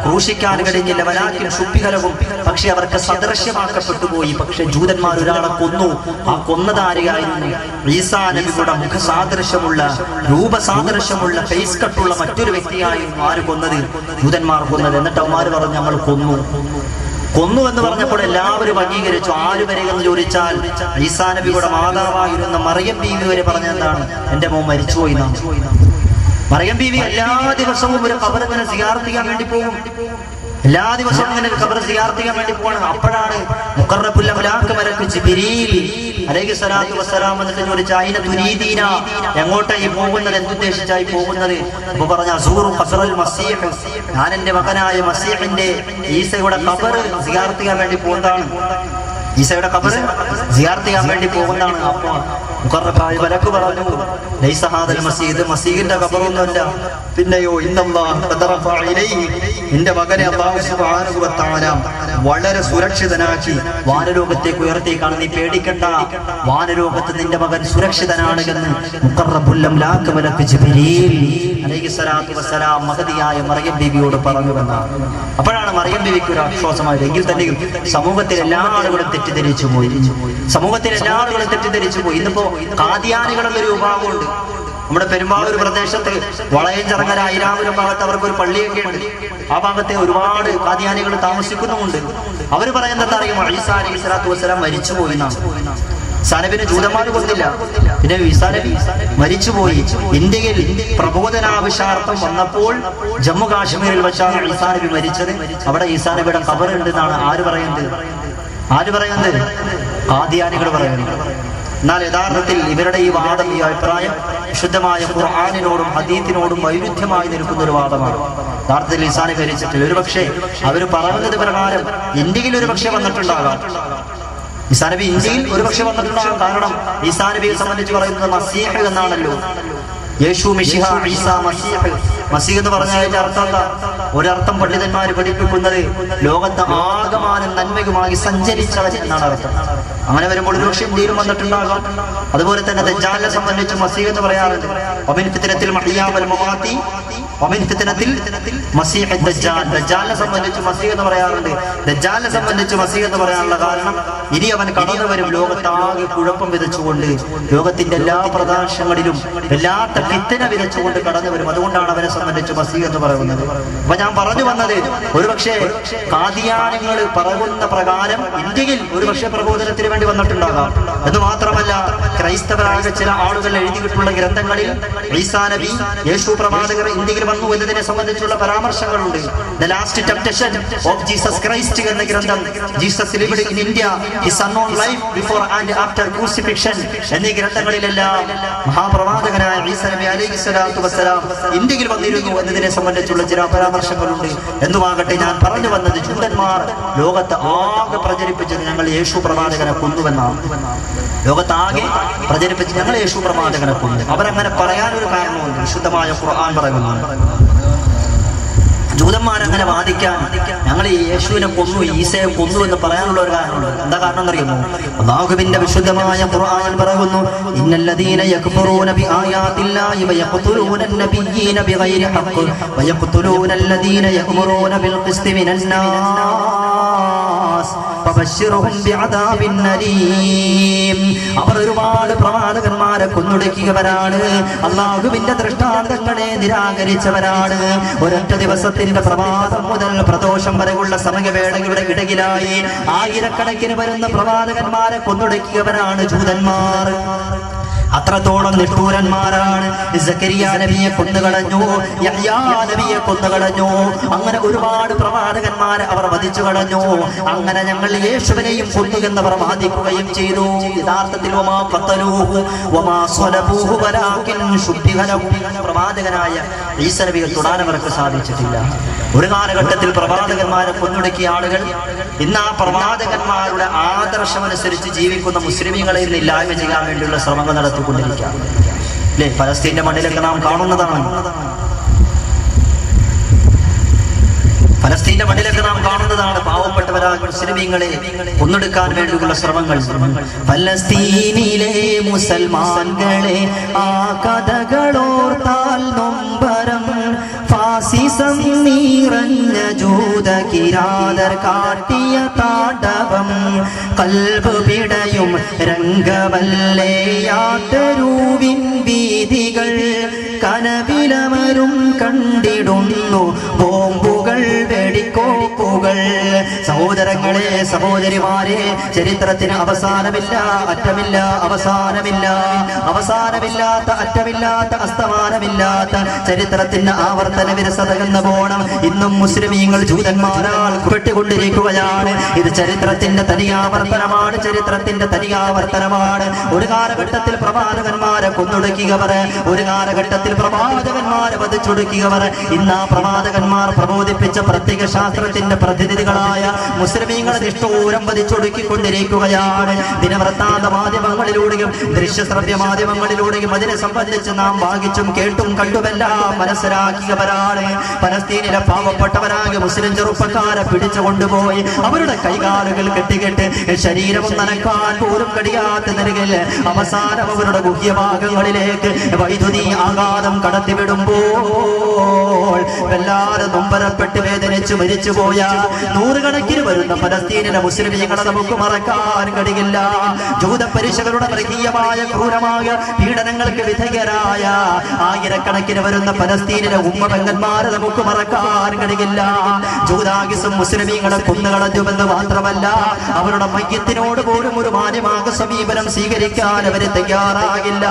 ക്രൂശിക്കാൻ കഴിഞ്ഞില്ല. വലാകിൻ ശുബ്ബിഹ ലഹും, പക്ഷേ അവർക്ക് സദൃശ്യമാക്കപ്പെട്ടു പോയി. പക്ഷേ ജൂതന്മാർ ഒരാളെ കൊന്നു. ആ കൊന്നതാരിയായിരുന്നു? ഈസാ നബിയുടെ മുഖസാദൃശ്യമുള്ള, രൂപസാദൃശ്യമുള്ള, ഫേസ് കട്ടുള്ള മറ്റൊരു വ്യക്തിയായിരുന്നു. ആര് കൊന്നത്? ജൂതന്മാർ കൊന്നത്. എന്നിട്ട് അവന്മാർ പറഞ്ഞു, ഞങ്ങൾ കൊന്നു. കൊന്നു എന്ന് പറഞ്ഞപ്പോൾ എല്ലാവരും അംഗീകരിച്ചു. ആര് വരെ എന്ന് ചോദിച്ചാൽ ഈസാ നബിയുടെ മാതാവായിരുന്ന മറിയം ബീവി വരെ പറഞ്ഞെന്താണ്? എന്റെ മോൻ മരിച്ചുപോയി. മറിയം ബീവി എല്ലാ ദിവസവും ഒരു ഖബർ ഇങ്ങനെ സിയാറത്ത് ചെയ്യാൻ വേണ്ടി പോകും. എല്ലാ ദിവസവും ഇങ്ങനെ ഖബർ സിയാറത്ത് ചെയ്യാൻ വേണ്ടി പോകണം. അപ്പോഴാണ് മുഖറബുൽ അംലാക്ക് മലക്ക് ജിബ്രീൽ അലൈഹിസ്സലാത്തു വസ്സലാം എന്നിട്ട് ചോദിച്ചു, അയിന തുരീദീന, എങ്ങോട്ടായി പോകുന്നത്? എന്തുദ്ദേശിച്ചായി പോകുന്നത്? അപ്പൊ പറഞ്ഞ അസൂറു ഖബറൽ മസീഹ്, ഞാൻ എന്റെ മകനായ മസീഹിന്റെ ഈസയുടെ ഖബർ സിയാറത്ത് ചെയ്യാൻ വേണ്ടി പോകുന്നതാണ്. ഈസയുടെ ഖബർ സിയാറത്ത് ചെയ്യാൻ വേണ്ടി പോകുന്നതാണ്. അപ്പൊ മുഖറബായ മലക്ക് പറഞ്ഞു, ലൈസ ഹാദൽ മസീദ്, മസീഹിന്റെ ഖബറൊന്നുമല്ല. പിന്നെയോ ഇന്നല്ലാഹു ഖദ റഫഅ ഇലൈഹി, നിന്റെ മകനെ അല്ലാഹു സുബ്ഹാനഹു വ തആല വളരെ സുരക്ഷിതനാക്കി വാനലോകത്തേക്ക് ഉയർത്തിയേക്കാണ്. നീ പേടിക്കണ്ട, വാനലോകത്ത് നിന്റെ മകൻ സുരക്ഷിതനാണ് എന്ന് മുഖറബുൽ അംലാക്ക് മലക്ക് ജിബ്രീൽ അലൈഹിസ്സലാത്തു വസ്സലാം മഹദിയായ മറിയം ബീവിയോട് പറഞ്ഞുവെന്നാണ്. അപ്പോഴാണ് മറിയം ബീവിക്ക് ഒരു ആശ്വാസമായത്. എങ്കിൽ തന്നെയും സമൂഹത്തിൽ എല്ലാ ആളുകളും തെറ്റിദ്ധരിച്ചു പോയി. സമൂഹത്തിൽ എല്ലാ ആളുകളും തെറ്റിദ്ധരിച്ചു പോയി. ഇന്നിപ്പോ കാദിയാനികളെന്നൊരു വിഭാഗമുണ്ട്. നമ്മുടെ പെരുമ്പാവൂർ പ്രദേശത്ത് വളയഞ്ചിറങ്ങര ഐരാപുരം ഭാഗത്ത് അവർക്കൊരു പള്ളിയൊക്കെ ഉണ്ട്. ആ ഭാഗത്തെ ഒരുപാട് കാദിയാനികൾ താമസിക്കുന്നുമുണ്ട്. അവർ പറയുന്നത് അറിയുമോ? ഈസാ അലൈഹിസ്സലാത്തു വസ്സലാം മരിച്ചുപോയി എന്നാണ്. ഈസാനബിനെ ജൂതന്മാർ കൊന്നില്ല, പിന്നെ ഈസാനബി മരിച്ചുപോയി. ഇന്ത്യയിൽ പ്രബോധനാവശ്യാർത്ഥം വന്നപ്പോൾ ജമ്മു കാശ്മീരിൽ വെച്ചാണ് ഈസാനബി മരിച്ചത്. അവിടെ ഈസാനബിയുടെ ഖബർ ഉണ്ടെന്നാണ് ആര് പറയുന്നത്? കാദിയാനികൾ പറയുന്നത്. എന്നാൽ യഥാർത്ഥത്തിൽ ഇവരുടെ ഈ വാദം, ഈ അഭിപ്രായം വിശുദ്ധമായ ഖുർആനിനോടും ഹദീസിനോടും വൈരുദ്ധ്യമായി നിൽക്കുന്ന ഒരു വാദമാണ്. യഥാർത്ഥത്തിൽ ഈസാ നബി മരിച്ചിട്ടില്ല. ഒരു പക്ഷേ അവർ പറയുന്നത് പ്രകാരം ഇന്ത്യയിൽ ഒരു പക്ഷേ വന്നിട്ടുണ്ടാകാം. ഈസാ നബി ഇന്ത്യയിൽ ഒരു പക്ഷേ വന്നിട്ടുണ്ടാകാം. കാരണം ഈസാ നബിയെ സംബന്ധിച്ച് പറയുന്നത് മസീഹ് എന്നാണല്ലോ. യേശു മിശിഹ ഈസാ മസീഹ്. മസീഹ് എന്ന് പറഞ്ഞാൽ അതിന്റെ അർത്ഥം എന്താ? ഒരർത്ഥം പണ്ഡിതന്മാർ പഠിപ്പിക്കുന്നത് ലോകത്ത് ആകമാനം നന്മയുമായി സഞ്ചരിച്ചവൻ എന്നാണ് അർത്ഥം. അങ്ങനെ വരുമ്പോൾ ഒരു പക്ഷേ ഇന്ത്യയിലും വന്നിട്ടുണ്ടാകാം. അതുപോലെ തന്നെ ദജ്ജാലിനെ സംബന്ധിച്ച് മസീഹ് എന്ന് പറയാറുണ്ട്. വമിൻ ഫിത്നത്തിൽ മഹിയാ വൽ മമാതി വമിൻ ഫിത്നത്തിൽ മസീഹ് ദജ്ജാൽ. ദജ്ജാലിനെ സംബന്ധിച്ച് മസീഹ് എന്ന് പറയാറുണ്ട്. ദജ്ജാലിനെ സംബന്ധിച്ച് മസീഹ് എന്ന് പറയാനുള്ള കാരണം, ഇനി അവൻ കടന്നു വരും ലോകത്താകെ കുഴപ്പം വിതച്ചുകൊണ്ട്, ലോകത്തിന്റെ എല്ലാ പ്രദേശങ്ങളിലും വല്ലാത്ത ഫിത്ന വിതച്ചുകൊണ്ട് കടന്നു വരും. അതുകൊണ്ടാണ് അവനെ സംബന്ധിച്ച് മസീഹ് എന്ന് പറയുന്നത്. അപ്പൊ ഞാൻ പറഞ്ഞു വന്നത്, ഒരുപക്ഷെ കാദിയാനികൾ പറയുന്ന പ്രകാരം ഇന്ത്യയിൽ ഒരുപക്ഷെ പ്രബോധനത്തിന് വേണ്ടി വന്നിട്ടുണ്ടാകാം. എന്ന് മാത്രമല്ല, ക്രൈസ്തവരായ ചില ആളുകൾ എഴുതിയിട്ടുള്ള ഗ്രന്ഥങ്ങളിൽ ഈസാ നബി, യേശു പ്രവാചകർ ഇന്ത്യയിൽ വന്നു എന്നതിനെ സംബന്ധിച്ചുള്ള പരാമർശങ്ങളുണ്ട്. The Last Temptation of Jesus Christ എന്ന ഗ്രന്ഥം, Jesus Lived in India, His Unknown Life Before and After Crucifixion എന്നീ ഗ്രന്ഥങ്ങളിലെല്ലാം മഹാപ്രവാചകനായ ഈസാ നബി അലൈഹിസ്സലാത്തു വസ്സലാം ഇന്ത്യയിൽ വന്നിരുന്നു എന്നതിനെ സംബന്ധിച്ചുള്ള ചില പരാമർശങ്ങളുണ്ട്. എന്തുമാകട്ടെ, ഞാൻ പറഞ്ഞു വന്നത്, ജൂതന്മാർ ലോകത്ത് ആകെ പ്രചരിപ്പിച്ചത് ഞങ്ങൾ യേശു പ്രവാചകനെ കൊന്നുവെന്നാണ്. ലോകത്താകെ പ്രചരിപ്പിച്ച് ഞങ്ങൾ യേശു പ്രവാചകനെ കൊന്നു. അവരങ്ങനെ പറയാനൊരു കാരണമുണ്ട്. വിശുദ്ധമായ ഖുർആൻ പറയുന്നുണ്ട്, ജൂതന്മാരങ്ങനെ വാദിക്കാൻ ഞങ്ങൾ ഈ യേശുവിനെ കൊന്നു, ഈസയെ കൊന്നു എന്ന് പറയാനുള്ള ഒരു കാരണമുണ്ട്. എന്താ കാരണം എന്നറിയുമോ? അല്ലാഹുവിന്റെ വിശുദ്ധമായ ഖുർആൻ പറയുന്നു, ഇന്നല്ലദീന യക്ഫുറൂന ബിആയാതില്ലാഹി വയഖ്തുലൂന അന്നബിയ്യീന ബിഗൈരി ഹഖ് വയഖ്തുലൂന അല്ലദീന യഅ്മുറൂന ബിൽ ഖിസ്തി മിനന്നാസ് ഫബശ്ശിർഹും ബിഅദാബിൻ അലീം. അവർ ഒരുപാട് പ്രവാചകന്മാരെ കൊന്നൊടുക്കിയവരാണ്, അല്ലാഹുവിന്റെ ദൃഷ്ടാന്തങ്ങളെ നിരാകരിച്ചവരാണ്. ഒരൊറ്റ ദിവസത്തിന്റെ പ്രഭാതം മുതൽ പ്രദോഷം വരെയുള്ള സമയവേളകളുടെ ഇടയിലായി ആയിരക്കണക്കിന് വരുന്ന പ്രവാചകന്മാരെ കൊന്നൊടുക്കിയവരാണ് ജൂതന്മാർ. അത്രത്തോളം നിഷ്ഠൂരന്മാരാണ്. സക്കരിയ നബിയെ കൊന്നുകളഞ്ഞു, യഹ്യാ നബിയെ കൊന്നുകളഞ്ഞു, അങ്ങനെ ഒരുപാട് പ്രവാചകന്മാരെ അവർ വധിച്ചു കളഞ്ഞു. അങ്ങനെ ഞങ്ങൾ യേശുവിനെയും കൊന്നു എന്നവർ വാദിക്കുകയും ചെയ്തു. യഥാർത്ഥത്തിൽ പ്രവാചകനായ ഈസ നബിയെ തൊടാൻ അവർക്ക് സാധിച്ചിട്ടില്ല. ഒരു കാലഘട്ടത്തിൽ പ്രവാചകന്മാരെ കൊന്നൊടുക്കിയ ആളുകൾ ഇന്ന് ആ പ്രവാചകന്മാരുടെ ആദർശമനുസരിച്ച് ജീവിക്കുന്ന മുസ്ലിമീങ്ങളെ ഇല്ലായ്മ ചെയ്യാൻ വേണ്ടിയുള്ള ശ്രമങ്ങൾ നടത്തിക്കൊണ്ടിരിക്കുക അല്ലേ? ഫലസ്തീന്റെ മണ്ണിലൊക്കെ നാം കാണുന്നതാണ്. ഫലസ്തീന്റെ മണ്ണിലൊക്കെ നാം കാണുന്നതാണ് പാവപ്പെട്ടവരായ മുസ്ലിമീങ്ങളെ കൊന്നൊടുക്കാൻ വേണ്ടിയുള്ള ശ്രമങ്ങൾ. ഫലസ്തീനിലെ മുസൽമാൻകളെ ആ കഥകളോർത്താൽ നൊമ്പരം, ഫാസിസം നിറഞ്ഞ ജൂത കിരാതർ കാട്ടിയ താണ്ഡവം, കൽബ് പിടയും രംഗമല്ലേ യാത്രൂവിൻ വീഥികൾ, കനവിലമരും കണ്ടിടുന്നു ബോംബുകൾ വെടിക്കോപ്പുകൾ. സഹോദരങ്ങളെ, സഹോദരിമാരെ, ചരിത്രത്തിന് അവസാനമില്ല, അറ്റമില്ല, അവസാനമില്ല, അവസാനമില്ലാത്ത, അറ്റമില്ലാത്ത, അസ്തമാനമില്ലാത്ത ചരിത്രത്തിന്റെ ആവർത്തന വിരസത എന്ന പോണം ഇന്നും മുസ്ലിമീങ്ങൾ ജൂതന്മാരാൽ പെട്ടുകൊണ്ടിരിക്കുകയാണ്. ഇത് ചരിത്രത്തിന്റെ തനിയാവർത്തനമാണ്, ചരിത്രത്തിന്റെ തനിയാവർത്തനമാണ്. ഒരു കാലഘട്ടത്തിൽ പ്രവാചകന്മാരെ കൊന്നൊടുക്കിയവർ, ഒരു കാലഘട്ടത്തിൽ പ്രവാചകന്മാരെ വധിച്ചൊടുക്കിയവർ, ഇന്ന് ആ പ്രവാചകന്മാർ പ്രബോധിപ്പിച്ച പ്രത്യേക ശാസ്ത്രത്തിന്റെ പ്രതിനിധികളായ മുസ്ലിമീങ്ങളെ നിഷ്ഠൂരം വധിച്ചൊടുക്കിക്കൊണ്ടിരിക്കുകയാണ്. ദിനവൃത്താന്ത മാധ്യമങ്ങളിലൂടെയും ദൃശ്യശ്രവ്യ മാധ്യമങ്ങളിലൂടെയും അതിനെ സംബന്ധിച്ച് നാം വായിച്ചും കേട്ടും കണ്ടുമെല്ലാം മനസ്സിലാക്കിയവരാണ്. പലസ്തീനിലെ പാവപ്പെട്ടവരായ മുസ്ലിം ചെറുപ്പക്കാരെ പിടിച്ചു കൊണ്ടുപോയി അവരുടെ കൈകാലുകൾ കെട്ടിക്കെട്ട് ശരീരവും നനക്കാൻ പോലും കഴിയാത്ത നിലയിൽ അവസാനം അവരുടെ ഗുഹ്യഭാഗങ്ങളിലേക്ക് വൈദ്യുതി ആഘാതം കടത്തിവിടുമ്പോൾ വല്ലാതെ നൊമ്പരപ്പെട്ട് വേദനിച്ച് മരിച്ചുപോയ നൂറുകണക്കിന് വരുന്ന ഫലസ്തീനിലെ മുസ്ലിമീങ്ങളെ നമുക്ക് മറക്കാൻ കഴിയില്ല. ജൂത പരിശകളുടെ മൃഗീയമായ ക്രൂരമായ പീഡനങ്ങൾക്ക് വിധേയരായ ആയിരക്കണക്കിന് വരുന്ന ഫലസ്തീനിലെ ഉമ്മപെങ്ങന്മാരെ നമുക്ക് മറക്കാൻ കഴിയില്ല. ജൂദാഗിസം മുസ്ലിമീങ്ങളെ കൊന്നുകളഞ്ഞുവെന്ന് മാത്രമല്ല, അവരുടെ മയ്യത്തിനോട് പോലും ഒരു മാന്യമായ സമീപനം സ്വീകരിക്കാൻ അവര് തയ്യാറാകില്ല.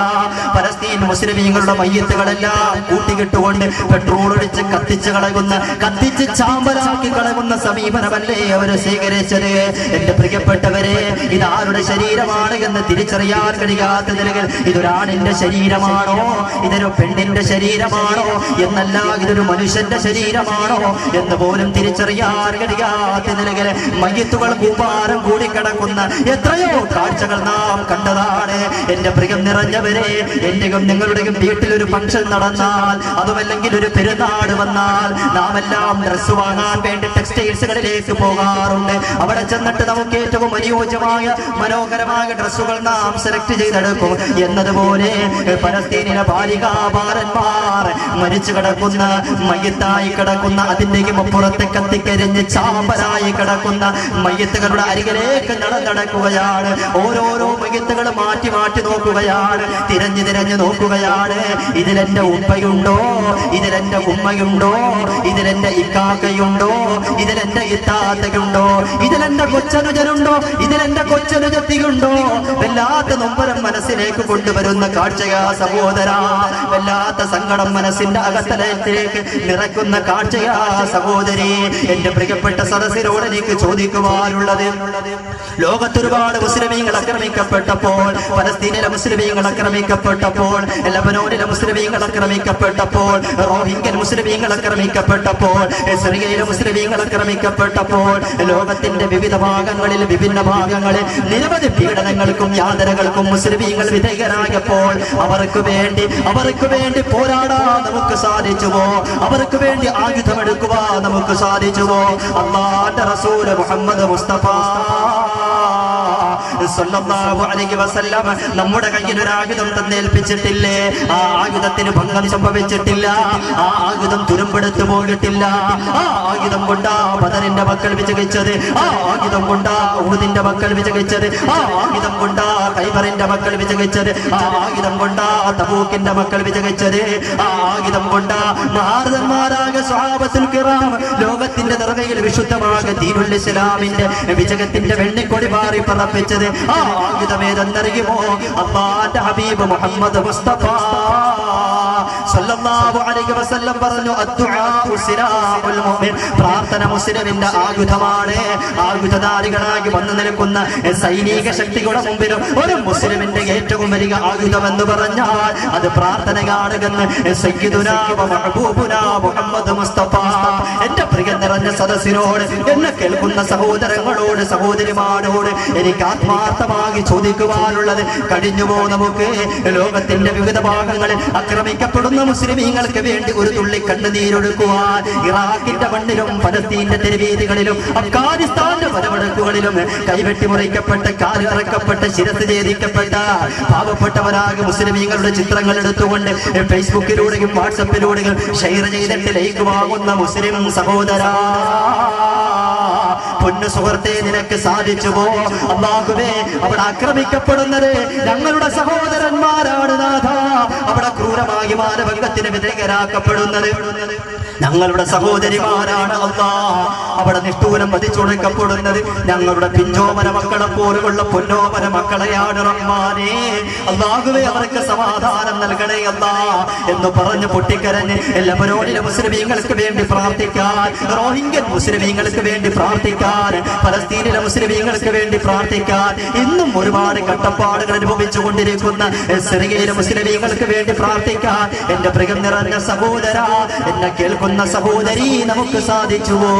ഫലസ്തീൻ മുസ്ലിമീങ്ങളുടെ മയ്യത്തുകളെല്ലാം കൂട്ടിക്കിട്ടുകൊണ്ട് പെട്രോൾ ഒഴിച്ച് കത്തിച്ച് കളയുന്ന, കത്തിച്ച് ചാമ്പലാക്കി കളയുന്ന സമീപനമല്ലേ അവര് സ്വീകരിച്ചത്? എന്റെ പ്രിയപ്പെട്ടവരെ, ഇതാരുടെ ശരീരമാണ് എന്ന് തിരിച്ചറിയാൻ കഴിയാത്ത നിലയിൽ ഇതൊരാണിന്റെ ശരീരമാണോ, ഇതൊരു പെണ്ണിന്റെ ശരീരമാണോ എന്നല്ല, ഇതൊരു മനുഷ്യന്റെ ശരീരമാണോ എന്ന് പോലും തിരിച്ചറിയാൻ കഴിയാത്ത നിലയിൽ മയ്യത്തുകൾ കൂപ്പാരം കൂടിക്കിടക്കുന്ന എത്രയോ കാഴ്ചകൾ നാം കണ്ടതാണ്. എന്റെ പ്രിയം നിറഞ്ഞവരെ, എന്റെയും നിങ്ങളുടെയും വീട്ടിലൊരു ഫംഗ്ഷൻ നടന്നാൽ, അതുമല്ലെങ്കിൽ ഒരു പെരുന്നാട് വന്നാൽ, നാം എല്ലാം ഡ്രസ് വാങ്ങാൻ വേണ്ടി ടെക്സ്റ്റൈൽസുകളിലേക്ക് പോകാറുണ്ട്. അവിടെ ചെന്നിട്ട് നമുക്ക് ഏറ്റവും അനുയോജ്യമായ മനോഹരമായ ഡ്രസ്സുകൾ നാം സെലക്ട് ചെയ്തെടുക്കും. എന്നതുപോലെ പലസ്തീനിലെ ബാലികാബാലന്മാർ മരിച്ചു കിടക്കുന്ന, മയ്യത്തായി കിടക്കുന്ന, അതിന്റെയും അപ്പുറത്ത് കത്തിക്കരിഞ്ഞ് ചാമ്പലായി കിടക്കുന്ന മയ്യത്തുകളുടെ അരികിലേക്ക് നടക്കുകയാണ്. ഓരോരോ മയ്യത്തുകൾ മാറ്റി മാറ്റി നോക്കുകയാണ്, തിരഞ്ഞു തിരഞ്ഞു നോക്കുകയാണ്. ഇതിലെന്റെ ഉപ്പയുണ്ടോ, ഇതിലെന്റെ ഉമ്മയുണ്ടോ, ഇതിലെന്റെ ഇക്കാക്കയുണ്ടോ, ഇതിലെന്റെ ഇത്താത്തയുണ്ടോ, ഇതിലെന്റെ കൊച്ചനുജനുണ്ടോ, ഇതിലെന്റെ കൊച്ചനുജത്തിയുണ്ടോ? വല്ലാത്ത നൊമ്പരം മനസ്സിലേക്ക് കൊണ്ടുവരുന്ന കാഴ്ചയാ സഹോദര, വല്ലാത്ത സങ്കടം മനസ്സിന്റെ അകത്തലത്തിലേക്ക് നിറയ്ക്കുന്ന കാഴ്ചയാ സഹോദരി. എന്റെ പ്രിയപ്പെട്ട സദസ്സിനോട് എനിക്ക് ചോദിക്കുവാനുള്ളത്, ലോകത്തൊരുപാട് മുസ്ലിമീങ്ങൾ ആക്രമിക്കപ്പെട്ടപ്പോൾ പലസ്തീനിലെ മുസ്ലിമീങ്ങൾ ആക്രമിക്കപ്പെട്ടപ്പോൾ, ലബനോനിലെ മുസ്ലിമീങ്ങൾ ആക്രമിക്കപ്പെട്ടപ്പോൾ, റോഹിംഗ്യൻ മുസ്ലിമീങ്ങൾ ആക്രമിക്കപ്പെട്ടപ്പോൾ, സിറിയയിലെ മുസ്ലിമീങ്ങൾ ആക്രമിക്കപ്പെട്ടപ്പോൾ, ലോകത്തിന്റെ വിവിധ ഭാഗങ്ങളിൽ വിഭിന്ന ഭാഗങ്ങളിൽ നിരവധി പീഡനങ്ങൾക്കും യാതനകൾക്കും മുസ്ലിമീങ്ങൾ വിധേയരായപ്പോൾ അവർക്ക് വേണ്ടി പോരാടാൻ നമുക്ക് സാധിച്ചുവോ? അവർക്ക് വേണ്ടി ആയുധമെടുക്കുവാൻ നമുക്ക് സാധിച്ചുവോ? അല്ലാഹുവിന്റെ റസൂൽ മുഹമ്മദ് മുസ്തഫ സല്ലല്ലാഹു അലൈഹി വസല്ലം നമ്മുടെ കയ്യിൽ ഒരു ആയുധം തന്നേൽപ്പിച്ചിട്ടില്ലേ? ആ ആയുധത്തിന് ഭംഗം സംഭവിച്ചിട്ടില്ല, ആ ആയുധം തുരുമ്പെടുത്തു പോയിട്ടില്ല. ആ ആയുധം കൊണ്ടാ ബദറിന്റെ മക്കൾ വിജയിച്ചത്, ആ ആയുധം കൊണ്ടാ ഉഹുദിന്റെ മക്കൾ വിജയിച്ചത്, ആ ആയുധം കൊണ്ടാ ഖൈബറിന്റെ മക്കൾ വിജയിച്ചത്, ആ ആയുധം കൊണ്ടാ തബൂക്കിന്റെ മക്കൾ വിജയിച്ചത്, ആ ആയുധം കൊണ്ടാ മഹാരഥന്മാരായ സ്വഹാബത്തുൽ കിറാം ലോകത്തിന്റെ നെറുകയിൽ വിശുദ്ധമായ ദീനുൽ ഇസ്ലാമിന്റെ വിജയത്തിന്റെ വെണ്ണിക്കൊടി പാറി പറപ്പിച്ചത്. ആ ആയുധമേതെന്നറിയുമോ? അല്ലാഹുവിന്റെ ഹബീബ് മുഹമ്മദ് മുസ്തഫ സല്ലല്ലാഹു അലൈഹി വസല്ലം പറഞ്ഞു, അദ്ദുആഉ സിലാഹുൽ മുഅ്മിൻ, പ്രാർത്ഥന മുസ്ലിമിന്റെ ആയുധമാണ്. ആയുധധാരികളായി വന്നു നിൽക്കുന്ന സൈനിക ശക്തികളുടെ മുമ്പിൽ ഒരു മുസ്ലിമിന്റെ ഏറ്റവും വലിയ ആയുധം എന്ന് പറഞ്ഞാൽ അത് പ്രാർത്ഥനയാണെന്ന് സയ്യിദുനാ വ മഹബൂബുനാ മുഹമ്മദ് മുസ്തഫ. എന്റെ പ്രിയ നിറഞ്ഞ സദസ്സിനോട്, എന്നെ കേൾക്കുന്ന സഹോദരങ്ങളോട്, സഹോദരിമാരോട് എനിക്ക് ആത്മാർത്ഥമായി ചോദിക്കുവാനുള്ളത്, കഴിഞ്ഞുപോ നമുക്ക് ലോകത്തിന്റെ വിവിധ ഭാഗങ്ങളിൽ ആക്രമിക്കപ്പെടുന്ന മുസ്ലിമീങ്ങൾക്ക് വേണ്ടി ഒരു തുള്ളി കണ്ണുനീരൊഴുക്കുവാൻ ഇറാഖിന്റെ മണ്ണിലും പലസ്തീന്റെ തെരുവീതികളിലും അഫ്ഗാനിസ്ഥാന്റെ വരവടക്കുകളിലും കൈവെട്ടി മുറിക്കപ്പെട്ട, കാലിറക്കപ്പെട്ട, ശിരസ് ഛേദിക്കപ്പെട്ട പാവപ്പെട്ടവരാകെ മുസ്ലിമീങ്ങളുടെ ചിത്രങ്ങൾ എടുത്തുകൊണ്ട് ഫേസ്ബുക്കിലൂടെയും വാട്സപ്പിലൂടെയും ഷെയർ ചെയ്തിട്ട് ലൈക്ക് വാങ്ങുന്ന മുസ്ലിം സഹോദരാ, പൊന്നു സുഹൃത്തെ, നിനക്ക് സാധിച്ചുവോ? അല്ലാഹുവേ, അവിടെ ആക്രമിക്കപ്പെടുന്നത് ഞങ്ങളുടെ സഹോദരന്മാരാണ് നാഥ. അവിടെ ക്രൂരമായി മാനവകത്തിന് വിധേയരാക്കപ്പെടുന്നത് ഞങ്ങളുടെ സഹോദരിമാരാണ് അല്ലാഹ്. അവിടെ നിഷ്ഠൂരം വധിച്ചുടക്കപ്പെടുന്നത് ഞങ്ങളുടെ പിഞ്ചോമന മക്കളെ പോലുള്ള പൊന്നോമന മക്കളെയാണ് റഹ്മാനേ. അല്ലാഹുവേ, അവർക്ക് സമാധാനം നൽകണേ അല്ലാഹ് എന്ന് പറഞ്ഞ് പൊട്ടിക്കരഞ്ഞ് ലബനോനിലെ മുസ്ലിമീങ്ങൾക്ക് വേണ്ടി പ്രാർത്ഥിക്കാൻ, റോഹിംഗ്യൻ മുസ്ലിമീങ്ങൾക്ക് വേണ്ടി പ്രാർത്ഥിക്കാൻ, പലസ്തീനിലെ മുസ്ലിമീങ്ങൾക്ക് വേണ്ടി പ്രാർത്ഥിക്കാൻ, ഇന്നും ഒരുപാട് കഷ്ടപ്പാടുകൾ അനുഭവിച്ചു കൊണ്ടിരിക്കുന്ന സിറിയയിലെ മുസ്ലിമീങ്ങൾക്ക് വേണ്ടി പ്രാർത്ഥിക്കാൻ എന്റെ പ്രിയം നിറഞ്ഞ സഹോദര, എന്നെ കേൾക്കുന്ന സഹോദരി, നമുക്ക് സാധിച്ചുവോ?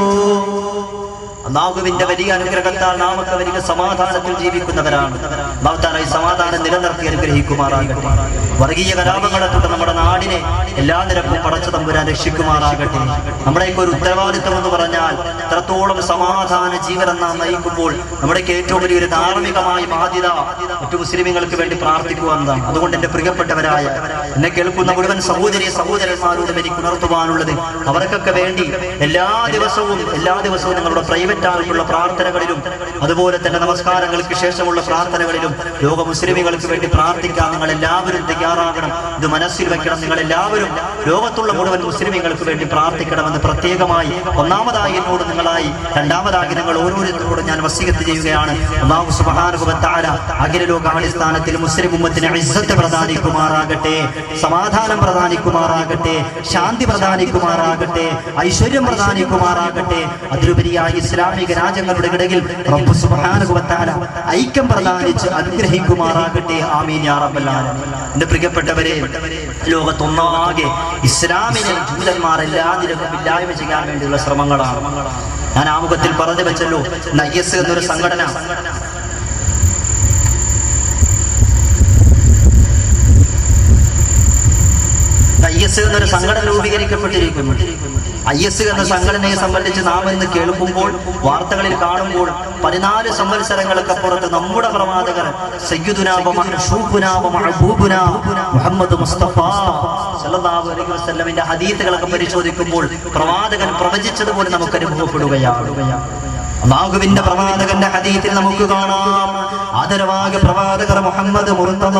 അല്ലാഹുവിന്റെ വലിയ അനുഗ്രഹത്താൽ നാമൊക്കെ വലിയ സമാധാനത്തിൽ ജീവിക്കുന്നവരാണ്. അല്ലാഹു തആല ഈ സമാധാനം നിലനിർത്തി അനുഗ്രഹിക്കുമാറാകട്ടെ. വർഗീയ കലാപങ്ങളെ തൊട്ട് നമ്മുടെ നാടിനെ എല്ലാ നിരക്കും പടച്ച തമ്പുരാൻ രക്ഷിക്കുമാറാകട്ടെ. നമ്മുടെയൊക്കെ ഒരു ഉത്തരവാദിത്വം എന്ന് പറഞ്ഞാൽ എത്രത്തോളം സമാധാന ജീവനം നാം നയിക്കുമ്പോൾ നമ്മുടെയൊക്കെ ഏറ്റവും വലിയൊരു ധാർമ്മികമായ ബാധ്യത മറ്റു മുസ്ലിമീങ്ങൾക്ക് വേണ്ടി പ്രാർത്ഥിക്കുക എന്നതാണ്. അതുകൊണ്ട് എന്റെ പ്രിയപ്പെട്ടവരായ എന്നെ കേൾക്കുന്ന മുഴുവൻ സഹോദരന്മാരോടും എനിക്ക് ഉണർത്തുവാനുള്ളത്, അവർക്കൊക്കെ വേണ്ടി എല്ലാ ദിവസവും നിങ്ങളുടെ പ്രൈവറ്റ് ആയിട്ടുള്ള പ്രാർത്ഥനകളിലും അതുപോലെ തന്നെ നമസ്കാരങ്ങൾക്ക് ശേഷമുള്ള പ്രാർത്ഥനകളിലും ലോക മുസ്ലിമീങ്ങൾക്ക് വേണ്ടി പ്രാർത്ഥിക്കാൻ നിങ്ങൾ എല്ലാവരും തയ്യാറാകണം. ഇത് മനസ്സിൽ വെക്കണം. നിങ്ങൾ എല്ലാവരും ലോകത്തുള്ള മുഴുവൻ മുസ്ലിമീങ്ങൾക്ക് വേണ്ടി പ്രാർത്ഥിക്കണമെന്ന് പ്രത്യേകമായി ഒന്നാമതായി എന്നോട് നിങ്ങളായി, രണ്ടാമതായി നിങ്ങൾ ഓരോരുത്തരോടും ഞാൻ വസിയത്ത് ചെയ്യുകയാണ്. അല്ലാഹു സുബ്ഹാനഹു വ തആല അഖില ലോകാടിസ്ഥാനത്തിൽ മുസ്ലിം ഉമ്മത്തിന് ഇസ്സത്ത് പ്രദാനിക്കുമാറാകട്ടെ, സമാധാനം പ്രദാനിക്കുമാറാകട്ടെ, ശാന്തി പ്രദാനിക്കുമാറാകട്ടെ, ഐശ്വര്യം പ്രദാനിക്കുമാറാകട്ടെ. അതിലുപരിയായി ഇസ്ലാമിക രാജ്യങ്ങളുടെ ഇടയിൽ റബ്ബ് സുബ്ഹാനഹു വ തആല ഐക്യം പ്രദാനിച്ച് അനുഗ്രഹിക്കുമാറാകട്ടെ. ആമീൻ യാ റബ്ബൽ ആലമീൻ. എന്റെ പ്രിയപ്പെട്ടവരെ, ലോകത്തൊന്നാകെ ഇസ്ലാമിനെ ജൂതന്മാർ എല്ലാ നിലക്കും ഇല്ലായ്മ ചെയ്യാൻ വേണ്ടിയുള്ള ശ്രമങ്ങളാണ്. ഞാൻ ആമുഖത്തിൽ പറഞ്ഞു വെച്ചല്ലോ, നയ്യസ് എന്നൊരു സംഘടന IS എന്നൊരു സംഘടന രൂപീകരിക്കപ്പെട്ടിരിക്കുന്നു. IS എന്ന സംഘടനയെ സംബന്ധിച്ച് നാം ഇന്ന് കേൾക്കുമ്പോൾ, വാർത്തകളിൽ കാണുമ്പോൾ 14 സംവത്സരങ്ങൾക്കപ്പുറത്ത് നമ്മുടെ പ്രവാചകർ സയ്യിദുനാ വ മഅ്ശൂഖുനാ വ മഹബൂബുനാ മുഹമ്മദ് മുസ്തഫ സല്ലല്ലാഹു അലൈഹി വസല്ലമിന്റെ ഹദീസുകളൊക്കെ പരിശോധിക്കുമ്പോൾ പ്രവാചകൻ പ്രവചിച്ചതുപോലെ നമുക്ക് അനുഭവപ്പെടുകയാണ്. അല്ലാഹുവിന്റെ പ്രവാചകന്റെ ഹദീസിൽ നമുക്ക് കാണാം, ആദരവായ പ്രവാചകർ മുഹമ്മദ് മുർത്തദ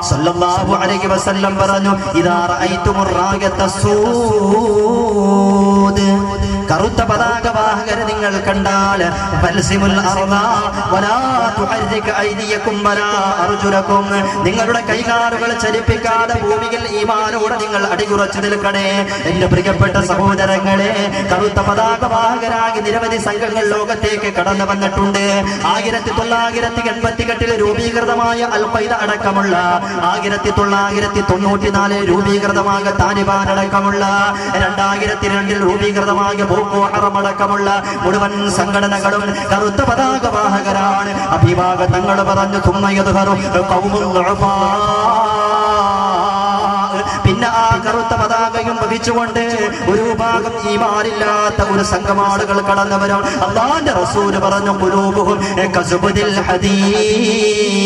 സല്ലല്ലാഹു അലൈഹി വസല്ലം പറഞ്ഞു, ഇദാ റഅയ്തുമുർ റായത സൂദ് കറുത്ത പതാകവാഹകരെ നിങ്ങൾ കണ്ടാൽ ഫൽസിമുൽ അർള വലാ തുഹർരിക ഐദിയകും വലാ അർജുലകും, നിങ്ങളുടെ കൈകാലുകൾ ചലിപ്പിക്കാതെ ഭൂമിയിൽ ഈമാനോടെ നിങ്ങൾ അടിയുറച്ചു നിൽക്കണേ. എന്റെ പ്രിയപ്പെട്ട സഹോദരങ്ങളെ, കറുത്ത പതാകവാഹകരായി നിരവധി സംഘങ്ങൾ ലോകത്തേക്ക് കടന്നു വന്നിട്ടുണ്ട്. 1988 രൂപീകൃതമായ അൽ ഖൈദ അടക്കമുള്ള 1994 രൂപീകൃതമായ താലിബാൻ അടക്കമുള്ള 2002 രൂപീകൃതമായ ബോക്കോ ഹറം അടക്കമുള്ള മുഴുവൻ സംഘടനകളും കറുത്ത പതാകവാഹകരാണ്. അഭിഭാഗ തങ്ങൾ പറഞ്ഞു പിന്നെ ആ കറുത്ത പതാകയും വഹിച്ചുകൊണ്ട് ഒരു ഭാഗം ഈമാനില്ലാത്ത ഒരു സംഘം ആളുകൾ കടന്നു വരും. അല്ലാഹുവിന്റെ റസൂൽ പറഞ്ഞു ഖുലൂബുഹും കസുബുദിൽ ഹദീദ്,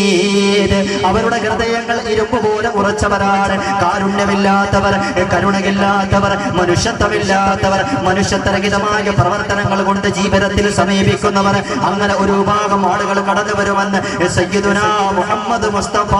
അവരുടെ ഹൃദയങ്ങൾ ഇരുമ്പ് പോലെ ഉറച്ചവരാണ്. കാരുണ്യമില്ലാത്തവർ, കരുണയില്ലാത്തവർ, മനുഷ്യത്വമില്ലാത്തവർ, മനുഷ്യത്വരഹിതമായ പ്രവർത്തനങ്ങൾ കൊണ്ട് ജീവിതത്തിൽ സമീപിക്കുന്നവർ, അങ്ങനെ ഒരു ഭാഗം ആളുകൾ കടന്നു വരുമെന്ന് സയ്യിദുനാ മുഹമ്മദ് മുസ്തഫ.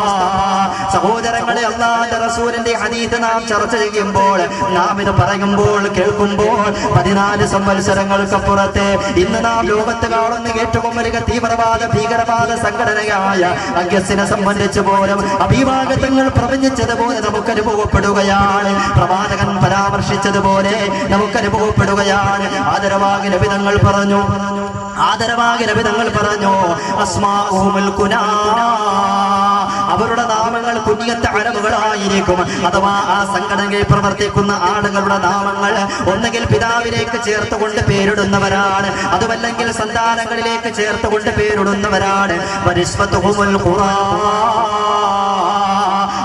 സഹോദരങ്ങളെ, അല്ലാഹുവിന്റെ റസൂലിന്റെ ഹദീസ് നാം ചർച്ച ചെയ്യുമ്പോൾ, നാം ഇത് പറയുമ്പോൾ കേൾക്കുമ്പോൾ 14 സംവത്സരങ്ങൾക്കപ്പുറത്തെ ഇന്ന് നാം ലോകത്ത് കാണുന്ന ഏറ്റവും വലിയ തീവ്രവാദ ഭീകരവാദ സംഘടനയായ ഐഎസിനെ സംബന്ധിച്ച് പോലും അഭിഭാഗത്തങ്ങൾ പ്രവചിച്ചതുപോലെ നമുക്ക് അനുഭവപ്പെടുകയാണ്. പ്രവാചകൻ പരാമർശിച്ചതുപോലെ നമുക്ക് അനുഭവപ്പെടുകയാണ്. ആദരവാകി നബിതങ്ങൾ പറഞ്ഞു അസ്മാഉഹുൽ കുനാ, അവരുടെ നാമങ്ങൾ കുഞ്ഞിയത്തെ അരവുകളായിരിക്കും. അഥവാ ആ സംഘടനയിൽ പ്രവർത്തിക്കുന്ന ആളുകളുടെ നാമങ്ങൾ ഒന്നുകിൽ പിതാവിലേക്ക് ചേർത്തുകൊണ്ട് പേരിടുന്നവരാണ്, അതുമല്ലെങ്കിൽ സന്താനങ്ങളിലേക്ക് ചേർത്തുകൊണ്ട് പേരിടുന്നവരാണ്.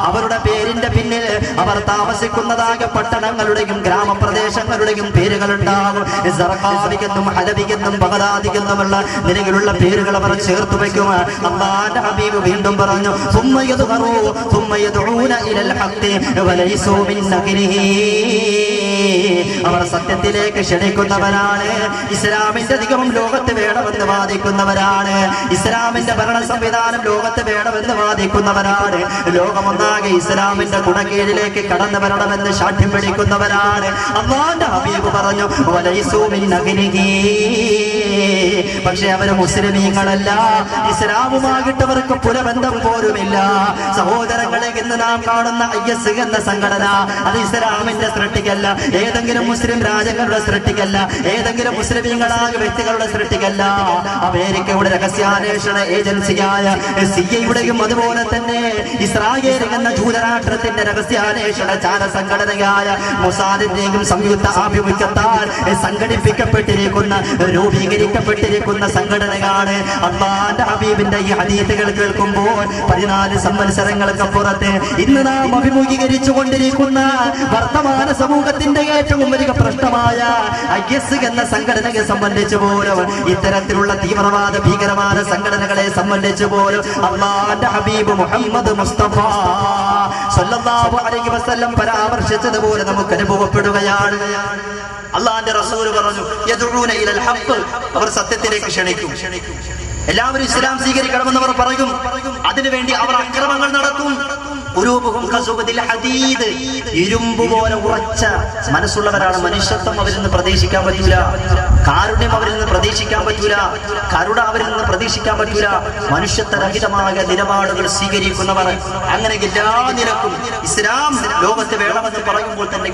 അവരുടെ പേരിന്റെ പിന്നിൽ അവർ താമസിക്കുന്നതായ പട്ടണങ്ങളുടെയും ഗ്രാമപ്രദേശങ്ങളുടെയും പേരുകൾ ഉണ്ടാകും. സറഖാവിക്കെന്നും ഹലബിക്കെന്നും ബഗ്ദാദിക്കെന്നുമുള്ള നിലയിലുള്ള പേരുകൾ അവർ ചേർത്ത് വയ്ക്കും. അല്ലാഹുവിന്റെ ഹബീബ് വീണ്ടും പറഞ്ഞു അവർ സത്യത്തിലേക്ക് ക്ഷണിക്കുന്നവരാണ്. ഇസ്ലാമിന്റെ നിയമം ലോകത്ത് വേണമെന്ന് വാദിക്കുന്നവരാണ്. ഇസ്ലാമിന്റെ ഭരണ സംവിധാനം ലോകത്ത് വേണമെന്ന് വാദിക്കുന്നവരാണ്. ലോകമൊന്നാകെ ഇസ്ലാമിന്റെ കുടക്കീഴിലേക്ക് കടന്നു വരണമെന്ന് സാക്ഷ്യം പിടിക്കുന്നവരാണ്. അല്ലാഹുവിന്റെ ഹബീബ് പറഞ്ഞു വലൈസൂ മിൻ അഹ്ലിഹി, പക്ഷെ അവര് മുസ്ലിമീങ്ങളല്ല, ഇസ്ലാമുമായിട്ടവർക്ക് പുലബന്ധം പോലുമില്ല. സഹോദരങ്ങളെ, ഇന്ന് നാം കാണുന്ന ഐഎസ് എന്ന സംഘടന അത് ഇസ്ലാമിന്റെ സൃഷ്ടിക്കല്ല, ഏതെങ്കിലും മുസ്ലിം രാജ്യങ്ങളുടെ സൃഷ്ടിക്കല്ല, ഏതെങ്കിലും മുസ്ലിമീങ്ങളായ വ്യക്തികളുടെ സൃഷ്ടിക്കല്ല. അമേരിക്കയുടെ രഹസ്യാന്വേഷണ ഏജൻസിയായ സിഐയുടെയും അതുപോലെ തന്നെ ഇസ്രായേൽ എന്ന ജൂതരാഷ്ട്രത്തിന്റെ രഹസ്യാന്വേഷണ ചാര സംഘടനയായ മൊസാദിന്റെയും സംയുക്ത ആഭിമുഖ്യത്താൽ സംഘടിപ്പിക്കപ്പെട്ടിരിക്കുന്ന രൂപീകരിക്കപ്പെട്ടിരിക്കുന്ന സംഘടനയാണ്. അല്ലാഹുവിന്റെ ഹബീബിന്റെ ഈ ഹദീസുകൾ കേൾക്കുമ്പോൾ 14 സംവത്സരങ്ങൾക്കപ്പുറത്ത് ഇന്ന് നാം അഭിമുഖീകരിച്ചു കൊണ്ടിരിക്കുന്ന വർത്തമാന സമൂഹത്തിന്റെ ഏറ്റവും വലിയ പ്രശ്നമായ ഐഎസ് എന്ന സംഘടനയെ സംബന്ധിച്ച് പോലും, ഇത്തരത്തിലുള്ള തീവ്രവാദ ഭീകരവാദ സംഘടനകളെ സംബന്ധിച്ച് പോലും അല്ലാഹുവിന്റെ ഹബീബ് മുഹമ്മദ് മുസ്തഫ സല്ലല്ലാഹു അലൈഹി വസല്ലം പരാമർശിച്ചതുപോലെ നമുക്ക് അനുഭവപ്പെടുകയാണ്. അല്ലാഹുവിന്റെ റസൂൽ പറഞ്ഞു യദഊന ഇലൽ ഹഖ്, അവർ സത്യത്തിലേക്ക് ക്ഷണിക്കും. എല്ലാവരും ഇസ്ലാം സ്വീകരിക്കണമെന്ന് അവർ പറയും. അതിനുവേണ്ടി അവർ അക്രമങ്ങൾ നടത്തും. ഇരുമ്പ് പോലെ ഉറച്ച മനസ്സുള്ളവരാണ്. മനുഷ്യത്വം അവരിൽ നിന്ന് പ്രതീക്ഷിക്കാൻ പറ്റൂല, കാരുണ്യം അവരിൽ നിന്ന് പ്രതീക്ഷിക്കാൻ പറ്റൂല, കരുണ അവരിൽ നിന്ന് പ്രതീക്ഷിക്കാൻ പറ്റൂല. മനുഷ്യത്വരഹിതമായ നിലപാടുകൾ സ്വീകരിക്കുന്നവർ. അങ്ങനെ എല്ലാ നിലക്കും ഇസ്ലാം ലോകത്ത് വേണമെന്ന് പറയുമ്പോൾ തന്നെ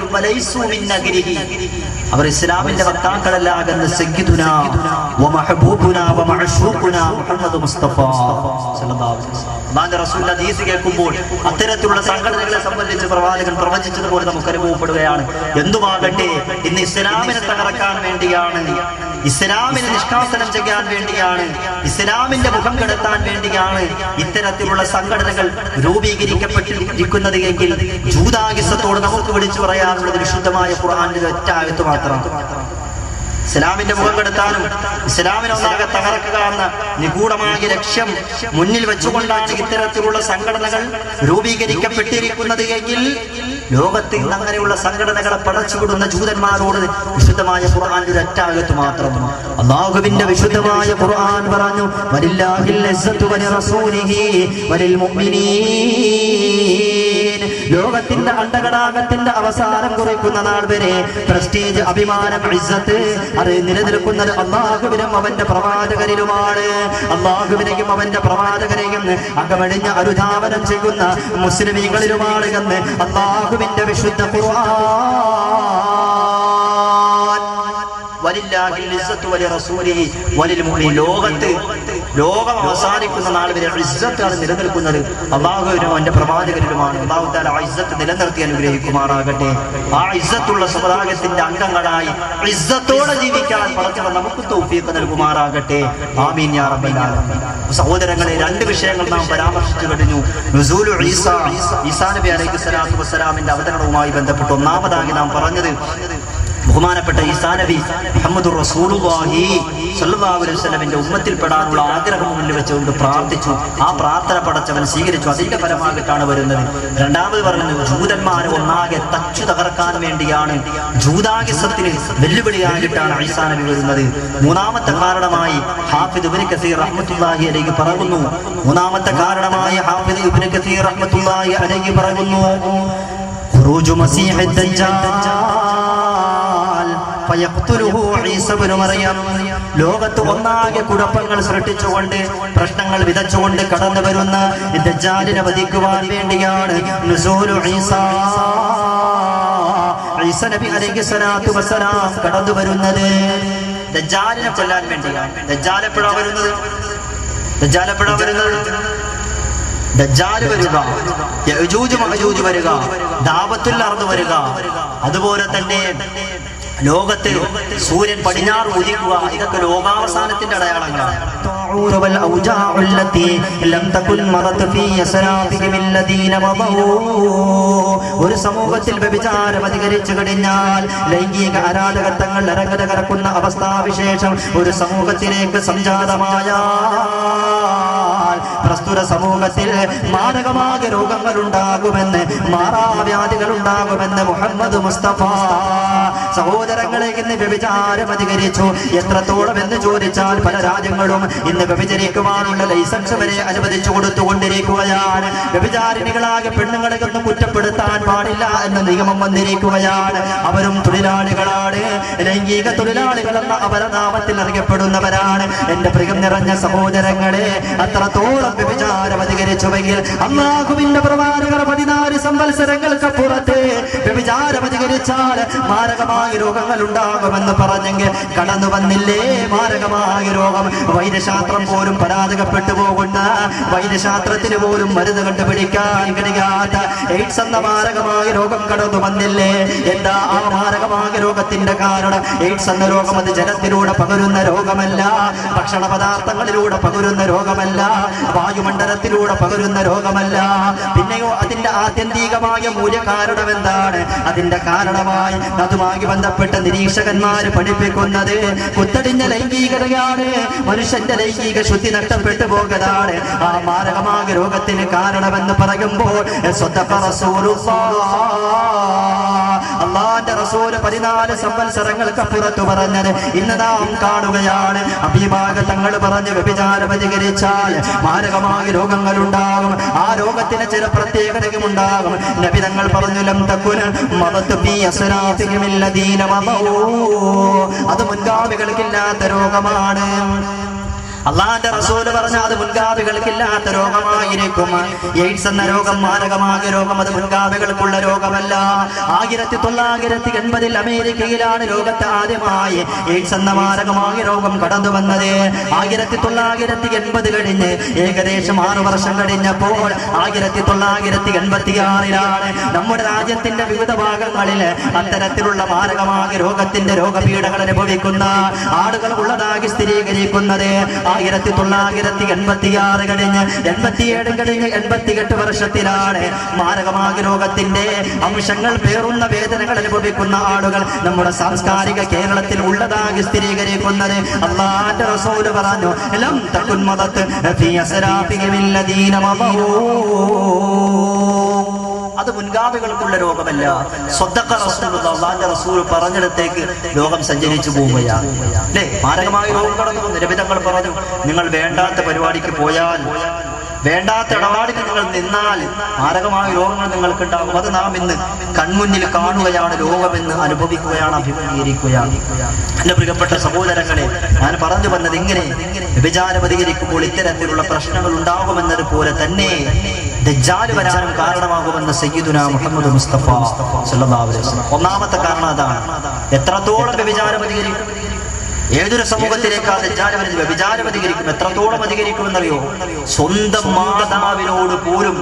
അവർ ഇസ്ലാമിന്റെ വക്താക്കളല്ല, അകന്ന് സയ്യിദുനാ വ മഹബൂബുനാ വ മഅശൂഖുനാ മുഹമ്മദ് മുസ്തഫ സല്ലല്ലാഹു അലൈഹി വസല്ലം റസൂൽ ഹദീസ് കേൾക്കുമ്പോൾ അത്തരത്തിലുള്ള സംഘടനകളെ സംബന്ധിച്ച് പ്രവാചകൻ പ്രവചിച്ചതുപോലെ നമുക്ക് അനുഭവപ്പെടുകയാണ്. എന്തുമാകട്ടെ, ഇന്ന് ഇസ്ലാമിനെ തകർക്കാൻ വേണ്ടിയാണ്, ഇസ്ലാമിനെ നിഷ്കാസനം ചെയ്യാൻ വേണ്ടിയാണ്, ഇസ്ലാമിന്റെ മുഖം കെടുത്താൻ വേണ്ടിയാണ് ഇത്തരത്തിലുള്ള സംഘടനകൾ രൂപീകരിക്കപ്പെട്ടിരിക്കുന്നത് എങ്കിൽ ജൂദായിസത്തോട് നമുക്ക് വിളിച്ചു പറയാനുള്ളത് വിശുദ്ധമായ ഖുർആനിലെ ഒറ്റ ആയത്ത് മാത്രം. ഇസ്ലാമിന്റെ മുഖം കെടുത്താനും ഇസ്ലാമിനെ ഒന്നാകെ തകർക്കുക എന്ന നിഗൂഢമായ ലക്ഷ്യം മുന്നിൽ വെച്ചുകൊണ്ടാണ് ഇത്തരത്തിലുള്ള സംഘടനകൾ രൂപീകരിക്കപ്പെട്ടിരിക്കുന്നത് എങ്കിൽ ലോകത്ത് ഇന്ന് അങ്ങനെയുള്ള സംഘടനകളെ പടച്ചുവിടുന്ന ജൂതന്മാരോട് വിശുദ്ധമായ ഖുർആനിൽ ഒരു അറ്റാകത്ത് മാത്രം. അല്ലാഹുവിന്റെ വിശുദ്ധമായ ഖുർആൻ പറഞ്ഞു വലില്ലാഹിൽ ഇസ്സത്തു വലിറസൂലിഹി വലിൽ മുഅ്മിനീൻ. ലോകത്തിന്റെ അണ്ടകടാകത്തിന്റെ അവസാനം കുറിക്കുന്ന നാൾ വരെ പ്രസ്റ്റീജ്, അഭിമാനം, ഇസ്സത്ത് അത് നിലനിൽക്കുന്നത് അല്ലാഹുവിനും അവന്റെ പ്രവാചകരിലുമാണ്. അല്ലാഹുവിനെയും അവന്റെ പ്രവാചകരെയും അകമഴിഞ്ഞ അനുധാവനം ചെയ്യുന്ന മുസ്ലിമീങ്ങളിലുമാണ് എന്ന് അല്ലാഹുവിന്റെ വിശുദ്ധ ഖുർആൻ. ലോകം അവസാനിക്കുന്ന നാൾ വരെ ഇസ്സത്താണ് നിലനിൽക്കുന്നത് അല്ലാഹുവിനും അവന്റെ പ്രവാചകരിലുമാണ്. അല്ലാഹു തആല ആ ഇസ്സത്ത് നിലനിർത്തി അനുഗ്രഹിക്കുമാറാകട്ടെ. ആ ഇസ്സത്തുള്ള സമുദായത്തിന്റെ അംഗങ്ങളായി ഇസ്സത്തോടെ ജീവിക്കാൻ പടച്ചവൻ നമുക്ക് തൗഫീഖ് നൽകുമാറാകട്ടെ. ആമീൻ യാ റബ്ബൽ ആലമീൻ. സഹോദരങ്ങളെ, രണ്ട് വിഷയങ്ങൾ നാം പരാമർശിച്ചു കഴിഞ്ഞു. നുസൂലു ഈസാ നബി അലൈഹി സ്വലാത്തു വസ്സലാമിന്റെ അവതരണവുമായി ബന്ധപ്പെട്ട് ഒന്നാമതായി നാം പറഞ്ഞത് ബഹുമാനപ്പെട്ട ഈസാ നബി മുഹമ്മദുർ റസൂലുള്ളാഹി സ്വല്ലല്ലാഹു അലൈഹി വസല്ലമിന്റെ ഉമ്മത്തിൽപ്പെടാനുള്ള ആഗ്രഹം മുന്നിൽ വെച്ചുകൊണ്ട് പ്രാർത്ഥിച്ചു. ആ പ്രാർത്ഥന പടച്ചവൻ സ്വീകരിച്ചു. അതിന്റെ ഫലമായിട്ടാണ് വരുന്നത്. രണ്ടാമത് പറഞ്ഞത് ജൂതന്മാരെ ഒന്നാകെ തച്ചു തകർക്കാൻ വേണ്ടിയാണ്, ജൂതാഗിസത്തിന് വെല്ലുവിളിയായിട്ടാണ് ഈസാ നബി വരുന്നത്. മൂന്നാമത്തെ കാരണമായി ഹാഫിദ് ഇബ്നു കസീർ റഹ്മത്തുള്ളാഹി അലൈഹി പറയുന്നു. മൂന്നാമത്തെ കാരണമായി ഹാഫിദ് ഇബ്നു കസീർ റഹ്മത്തുള്ളാഹി അലൈഹി പറയുന്നു, ഖുറൂജു മസീഹ് ദജ്ജാൽ ഫയഖ്തുലുഹു ഈസ ഇബ്നു മറിയം. ലോകത്ത് ഒന്നാകെ കുഴപ്പങ്ങൾ സൃഷ്ടിച്ചുകൊണ്ട്, പ്രശ്നങ്ങൾ വിതച്ചുകൊണ്ട് കടന്നു വരുന്ന ദജ്ജാലിനെ വധിക്കുവാൻ വേണ്ടിയാണ് നുസൂലു ഈസാ നബി അലൈഹി സ്വലാത്തു വസ്സലാം കടന്നു വരുന്നത്. ദജ്ജാലിനെ കൊല്ലാൻ വേണ്ടിയാണ്. ദജ്ജാൽ എപ്പോഴാണ് വരുന്നത്? ദജ്ജാല് വരിക, യഅജൂജ് മഅജൂജ് വരിക, ദാവത്തുൽ അർദ് വരിക. അതുപോലെ തന്നെ ലോകത്തെ സൂര്യൻ പടിഞ്ഞാറ് ഉദിക്കുക. ഇതൊക്കെ ലോകാവസാനത്തിന്റെ അടയാളങ്ങളാണ്. ഒരു സമൂഹത്തിൽ വ്യഭിചാരം അധികരിച്ചു കഴിഞ്ഞാൽ, ലൈംഗിക അരാജകത്വങ്ങൾ അരങ്ങത കറക്കുന്ന അവസ്ഥാവിശേഷം ഒരു സമൂഹത്തിലേക്ക് സംജാതമായ പ്രസ്തുത സമൂഹത്തിൽ മാരകമായ രോഗങ്ങൾ ഉണ്ടാകുമെന്ന്, മാറാവ്യാധികൾ ഉണ്ടാകുമെന്ന് മുഹമ്മദ് മുസ്തഫ. സഹോദരങ്ങളെ, ഇന്ന് വ്യഭിചാരം അധികരിച്ചു. എത്രത്തോളം എന്ന് ചോദിച്ചാൽ പല രാജ്യങ്ങളും ഇന്ന് വ്യഭിചരിക്കുവാനുള്ള ലൈസൻസ് വരെ അനുവദിച്ചു കൊടുത്തുകൊണ്ടിരിക്കുകയാണ്. വ്യഭിചാരിണികളാകെ പെണ്ണുങ്ങളെ ഒന്നും കുറ്റപ്പെടുത്താൻ പാടില്ല എന്ന നിയമം വന്നിരിക്കുകയാണ്. അവരും തൊഴിലാളികളാണ്, ലൈംഗിക തൊഴിലാളികളെന്ന അവരനാമത്തിൽ അറിയപ്പെടുന്നവരാണ്. എന്റെ പ്രിയം നിറഞ്ഞ സഹോദരങ്ങളെ, അത്രത്തോളം വ്യഭിചാരം അധികരിച്ചുവെങ്കിൽ അല്ലാഹുവിന്റെ പ്രവാചകർ 14 സംവത്സരങ്ങൾക്ക് പുറത്ത് വ്യഭിചാരം അധികരിച്ചാൽ മാരകമായ രോഗങ്ങൾ ഉണ്ടാകുമെന്ന് പറഞ്ഞെങ്കിൽ കടന്നു വന്നില്ലേ മാരകമായ രോഗം? വൈദ്യശാസ്ത്രം പോലും പരാജയപ്പെട്ടു പോകുന്ന, വൈദ്യശാസ്ത്രത്തിന് പോലും മരുന്ന് കണ്ടുപിടിക്കാൻ കഴിയാത്ത എയ്ഡ്സ് എന്ന മാരകമായ രോഗം കടന്നു വന്നില്ലേ? എന്താ ആ മാരകമായ രോഗത്തിന്റെ കാരണം? എയ്ഡ്സ് എന്ന രോഗം അത് ജലത്തിലൂടെ പകരുന്ന രോഗമല്ല, ഭക്ഷണ പദാർത്ഥങ്ങളിലൂടെ പകരുന്ന രോഗമല്ല, വായുമണ്ഡലത്തിലൂടെ പകരുന്ന രോഗമല്ല. പിന്നെയോ അതിന്റെ ആത്യന്തികമായ മൂല്യ കാരണം എന്താണ്? അതിന്റെ കാരണമായി അതുമായി ബന്ധപ്പെട്ട നിരീക്ഷകന്മാര് പഠിപ്പിക്കുന്നത് കുത്തടിഞ്ഞ ലൈംഗികതയാണ്. മനുഷ്യന്റെ ലൈംഗിക ശുദ്ധി നഷ്ടപ്പെട്ടു പോകതാണ് ആ മാരകമായ രോഗത്തിന് കാരണമെന്ന് പറയുമ്പോൾ അല്ലാഹുവിന്റെ റസൂല് 14 സംവത്സരങ്ങൾക്ക് പുറത്തു പറഞ്ഞത് ഇന്ന് നാം കാണുകയാണ്. അഭിഭാഗ തങ്ങൾ പറഞ്ഞ് വ്യഭിചാരം അധികരിച്ചാൽ മാരകമായ രോഗങ്ങൾ ഉണ്ടാകും. ആ രോഗത്തിന് ചില പ്രത്യേകതയും ഉണ്ടാകും. നബി തങ്ങൾ പറഞ്ഞു, ലം തകുന മദതു ഫീ അസ്റാഫിഹിം അല്ലദീന മദഊ. അത് മുൻഗാമികൾക്കില്ലാത്ത രോഗമാണ്. അള്ളാന്റെ റസൂല് പറഞ്ഞ അത് മുൻഗാമികൾക്കില്ലാത്ത രോഗമായിരിക്കും. എയ്ഡ്സ് എന്ന രോഗം മാരകമായ രോഗം, അത് മുൻഗാമികൾക്കുള്ള രോഗമല്ല. 1980 അമേരിക്കയിലാണ് ലോകത്ത് ആദ്യമായി എയ്ഡ്സ് എന്ന മാരകമായ രോഗം കടന്നു വന്നത്. 1980 കഴിഞ്ഞ് ഏകദേശം 6 വർഷം കഴിഞ്ഞപ്പോൾ 1986 നമ്മുടെ രാജ്യത്തിന്റെ വിവിധ ഭാഗങ്ങളിൽ അത്തരത്തിലുള്ള മാരകമായ രോഗത്തിന്റെ രോഗപീഠകൾ അനുഭവിക്കുന്ന ആളുകൾ ഉള്ളതായി സ്ഥിരീകരിക്കുന്നത് 1986 കഴിഞ്ഞ് 87 കഴിഞ്ഞ് 88 വർഷത്തിലാണ് മാരകമായ രോഗത്തിന്റെ അംശങ്ങൾ പേറുന്ന വേദനകൾ അനുഭവിക്കുന്ന ആളുകൾ നമ്മുടെ സാംസ്കാരിക കേരളത്തിൽ ഉള്ളതായി സ്ഥിരീകരിക്കുന്നത്. അല്ലാഹുവിന്റെ റസൂൽ പറഞ്ഞു, ലം തകുൻ മദത് ഫീ അസ്റാഫിഹിം അല്ലദീന മദഊ. അത് മുൻഗാമികൾക്കുള്ള രോഗമല്ല. സ്വദഖ റസൂലുള്ളാഹി, അല്ലാഹുവിന്റെ റസൂൽ പറഞ്ഞിടത്തേക്ക് രോഗം സഞ്ചരിച്ചു പോവുകയാണ്. അല്ലേ? മാരകമായ രോഗം കടന്നു. നിരവിധങ്ങൾ പറഞ്ഞു, നിങ്ങൾ വേണ്ടാത്ത പരിപാടിക്ക് പോയാൽ, വേണ്ടാത്ത ഇടപാടിൽ നിങ്ങൾ നിന്നാൽ മാരകമായ രോഗങ്ങൾ നിങ്ങൾക്കുണ്ടാകും. അത് നാം ഇന്ന് കൺമുന്നിൽ കാണുകയാണ്, ലോകമെന്ന് അനുഭവിക്കുകയാണ്, അഭിമുഖീകരിക്കുകയാണ്. എന്റെ പ്രിയപ്പെട്ട സഹോദരങ്ങളെ, ഞാൻ പറഞ്ഞു വന്നത് ഇങ്ങനെ വ്യഭിചാരം അധികരിക്കുമ്പോൾ ഇത്തരത്തിലുള്ള പ്രശ്നങ്ങൾ ഉണ്ടാകുമെന്നതുപോലെ തന്നെ ദജ്ജാൽ വരാനും കാരണമാകുമെന്ന് സയ്യിദുനാ മുഹമ്മദ് മുസ്തഫ സല്ലല്ലാഹു അലൈഹി വസല്ലം. ഒന്നാമത്തെ കാരണം അതാണ്. എത്രത്തോളം വ്യഭിചാരം അധികരിക്കും, ഏതൊരു സമൂഹത്തിലേക്ക് ആ ദജ്ജാൽ വ്യഭിചാരം അധികരിക്കും, എത്രത്തോളം അധികരിക്കുമെന്നറിയോ? സ്വന്തം മാതാവിനോട് പോലും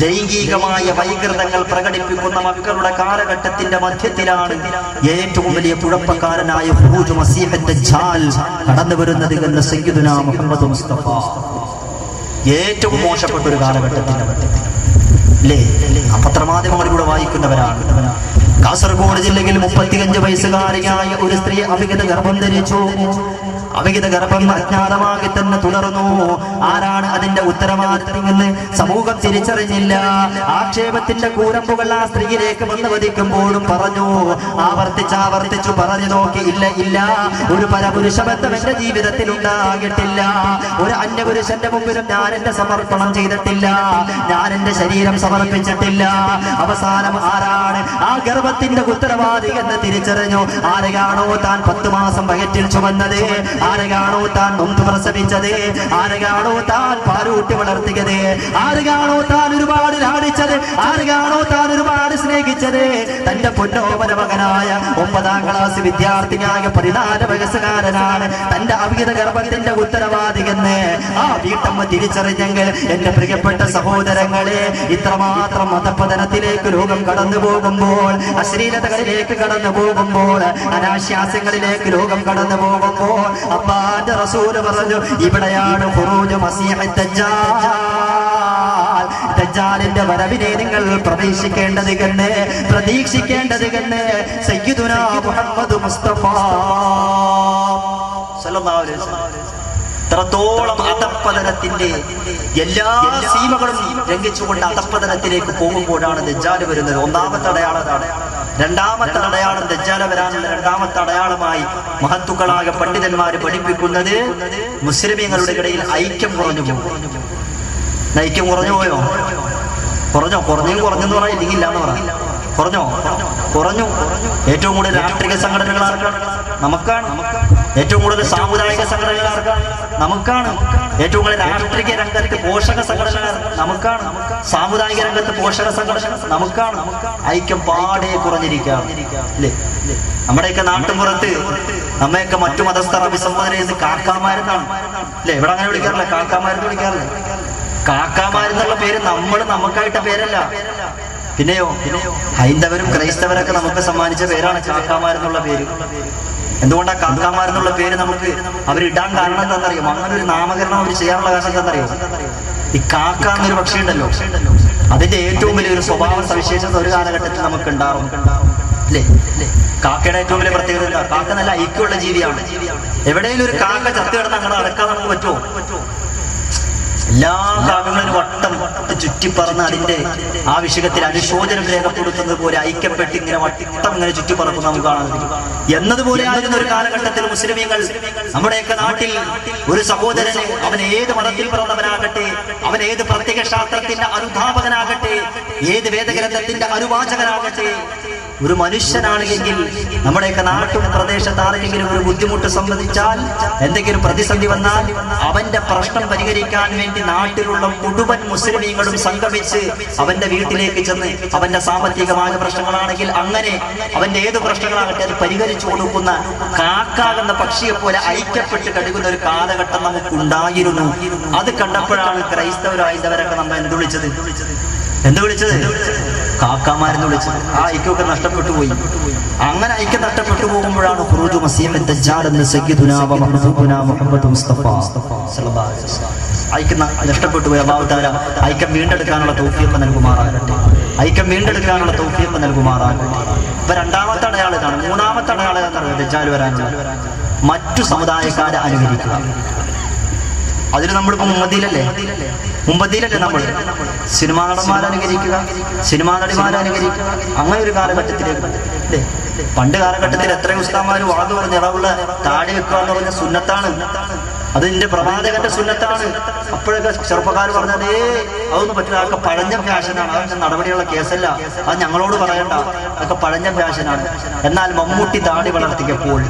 ലൈംഗികമായ വൈകൃതങ്ങൾ പ്രകടിപ്പിക്കുന്ന മക്കളുടെ കാലഘട്ടത്തിന്റെ മധ്യത്തിലാണ് ഏറ്റവും വലിയ കുഴപ്പക്കാരനായ ഖുറൂജ് മസീഹ് ദജ്ജാൽ കടന്നു വരുന്നത് എന്ന് സയ്യിദുനാ മുഹമ്മദ് മുസ്തഫ. ഏറ്റവും മോശപ്പെട്ട ഒരു കാലഘട്ടത്തിന്റെ മധ്യത്തിൽ അല്ലേ? പത്രമാധ്യമങ്ങളിലൂടെ വായിക്കുന്നവരാണ്. കാസർഗോഡ് ജില്ലയിൽ 35 വയസ്സുകാരിയായ ഒരു സ്ത്രീ അവിഹിത ഗർഭം ധരിച്ചു. അവിഹിത ഗർഭം അജ്ഞാതമായി തന്നെ തുടർന്നു. ആരാണ് അതിന്റെ ഉത്തരവാദിത്വം എന്ന് സമൂഹം തിരിച്ചറിഞ്ഞില്ല. ആക്ഷേപത്തിന്റെ കൂരമ്പുകൾ ആ സ്ത്രീയിലേക്ക് വന്ന് വധിക്കുമ്പോഴും പറഞ്ഞു, ആവർത്തിച്ചു പറഞ്ഞു നോക്കി, ഇല്ല, ഒരു പരപുരുഷ ബന്ധം എന്റെ ജീവിതത്തിൽ ഉണ്ടാകിട്ടില്ല. ഒരു അന്യപുരുഷന്റെ മുമ്പിലും ഞാൻ എന്റെ സമർപ്പണം ചെയ്തിട്ടില്ല, ഞാൻ എന്റെ ശരീരം സമർപ്പിച്ചിട്ടില്ല. അവസാനം ആരാണ് ആ ഗർഭത്തിന്റെ ഉത്തരവാദി എന്ന് തിരിച്ചറിഞ്ഞു. ആരെയാണോ താൻ 10 മാസം വയറ്റിൽ ചുമന്നത്, ആരെയാണോ താൻ നൊന്തു പ്രസവിച്ചത്, ആരെയാണോ താൻ പാലൂട്ടി വളർത്തിയത്, ആരെയാണോ താൻ ഒരുപാട് ലാളിച്ചത്, ആരെയാണോ താൻ ഒരുപാട് സ്നേഹിച്ചത്, തന്റെ പൊന്നോമന മകനായ 9ാം ക്ലാസ് വിദ്യാർത്ഥിയായ 14 വയസ്സുകാരനാണ് തന്റെ അവിഹിത ഗർഭത്തിന്റെ ഉത്തരവാദി എന്ന് ആ വീട്ടമ്മ തിരിച്ചറിഞ്ഞെങ്കിൽ എന്റെ പ്രിയപ്പെട്ട സഹോദരങ്ങളെ, ഇത്രമാത്രം മതപതനത്തിലേക്ക് ലോകം കടന്നു പോകുമ്പോൾ, അശ്ലീലതകളിലേക്ക് കടന്നു പോകുമ്പോൾ, അനാശാസ്യങ്ങളിലേക്ക് ലോകം കടന്നു പോകുമ്പോൾ അല്ലാഹുവിന്റെ റസൂൽ പറഞ്ഞു, ഇവിടെയാണ് ഖുറൂജ് മസീഹ് ദജ്ജാൽ. ദജ്ജാലിന്റെ വരവിനെ നിങ്ങൾ പ്രതീക്ഷിക്കേണ്ടത് എന്ന് സയ്യിദുനാ മുഹമ്മദ് മുസ്തഫ സല്ലല്ലാഹു അലൈഹി വസല്ലം. ഇത്രത്തോളം അധപ്പതനത്തിന്റെ എല്ലാ സീമകളും ലംഘിച്ചുകൊണ്ട് അധപ്പതനത്തിലേക്ക് പോകുമ്പോഴാണ് ദജ്ജാൽ വരുന്നത്. ഒന്നാമത്തെ അടയാളമാണ്. രണ്ടാമത്തെ അടയാളം, ദജ്ജാൽ വരാനുള്ള രണ്ടാമത്തെ അടയാളമായി മഹത്തുക്കളായ പണ്ഡിതന്മാര് പഠിപ്പിക്കുന്നത് മുസ്ലിമീങ്ങളുടെ ഇടയിൽ ഐക്യം കുറഞ്ഞു പോകും. ഐക്യം കുറഞ്ഞു പോയോ? കുറഞ്ഞെന്ന് പറയാം, ഇല്ലെങ്കിൽ ഇല്ല എന്ന് പറയാം. കുറഞ്ഞു. ഏറ്റവും കൂടുതൽ രാഷ്ട്രീയ സംഘടനകൾ ആർക്കാണ്? നമുക്കാണ്. ഏറ്റവും കൂടുതൽ സാമുദായിക സംഘടനകൾ ആർക്കാണ്? നമുക്കാണ്. ഏറ്റവും കൂടുതൽ രാഷ്ട്രീയ രംഗത്ത് പോഷക സംഘടനകൾ നമുക്കാണ്. സാമുദായിക രംഗത്ത് പോഷക സംഘടനകൾ നമുക്കാണ്. ഐക്യം പാടെ കുറഞ്ഞിരിക്കുകയാണ് അല്ലേ? നമ്മുടെയൊക്കെ നാട്ടുപുറത്ത് നമ്മയൊക്കെ മറ്റു മതസ്ഥർ അഭിസംബോധന ചെയ്ത് കാക്കാമാരെന്നാണ് അല്ലെ? ഇവിടെ അങ്ങനെ വിളിക്കാറില്ല, കാക്കാമാരെന്ന് വിളിക്കാറില്ല. കാക്കാമാരെന്നുള്ള പേര് നമുക്കായിട്ട പേരല്ല, പിന്നെയോ ഹൈന്ദവരും ക്രൈസ്തവരൊക്കെ നമുക്ക് സമ്മാനിച്ച പേരാണ് കാക്കാമാരെന്നുള്ള പേര്. എന്തുകൊണ്ടാ കാക്കാമാരെന്നുള്ള പേര് നമുക്ക് അവരിടാൻ കാരണം എന്താണെന്നറിയോ? അങ്ങനെ ഒരു നാമകരണം അവർ ചെയ്യാനുള്ള കാരണം എന്താണെന്നറിയോ? ഈ കാക്ക എന്നൊരു പക്ഷി ഉണ്ടല്ലോ, അതിന്റെ ഏറ്റവും വലിയൊരു സ്വഭാവ സവിശേഷത ഒരു കാലഘട്ടത്തിൽ നമുക്ക് ഉണ്ടാവും അല്ലേ? കാക്കയുടെ ഏറ്റവും വലിയ പ്രത്യേകത എന്താ? കാക്ക നല്ല ഐക്യമുള്ള ജീവിയാണ്. എവിടെയെങ്കിലും ഒരു കാക്ക ചത്തു കിടന്ന് അങ്ങനെ അടക്കാൻ നമുക്ക് പറ്റുമോ? എല്ലാ കാക്കങ്ങളും വട്ടം ചുറ്റിപ്പറന്ന് അതിന്റെ ആ വിഷയത്തിൽ അനുശോചനം രേഖപ്പെടുത്തുന്നത് പോലെ ഐക്യപ്പെട്ട് ഇങ്ങനെ വട്ടം ഇങ്ങനെ ചുറ്റിപ്പറക്കുന്ന നമുക്ക് കാണാൻ കഴിയും. എന്നതുപോലെ ആയിരുന്ന ഒരു കാലഘട്ടത്തിൽ മുസ്ലിമീങ്ങൾ നമ്മുടെയൊക്കെ നാട്ടിൽ ഒരു സഹോദരനെ, അവൻ ഏത് മതത്തിൽ പിറന്നവനാകട്ടെ, അവൻ ഏത് പ്രത്യക്ഷ ശാസ്ത്രത്തിന്റെ അനുധാപകനാകട്ടെ, ഏത് വേദഗ്രന്ഥത്തിന്റെ അനുവാചകനാകട്ടെ, ഒരു മനുഷ്യനാണ് എങ്കിൽ നമ്മുടെയൊക്കെ നാട്ടും പ്രദേശത്ത് ആരെങ്കിലും ഒരു ബുദ്ധിമുട്ട് സംബന്ധിച്ചാൽ, എന്തെങ്കിലും പ്രതിസന്ധി വന്നാൽ അവന്റെ പ്രശ്നം പരിഹരിക്കാൻ വേണ്ടി നാട്ടിലുള്ള മുഴുവൻ മുസ്ലിമീങ്ങളും സംഗമിച്ച് അവന്റെ വീട്ടിലേക്ക് ചെന്ന് അവന്റെ സാമ്പത്തികമായ പ്രശ്നങ്ങളാണെങ്കിൽ അങ്ങനെ അവന്റെ ഏത് പ്രശ്നങ്ങളാകട്ടെ അത് പരിഹരിച്ചു കൊടുക്കുന്ന കാക്കാകുന്ന പക്ഷിയെ പോലെ ഐക്യപ്പെട്ട് കഴിയുന്ന ഒരു കാലഘട്ടം നമുക്കുണ്ടായിരുന്നു. അത് കണ്ടപ്പോഴാണ് ക്രൈസ്തവരായവരൊക്കെ നമ്മൾ എന്ത് വിളിച്ചത് കാക്കാമാരെന്ന് വിളിച്ചത്. ആ ഐക്യമൊക്കെ നഷ്ടപ്പെട്ടു പോയി. അങ്ങനെ ഐക്യം നഷ്ടപ്പെട്ടു പോകുമ്പോഴാണ് ഖുറൂജ് മസീഹ് ദജ്ജാൽ എന്ന് സയ്യിദുനാ മുഹമ്മദ് മുസ്തഫ സല്ലല്ലാഹു അലൈഹി വസല്ലം. ഐക്യം നഷ്ടപ്പെട്ടു പോയി. അല്ലാഹു തആല ഐക്യം വീണ്ടെടുക്കാനുള്ള തൗഫീഖ് നൽകുമാറാകട്ടെ. ഇപ്പൊ രണ്ടാമത്തെ അടയാളമാണ്. മൂന്നാമത്തെ അടയാളം എന്താണ്? ദജ്ജാൽ വരാനുള്ള മറ്റു സമുദായക്കാരെ അനുകരിക്കുക. അതിന് നമ്മളിപ്പോ മുമ്പതിയിലല്ലേ നമ്മൾ സിനിമാ നടന്മാരെ അനുകരിക്കുക, സിനിമാ നടിമാരെ അനുകരിക്കുക. അങ്ങനെ ഒരു കാലഘട്ടത്തിലേക്ക് അല്ലേ? പണ്ട് കാലഘട്ടത്തിൽ എത്ര ഉസ്താമാര് വാദം പറഞ്ഞ ഇളവുള്ള താടി വെക്കുക എന്ന് പറഞ്ഞ സുന്നത്താണ് അത് നിന്റെ പ്രവാചകന്റെ സുന്നത്താണ്. അപ്പോഴൊക്കെ ചെറുപ്പക്കാർ പറഞ്ഞതേ അതൊന്നും പറ്റില്ല, അതൊക്കെ പഴഞ്ഞ ഫാഷനാണ്, അതൊക്കെ നടപടിയുള്ള കേസല്ല, അത് ഞങ്ങളോട് പറയണ്ട, അതൊക്കെ പഴഞ്ഞ ഫാഷനാണ്. എന്നാൽ മമ്മൂട്ടി താടി വളർത്തിയപ്പോൾ,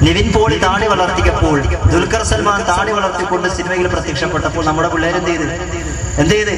നിവിൻ പോളി താടി വളർത്തിയപ്പോൾ, ദുൽഖർ സൽമാൻ താടി വളർത്തിക്കൊണ്ട് സിനിമയിൽ പ്രത്യക്ഷപ്പെട്ടപ്പോൾ നമ്മുടെ പിള്ളേർ എന്ത് ചെയ്ത്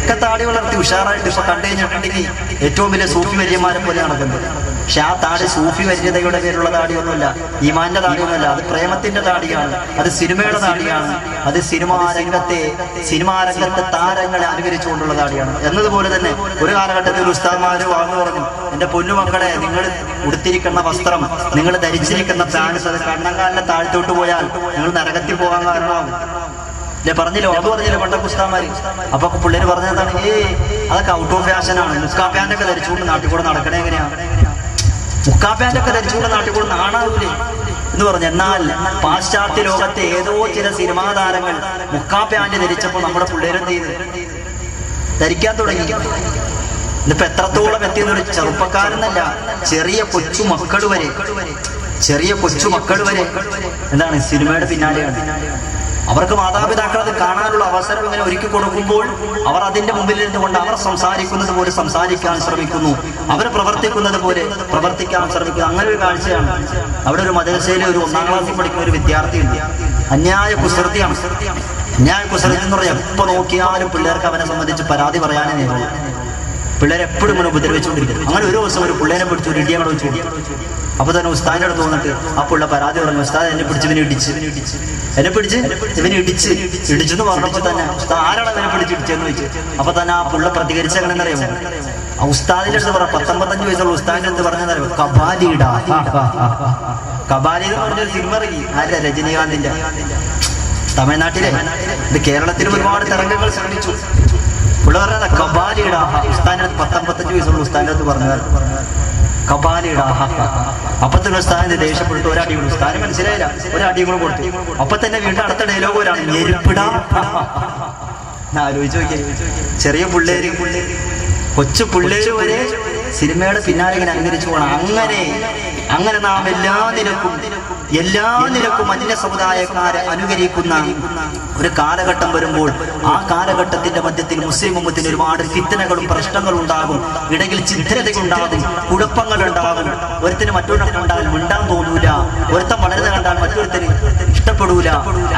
ഒക്കെ താടി വളർത്തി ഉഷാറായിട്ട് ഇപ്പൊ കണ്ടു കഴിഞ്ഞിട്ടുണ്ടെങ്കിൽ ഏറ്റവും വലിയ സൂഫി വര്യന്മാരെ പോലെ നടക്കുന്നത്. പക്ഷെ ആ താടി സൂഫി വര്യതയുടെ പേരുള്ള താടിയൊന്നുമല്ല, ഈമാന്റെ താടിയൊന്നുമല്ല, അത് പ്രേമത്തിന്റെ താടിയാണ്, അത് സിനിമയുടെ താടിയാണ്, അത് സിനിമാ രംഗത്തെ താരങ്ങളെ അനുകരിച്ചുകൊണ്ടുള്ള താടിയാണ്. എന്നതുപോലെ തന്നെ ഒരു കാലഘട്ടത്തിൽ ഉസ്താദ്മാര് വാങ്ങു പറഞ്ഞു, എന്റെ പൊന്നുമക്കളെ, നിങ്ങൾ ഉടുത്തിരിക്കുന്ന വസ്ത്രം, നിങ്ങൾ ധരിച്ചിരിക്കുന്ന പാൻസ്, അത് കണ്ണങ്കാലിനെ താഴ്ത്തോട്ട് പോയാൽ നിങ്ങൾ നരകത്തിൽ പോകാൻ കാരണമാകും. പറഞ്ഞില്ലോ, അത് പറഞ്ഞില്ല പണ്ടൊക്കെ ഉസ്താദ്മാര്. അപ്പൊ പിള്ളേര് പറഞ്ഞതാണ്, അതൊക്കെ ഔട്ട് ഓഫ് ഫാഷനാണ്, മുക്കാ പാൻറ്റൊക്കെ ധരിച്ചുകൊണ്ട് നാട്ടിൽ കൂടെ നടക്കണേ എങ്ങനെയാ, മുക്കാ പാൻറ്റൊക്കെ ധരിച്ചുകൊണ്ട് നാട്ടിൽ കൂടെ നാണാവൂലേ എന്ന് പറഞ്ഞു. എന്നാൽ പാശ്ചാത്യ ലോകത്തെ ഏതോ ചില സിനിമാ താരങ്ങൾ മുക്കാ പാൻറ്റ് ധരിച്ചപ്പോൾ നമ്മുടെ പിള്ളേരെന്ത് ചെയ്ത് ധരിക്കാൻ തുടങ്ങി. ഇതിപ്പോ എത്രത്തോളം എത്തിയെന്നൊരു ചെറുപ്പക്കാരെന്നല്ല, ചെറിയ കൊച്ചു മക്കൾ വരെ എന്താണ് സിനിമയുടെ പിന്നാലെയാണ്. അവർക്ക് മാതാപിതാക്കൾ അത് കാണാനുള്ള അവസരം ഇങ്ങനെ ഒരുക്കി കൊടുക്കുമ്പോൾ അവർ അതിന്റെ മുമ്പിൽ നിന്നുകൊണ്ട് അവർ സംസാരിക്കുന്നത് പോലെ സംസാരിക്കാൻ ശ്രമിക്കുന്നു, അവർ പ്രവർത്തിക്കുന്നത് പോലെ പ്രവർത്തിക്കാൻ ശ്രമിക്കുന്നു. അങ്ങനെ ഒരു കാഴ്ചയാണ്. അവിടെ ഒരു മദ്രസയിലെ ഒരു 1ാം ക്ലാസ്സിൽ പഠിക്കുന്ന ഒരു വിദ്യാർത്ഥിയുണ്ട്. അന്യായ കുസൃതിയാണ്. അന്യായ കുസൃതി എന്ന് പറഞ്ഞാൽ എപ്പോ നോക്കിയാലും പിള്ളേർക്ക് അവനെ സംബന്ധിച്ച് പരാതി പറയാനേ നേരുള്ളൂ. പിള്ളേരെ എപ്പോഴും ഇങ്ങനെ ഉപദ്രവിച്ചുകൊണ്ടിരിക്കും. അങ്ങനെ ഒരു ദിവസം ഒരു പിള്ളേരെ പിടിച്ചു ഒരു ഇടിയങ്ങളെ വെച്ചു. അപ്പൊ തന്നെ ഉസ്താദിന്റെ അടുത്ത് വന്നിട്ട് ആ പിള്ള പരാതി പറഞ്ഞു, ഉസ്താദ് എന്നെ പിടിച്ച് ഇവനെ ഇടിച്ചെന്ന് പറഞ്ഞപ്പോ തന്നെ ഉസ്താദ് ആരാണ് അവനെ പിടിച്ചിടിച്ചെന്ന് ചോദിച്ചു. അപ്പൊ തന്നെ ആ പുള്ള പ്രതികരിച്ച എങ്ങനെ അറിയാമോ? ആ ഉസ്താദിന്റെ അടുത്ത് പറ, 19 വയസ്സുള്ള ഉസ്താദിന്റെ അടുത്ത് പറഞ്ഞറിയാമോ? കബാലിടാ. കബാലി എന്ന് പറഞ്ഞൊരു സിനിമ ഇറങ്ങി, ആരുടെ? രജനീകാന്തിന്റെ. തമിഴ്നാട്ടിലെ. ഇത് കേരളത്തിൽ ഒരുപാട് തരംഗങ്ങൾ ശ്രമിച്ചു. പുള്ള പറഞ്ഞ കബാലിടാ. ഉസ്താദിന്റെ അടുത്ത് 19 വയസ്സുള്ള ഉസ്താദിന്റെ അടുത്ത് പറഞ്ഞത് കബാലിടാ. അപ്പൊ തന്നെ ഉസ്താദിന്റെ ദേഷ്യപ്പെട്ടു ഒരടി കൂടി. ഉസ്താദിന് മനസ്സിലായില്ല, ഒരടിയും കൂടെ കൊടുത്തു. അപ്പൊ തന്നെ വീണ്ടും അടുത്ത ഡയലോഗ് പോലാണ്, ഞെരുപ്പിടാ. ആലോചിച്ച് നോക്കിയേ, ചെറിയ കൊച്ചു പിള്ളേര് വരെ സിനിമയുടെ പിന്നാലെ ഇങ്ങനെ അനുകരിച്ചു പോകണം. അങ്ങനെ നാം എല്ലാ നിലക്കും അന്യ സമുദായക്കാരെ അനുകരിക്കുന്ന ഒരു കാലഘട്ടം വരുമ്പോൾ ആ കാലഘട്ടത്തിന്റെ മധ്യത്തിൽ മുസ്ലിം ഉമ്മത്തിന് ഒരുപാട് ഫിത്നകളും പ്രശ്നങ്ങളും ഉണ്ടാകും, ഇടയിൽ ഛിദ്രതയുണ്ടാകും, കുഴപ്പങ്ങളുണ്ടാകും. ഒരുത്തിന് മറ്റൊരു കണ്ടാൽ മിണ്ടാൻ തോന്നൂല, ഒരുത്തൻ വളരുന്ന കണ്ടാൽ മറ്റൊരുത്തിന് ഇഷ്ടപ്പെടൂല.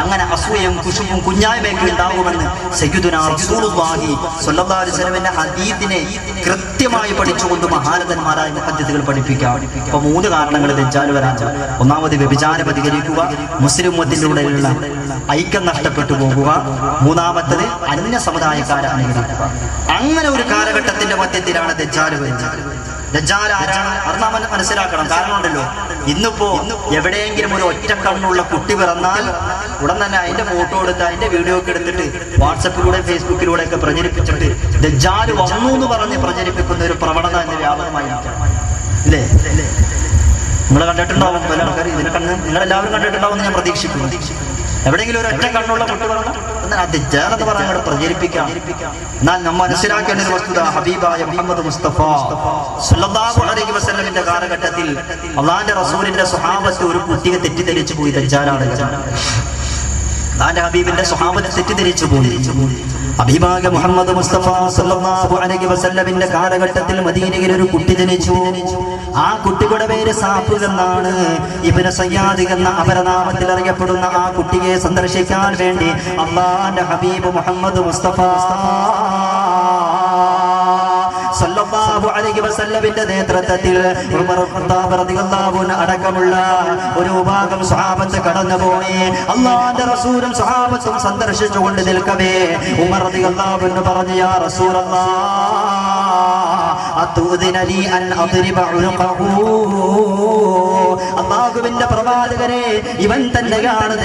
അങ്ങനെ അസൂയയും കുശുവും കുഞ്ഞായ്മയൊക്കെ ഉണ്ടാകുമെന്ന് സയ്യിദുനാ റസൂലുള്ളാഹി സ്വല്ലല്ലാഹു അലൈഹി വസല്ലമിന്റെ ഹദീസിനെ കൃത്യമായി പഠിച്ചുകൊണ്ട് മഹാരഥന്മാരായ മുഹദ്ദിസുകൾ പഠിപ്പിക്കാം. അപ്പൊ 3 കാരണങ്ങൾ ദജ്ജാൽ വരാൻ. ഒന്നാമത് വ്യഭിചാരം അധികരിക്കുക, മുസ്ലിം ഉമ്മത്തിന്റെ ഉള്ളിലുള്ള ഐക്യം നഷ്ടപ്പെട്ടു പോകുക. മൂന്നാമത്തത് അന്യ സമുദായക്കാരെ അനുകരിക്കുക. അങ്ങനെ ഒരു കാലഘട്ടത്തിന്റെ മധ്യത്തിലാണ് ദജ്ജാൽ വരുന്നത്. ദജ്ജാൽ ആരാണ് അത് നാം മനസ്സിലാക്കണം. കാരണം ഉണ്ടല്ലോ, ഇന്നിപ്പോ എവിടെയെങ്കിലും ഒരു ഒറ്റ കണ്ണുള്ള കുട്ടി പിറന്നാൽ ഉടൻ തന്നെ അതിന്റെ ഫോട്ടോ എടുത്ത് അതിന്റെ വീഡിയോ ഒക്കെ എടുത്തിട്ട് വാട്സപ്പിലൂടെ ഫേസ്ബുക്കിലൂടെ ഒക്കെ പ്രചരിപ്പിച്ചിട്ട് ദജ്ജാൽ വന്നു എന്ന് പറഞ്ഞ് പ്രചരിപ്പിക്കുന്ന ഒരു പ്രവണത എന്ന് വ്യാപകമായിരിക്കണം. ഇല്ലേ? നിങ്ങൾ കണ്ടിട്ടുണ്ടാവും, പല ആൾക്കാർ ഇതിനെ നിങ്ങളെല്ലാവരും കണ്ടിട്ടുണ്ടാവും ഞാൻ പ്രതീക്ഷിക്കുന്നു. എവിടെയെങ്കിലും ഒരു ഒറ്റ കണ്ണുള്ള കുട്ടി പറഞ്ഞാൽ ദജ്ജാൽ എന്ന് പറഞ്ഞാൽ അങ്ങോട്ട് പ്രചരിപ്പിക്കാം. എന്നാൽ നമ്മൾ മനസ്സിലാക്കേണ്ട ഒരു വസ്തുത, ഹബീബായ മുഹമ്മദ് മുസ്തഫ സ്വല്ലല്ലാഹു അലൈഹി വസല്ലമിന്റെ കാലഘട്ടത്തിൽ അള്ളാന്റെ റസൂലിന്റെ സ്വഹാബത്ത് ഒരു കുട്ടിയെ തെറ്റിദ്ധരിച്ചു പോയി ദജ്ജാലാണ്. അള്ളാന്റെ ഹബീബിന്റെ സ്വഹാബത്ത് തെറ്റിദ്ധരിച്ചു പോയി. ഹബീബായ മുഹമ്മദ് മുസ്തഫ സ്വല്ലല്ലാഹു അലൈഹി വസല്ലമിന്റെ കാലഘട്ടത്തിൽ മദീനയിൽ ഒരു കുട്ടി ജനിച്ചു. ആ കുട്ടിയുടെ പേര് സാഫു എന്നാണ്. ഇബ്നു സയ്യാദ് എന്ന അപരനാമത്തിൽ അറിയപ്പെടുന്ന ആ കുട്ടിയെ സന്ദർശിക്കാൻ വേണ്ടി അള്ളാന്റെ ഹബീബ് മുഹമ്മദ് മുസ്തഫ സല്ലല്ലാഹു അലൈഹി വസല്ലമിന്റെ നേതൃത്വത്തിൽ ഉമർ ഖത്താബ് റളിയല്ലാഹു അൻഹു അടക്കമുള്ള ഒരു വിഭാഗം സ്വഹാബത്ത് കടന്നുപോയി. അല്ലാഹുവിന്റെ റസൂലും സ്വഹാബത്തും സന്ദർശിച്ചുകൊണ്ട് നിൽക്കവേ ഉമർ റളിയല്ലാഹു അൻഹു പറഞ്ഞു, യാ റസൂലല്ലാഹ് അതുദിന ലി അൻ അദ്രിബ ഉൽഖഹു. അല്ലാഹുവിന്റെ പ്രവാചകരെ, ഇവൻ തന്നെയാണ്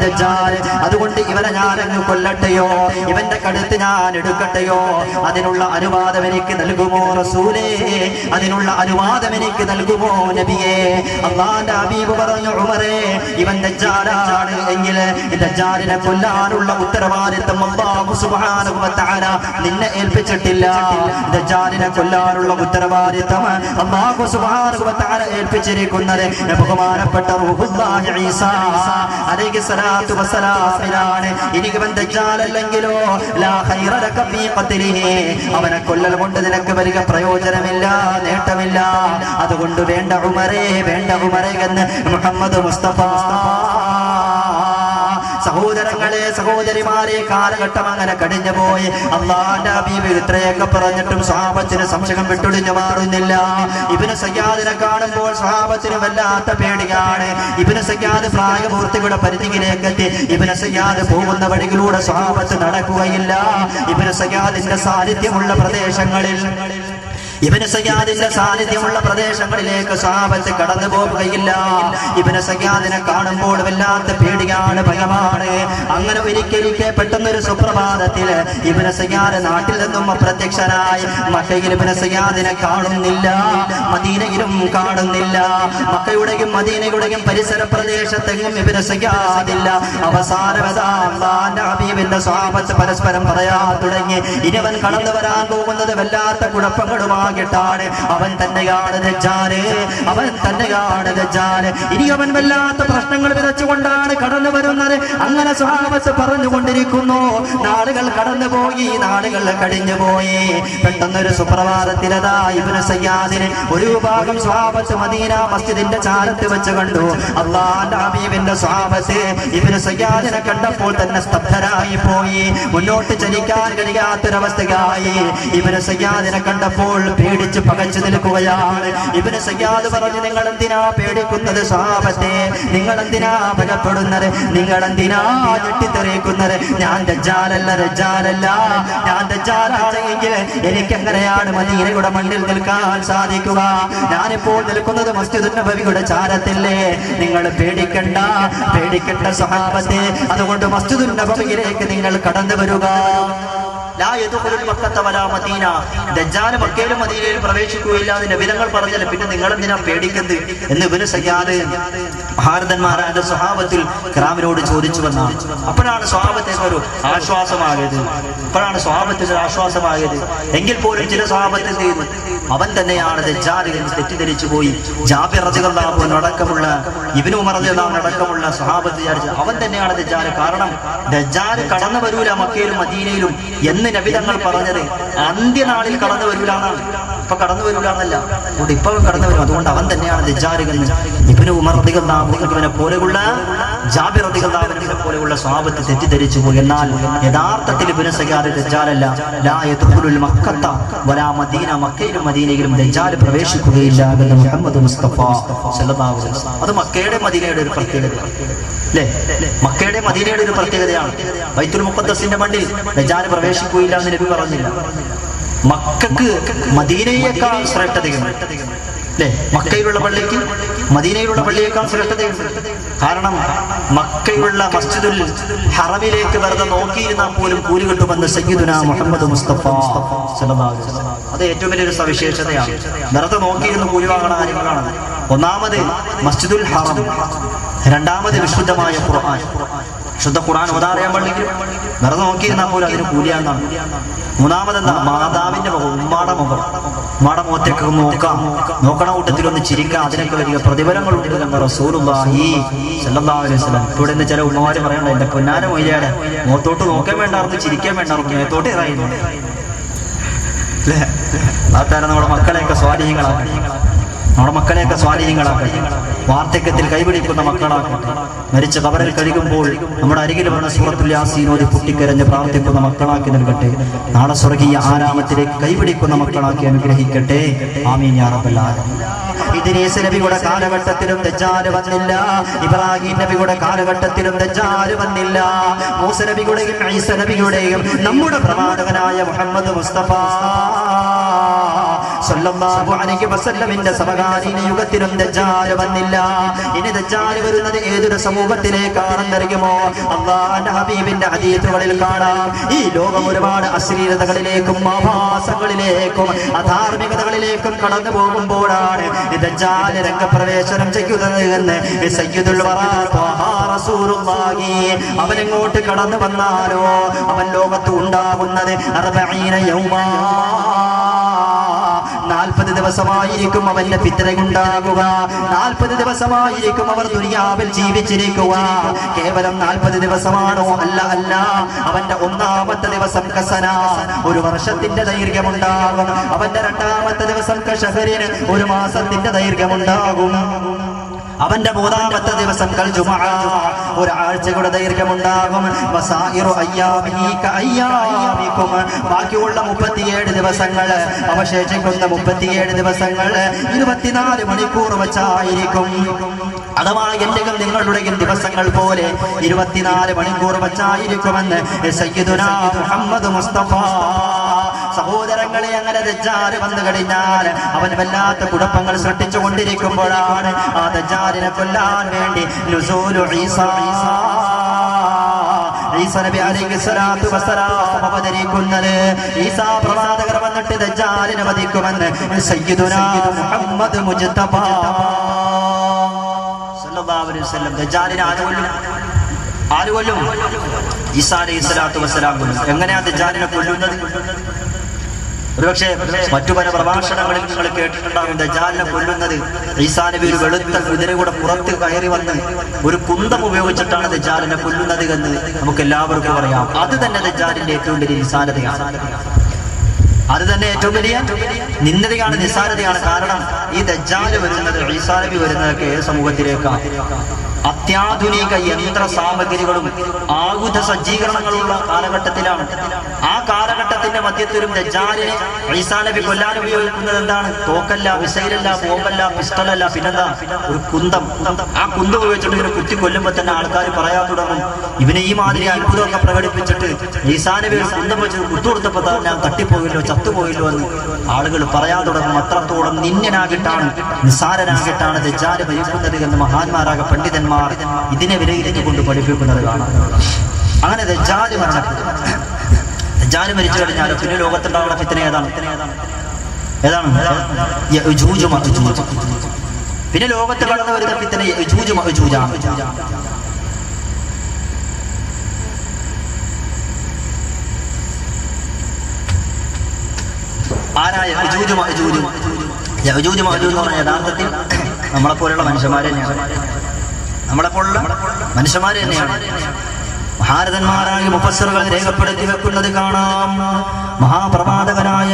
ദജ്ജാൽ, അതുകൊണ്ട് ഇവനെ ഞാൻ അങ്ങ് കൊല്ലട്ടെയോ, ഇവന്റെ കഴുത്ത് ഞാൻ എടുക്കട്ടെയോ? അതിനുള്ള അനുവാദം എനിക്ക് നൽകുമോ റസൂലേ? അതിനുള്ള അനുവാദം എനിക്ക് നൽകുമോ നബിയേ? അല്ലാഹുവിന്റെ ഹബീബ് പറഞ്ഞു, ഉമറേ, ഇവൻ ദജ്ജാലാണ് എങ്കിൽ ദജ്ജാലിനെ കൊല്ലാനുള്ള ഉത്തരവാദിത്വം അല്ലാഹു സുബ്ഹാനഹു വ തആല നിന്നെ ഏൽപ്പിച്ചിട്ടില്ല. ദജ്ജാലിനെ കൊല്ലാനുള്ള ഉത്തരവാദിത്വം അല്ലാഹു സുബ്ഹാനഹു വ തആല ഏൽപ്പിച്ചിരിക്കുന്നത് ബഹുമാനപ്പെട്ട റൂഹുല്ലാഹി ഈസ അലൈഹിസ്സലാത്തു വസ്സലാമിനാണ്. ഇനി ഇവൻ ദജ്ജാലല്ലെങ്കിലോ ലാ ഖൈറ ലക ഫീ ഖത്ലിഹി, അവനെ കൊല്ലൽ കൊണ്ട് നിനക്ക് വലിയ പ്രയോജനമില്ല, നേട്ടമില്ല. അതുകൊണ്ട് വേണ്ട ഉമറേ, വേണ്ട ഉമറേ എന്ന് മുഹമ്മദ് മുസ്തഫ. സഹോദരങ്ങളെ, സഹോദരിമാരെ, കാലഘട്ടം അങ്ങനെ കടിഞ്ഞു പോയി. അല്ലാഹുവിന്റെ ഹബീബ് ഇത്രയൊക്കെ പറഞ്ഞിട്ടും സ്വഹാബത്തിന് സംശയം വിട്ടൊഴിഞ്ഞു മാറുന്നില്ല. ഇബ്നു സയ്യാദിനെ കാണുമ്പോൾ സ്വഹാബത്തിന് വല്ലാത്ത പേടിയാണ്. ഇബ്നു സയ്യാദ് പ്രായപൂർത്തിയുടെ പരിധിയിലേക്ക് എത്തി. ഇബ്നു സയ്യാദ് പോകുന്ന വഴികളിലൂടെ സ്വഹാബത്ത് നടക്കുകയില്ല. ഇബ്നു സയ്യാദിന്റെ സാന്നിധ്യമുള്ള പ്രദേശങ്ങളിൽ, ഇബ്നു സയ്യാദിന്റെ സാന്നിധ്യമുള്ള പ്രദേശങ്ങളിലേക്ക് സ്വഹാബത്ത് കടന്നു പോവുകയില്ല. ഇബ്നു സയ്യാദിനെ കാണുമ്പോൾ വല്ലാത്ത പേടിയാണ്, ഭയമാണ്. അങ്ങനെ ഒരിക്കലിക്കെ പെട്ടെന്നൊരു സുപ്രഭാതത്തിൽ ഇബ്നു സയ്യാദ് നാട്ടിൽ നിന്നും അപ്രത്യക്ഷനായി. മക്കയിൽ ഇബ്നു സയ്യാദിനെ കാണുന്നില്ല, മദീനയിലും കാണുന്നില്ല. മക്കയുടെയും മദീനയുടെയും പരിസര പ്രദേശത്തെങ്ങും ഇബ്നു സയ്യാദില്ല. അവസാനം അല്ലാഹുവിന്റെ ഹബീബിന്റെ സ്വഹാബത്ത് പരസ്പരം പറയാൻ തുടങ്ങി, ഇനിവൻ കടന്നു വരാൻ പോകുന്നത് വല്ലാത്ത കുഴപ്പങ്ങളുമാണ്. അവൻ തന്നെയാണ് ദജ്ജാല്, അവൻ തന്നെയാണ് ദജ്ജാല്. ഇനി അവൻ വല്ലാത്ത പ്രശ്നങ്ങൾ വിതച്ചുകൊണ്ടാണ് കടന്നു വരുന്നത്. അങ്ങനെ സ്വഹാബത്ത് പറഞ്ഞുകൊണ്ടിരിക്കുന്നു. നാളുകൾ കടന്നുപോയി, നാളുകൾ കഴിഞ്ഞുപോയി. പെട്ടെന്നൊരു സുപ്രഭാതത്തിലതാ ഇബ്നു സയ്യാദിനെ ഒരു ഭാഗം സ്വഹാബത്ത് മദീന മസ്ജിദിന്റെ ചാരത്ത് വെച്ച് കണ്ടു. അല്ലാഹുവിന്റെ ഹബീബിന്റെ സ്വഹാബത്ത് ഇബ്നു സയ്യാദിനെ കണ്ടപ്പോൾ തന്നെ സ്തബ്ധരായി പോയി. മുന്നോട്ട് ചലിക്കാൻ കഴിയാത്തൊരവസ്ഥയായി. ഇബ്നു സയ്യാദിനെ കണ്ടപ്പോൾ പേടിച്ച് പകച്ചു നിൽക്കുകയാണ്. ഇബ്നു സയ്യാദ് പറഞ്ഞു, നിങ്ങൾ എന്തിനാ പേടിക്കുന്നത് സ്വഹാബത്തെ? നിങ്ങൾ എന്തിനാ ഭയപ്പെടുന്നത്? നിങ്ങൾ എന്തിനാ ഞെട്ടിത്തെറിയിക്കുന്നത്? ഞാൻ ദജ്ജാലല്ല, ദജ്ജാലല്ല. ഞാൻ ദജ്ജാലാണെങ്കിൽ എനിക്കെങ്ങനെയാണ് മദീനയുടെ മണ്ണിൽ നിൽക്കാൻ സാധിക്കുക? ഞാനിപ്പോൾ നിൽക്കുന്നത് മസ്ജിദുൻ നബവിയുടെ ചാരത്തല്ലേ. നിങ്ങൾ പേടിക്കണ്ട, പേടിക്കണ്ട സ്വഹാബത്തെ. അതുകൊണ്ട് മസ്ജിദുൻ നബവിയിലേക്ക് നിങ്ങൾ കടന്നു വരിക. ദജ്ജാല് മക്കയിലും മദീനയിലും പ്രവേശിക്കുകയില്ല എന്ന് നബിതങ്ങൾ പറഞ്ഞാൽ പിന്നെ നിങ്ങൾ എന്തിനാ പേടിക്കുന്നത് എന്ന് ഇബ്നു സയ്യാദ് ഭാരതന്മാരായ സ്വഹാബത്തിൽ കിറാമിനോട് ചോദിച്ചു വന്നാണ്. അപ്പോഴാണ് സ്വഹാബത്തേക്ക് ഒരു ആശ്വാസമായത്. അപ്പോഴാണ് സ്വഹാബത്തിന് ഒരു ആശ്വാസമായത്. എങ്കിൽ പോലും ചില സ്വഹാബത്ത് എന്ത് ചെയ്തു? അവൻ തന്നെയാണ് ദജ്ജാൽ എന്ന് തെറ്റിദ്ധരിച്ചു പോയി. ജാബിർ റളിയല്ലാഹു അൻഹു അടക്കമുള്ള, ഇബ്നു ഉമർ റളിയല്ലാഹു അൻഹു അടക്കമുള്ള സ്വഹാബത്ത് വിചാരിച്ചു അവൻ തന്നെയാണ് ദജ്ജാൽ. കാരണം ദജ്ജാൽ കടന്നു വരൂല മക്കയിലും മദീനയിലും എന്ന് നബിതങ്ങൾ പറഞ്ഞത് അന്ത്യനാളിൽ കടന്നു വരൂലാന്നാണ്. ഇപ്പൊ കടന്നു വരൂലെന്നല്ല, അതുകൊണ്ട് ഇപ്പൊ കടന്നു വരും. അതുകൊണ്ട് അവൻ തന്നെയാണ് ദജ്ജാൽ എന്ന് ഇബ്നു ഉമർ റളിയല്ലാഹു അൻഹുവിനെ പോലെയുള്ള, ജാബിർ റളിയല്ലാഹു അൻഹുവിനെ പോലെയുള്ള സ്വഹാബത്ത് തെറ്റിദ്ധരിച്ചു പോയി. എന്നാൽ യഥാർത്ഥത്തിൽ ഇബ്നു സയ്യാദ് ദജ്ജാലല്ല. ലാ യദ്ഖുലുൽ മക്കത്ത വലാ മദീന, മക്കയിലും മദീനയിലും ദജ്ജാൽ പ്രവേശിക്കുകയില്ല എന്ന് മുഹമ്മദ് മുസ്തഫ സല്ലല്ലാഹു അലൈഹി വസല്ലം. അത് മക്കയുടെ മദീനയുടെ ഒരു പ്രത്യേകത അല്ലേ? മക്കയുടെ മദീനയുടെ ഒരു പ്രത്യേകതയാണ്. ബൈത്തുൽ മുഖദ്ദസിന്റെ മണ്ണിൽ ദജ്ജാൽ പ്രവേശിക്കുകയില്ല എന്ന് നബി പറഞ്ഞില്ല. മക്കക്ക് മദീനയേക്കാൾ ശ്രേഷ്ഠതയുണ്ട് അല്ലേ? മക്കയിലുള്ള പള്ളിക്ക് മദീനയിലുള്ള പള്ളിയേക്കാൾ ശ്രേഷ്ഠതയുണ്ട്. കാരണം മക്കയിലുള്ള മസ്ജിദുൽ ഹറമിലേക്ക് വെറുതെ നോക്കിയിരുന്നാൽ പോലും കൂലി കിട്ടുമെന്ന് സയ്യിദുനാ മുഹമ്മദ് മുസ്തഫ സല്ലല്ലാഹു അലൈഹി വസല്ലം. അത് ഏറ്റവും വലിയൊരു സവിശേഷതയാണ്. വെറുതെ നോക്കിയിരുന്ന് കൂലി വാങ്ങണ കാര്യങ്ങളാണ്. ഒന്നാമത് മസ്ജിദുൽ ഹറം, രണ്ടാമത് വിശുദ്ധമായ ഖുർആൻ. ശുദ്ധ ഖുർആൻ ഓതാറിയാൻ പള്ളിക്കും വെറുതെ നോക്കിയിരുന്നാൽ പോലും അതിന് കൂലിയാന്നാണ്. മൂന്നാമതെന്താ? മാതാവിന്റെ മുഖം, ഉമ്മാടെ മുഖം, ഉമ്മാടെ മുഖത്തേക്ക് നോക്കണ കൂട്ടത്തിലൊന്ന് ചിരിക്കാം, അതിനൊക്കെ വലിയ പ്രതിഫലങ്ങളുണ്ട് എന്ന് റസൂലുള്ളാഹി സ്വല്ലല്ലാഹു അലൈഹി വസല്ലം. ഇവിടെ നിന്ന് ചില ഉമ്മമാര് പറയണ്ട, എന്റെ പൊന്നാര മൊയ്യാടെ മുഖത്തോട്ട് നോക്കാൻ വേണ്ടായിരുന്നു, ചിരിക്കാൻ വേണ്ടായിരുന്നു, മേത്തോട്ട് ഇറായിരുന്നു അല്ലേ? അതാണ് നമ്മുടെ മക്കളെയൊക്കെ സ്വാധീനങ്ങളാക്കി, നമ്മുടെ മക്കളെയൊക്കെ സ്വാധീനങ്ങളാക്കട്ടെ. വാർദ്ധക്യത്തിൽ കൈപിടിക്കുന്ന മക്കളാക്കട്ടെ. മരിച്ച ഖബറിൽ കഴിയുമ്പോൾ നമ്മുടെ അരികിൽ വന്ന സൂറത്തുൽ യാസീൻ ഓതി പൊട്ടിക്കരഞ്ഞ് പ്രാർത്ഥിക്കുന്ന മക്കളാക്കി നൽകട്ടെ. നാളെ സ്വർഗീയ ആരാമത്തിലേക്ക് കൈപിടിക്കുന്ന മക്കളാക്കി അനുഗ്രഹിക്കട്ടെ. ആമീൻ യാ റബ്ബൽ ആലമീൻ. ഇദ്രീസ് നബിയുടെ കാലഘട്ടത്തിലും ദജ്ജാൽ വന്നില്ല. ഇബ്രാഹിം നബിയുടെ കാലഘട്ടത്തിലും ദജ്ജാൽ വന്നില്ല. മൂസ നബിയുടെയും ഈസ നബിയുടെയും നമ്മുടെ പ്രവാചകനായ മുഹമ്മദ് മുസ്തഫ സല്ലല്ലാഹു അലൈഹി വസല്ലമിന്റെ സമകാലീന യുഗത്തിലും ദജ്ജാൽ വന്നില്ല. ഇനി ദജ്ജാൽ വരുന്നത് ഏതൊരു സമൂഹത്തിലേക്കാണെന്നറിയുമോ? അല്ലാഹുവിന്റെ ഹബീബിന്റെ ഹദീസുകളിൽ കാണാം. ഈ ലോകം ഒരുപാട് അശ്ലീലതകളിലേക്കും ആഭാസങ്ങളിലേക്കും അധാർമികതകളിലേക്കും കടന്നു പോകുമ്പോഴാണ് ദജ്ജാൽ രംഗപ്രവേശനം ചെയ്യുന്നത് എന്ന് സയ്യിദുൽ വറാ ത്വാഹാ റസൂലുള്ളാഹി അവനെങ്ങോട്ട് കടന്നു വന്നാലോ അവൻ ലോകത്ത് ഉണ്ടാകുന്നത് 40 യൗമാ, 40 ദിവസമായിരിക്കും അവന്റെ ഫിത്നയുണ്ടാകുക. 40 ദിവസമായിരിക്കും അവർ ദുനിയാവിൽ ജീവിച്ചിരിക്കുക. കേവലം 40 ദിവസമാണോ? അല്ല അല്ല, അവന്റെ ഒന്നാമത്തെ ദിവസം കസന, ഒരു വർഷത്തിന്റെ ദൈർഘ്യമുണ്ടാകും. അവന്റെ രണ്ടാമത്തെ ദിവസം കശഹരിന്, ഒരു മാസത്തിന്റെ ദൈർഘ്യമുണ്ടാകും. അവന്റെ മൂന്നാമത്തെ ദിവസം കൽ ജുമുഅ, ഒരാഴ്ചയുടെ ദൈർഘ്യമുണ്ടാകും. വസായിറു അയ്യാമിഹി കഅയ്യാമികും, ബാക്കിയുള്ള 37 ദിവസങ്ങൾ, അവശേഷിക്കുന്ന 37 ദിവസങ്ങൾ 24 മണിക്കൂർ വെച്ചായിരിക്കും. അഥവാ എന്റെയും നിങ്ങളുടെയും ദിവസങ്ങൾ പോലെ 24 മണിക്കൂർ വെച്ചായിരിക്കുമെന്ന് സയ്യിദുനാ മുഹമ്മദ് മുസ്തഫ. സഹോദരങ്ങളെ, അങ്ങനെ ദജ്ജാൽ വന്നു കഴിഞ്ഞാൽ അവൻ വല്ലാത്ത കുഴപ്പങ്ങൾ സൃഷ്ടിച്ചു കൊണ്ടിരിക്കുമ്പോഴാണ് ആ ദജ്ജാലിനെ കൊല്ലാൻ വേണ്ടി നുസൂലു ഈസാ നബി അലൈഹിസ്സലാത്തു വസ്സലാം അവതരിക്കുന്നത്. ഈസാ പ്രവാചകർ വന്നിട്ട് ദജ്ജാലിനെ വധിക്കുമെന്ന് സയ്യിദുനാ മുഹമ്മദ് മുജ്തബ സല്ലല്ലാഹു അലൈഹി വസല്ലം. ദജ്ജാലിനെ ആര് കൊല്ലും? ഈസാ അലൈഹിസ്സലാത്തു വസ്സലാം കൊല്ലും. എങ്ങനെയാ ദജ്ജാലിനെ കൊല്ലുന്നത്? ഒരുപക്ഷെ മറ്റു പല പ്രഭാഷണങ്ങളിൽ നിങ്ങൾ കേട്ടിട്ടുണ്ടാകും. ദജ്ജാലിനെ കൊല്ലുന്നത് ഈസാ നബി ഒരു വെളുത്ത കുതിര കൂടെ പുറത്ത് കയറി വന്ന് ഒരു കുന്തം ഉപയോഗിച്ചിട്ടാണ് ദജ്ജാലിനെ കൊല്ലുന്നത് എന്ന് നമുക്ക് എല്ലാവർക്കും അറിയാം. അത് തന്നെ ദജ്ജാലിന്റെ ഏറ്റവും വലിയ നിസ്സാരതയാണ്. അത് തന്നെ ഏറ്റവും വലിയ നിന്ദതയാണ്, നിസ്സാരതയാണ്. കാരണം ഈ ദജ്ജാല് വരുന്നത്, ഈസാ നബി വരുന്നതൊക്കെ സമൂഹത്തിലേക്കാണ്. അത്യാധുനിക യന്ത്ര സാമഗ്രികളും ആയുധ സജ്ജീകരണങ്ങളുള്ള കാലഘട്ടത്തിലാണ്. ആ കാലഘട്ടത്തിന്റെ മധ്യത്തിലും ദജ്ജാലിനെ ഈസാ നബി കൊല്ലാൻ ഉപയോഗിക്കുന്നത് എന്താണ്? തോക്കല്ല, മിസൈലല്ല, ബോംബല്ല, പിസ്റ്റളല്ല, പിന്നെന്താ? ഒരു കുന്തം. ആ കുന്തം ഉപയോഗിച്ചിട്ട് ഇവരെ കുത്തി കൊല്ലുമ്പോൾ തന്നെ ആൾക്കാർ പറയാൻ തുടങ്ങും, ഇവനെ ഈ മാതിരി അത്ഭുതമൊക്കെ പ്രകടിപ്പിച്ചിട്ട് ഈസാ നബി ഒരു കുന്തം വെച്ച് കുത്തുകൊടുത്തപ്പോൾ ഞാൻ തട്ടിപ്പോയില്ലോ, ചത്തുപോയില്ലോ എന്ന് ആളുകൾ പറയാൻ തുടങ്ങും. അത്രത്തോളം നിന്യനാകിട്ടാണ്, നിസ്സാരനാകിട്ടാണ് ദജ്ജാല് ഭരിക്കുന്നത് എന്ന് മഹാന്മാരായ പണ്ഡിതന്മാർ ഇതിനെ വിലയിരുത്തിക്കൊണ്ട് പഠിപ്പിക്കുന്നത് കാണാം. അങ്ങനെ ദജ്ജാല് മരിച്ചു കഴിഞ്ഞാൽ പിന്നെ ലോകത്തുണ്ടാവുന്ന ഫിത്ന ഏതാണ്? യഅ്ജൂജ് മഅ്ജൂജ്. പിന്നെ ലോകത്ത് കടന്നു വരുന്ന ഫിത്ന യഅ്ജൂജ് മഅ്ജൂജാണ്. ആരായ യഅ്ജൂജ് മഅ്ജൂജ്? യഅ്ജൂജ് മഅ്ജൂജ് എന്ന് പറഞ്ഞാൽ യഥാർത്ഥത്തിൽ നമ്മളെപ്പോലുള്ള മനുഷ്യന്മാരെ തന്നെയാണ്. മഹാരഥന്മാരായ മുഫസ്സിറുകൾ രേഖപ്പെടുത്തി വെക്കുന്നത് കാണാം. മഹാപ്രവാചകനായ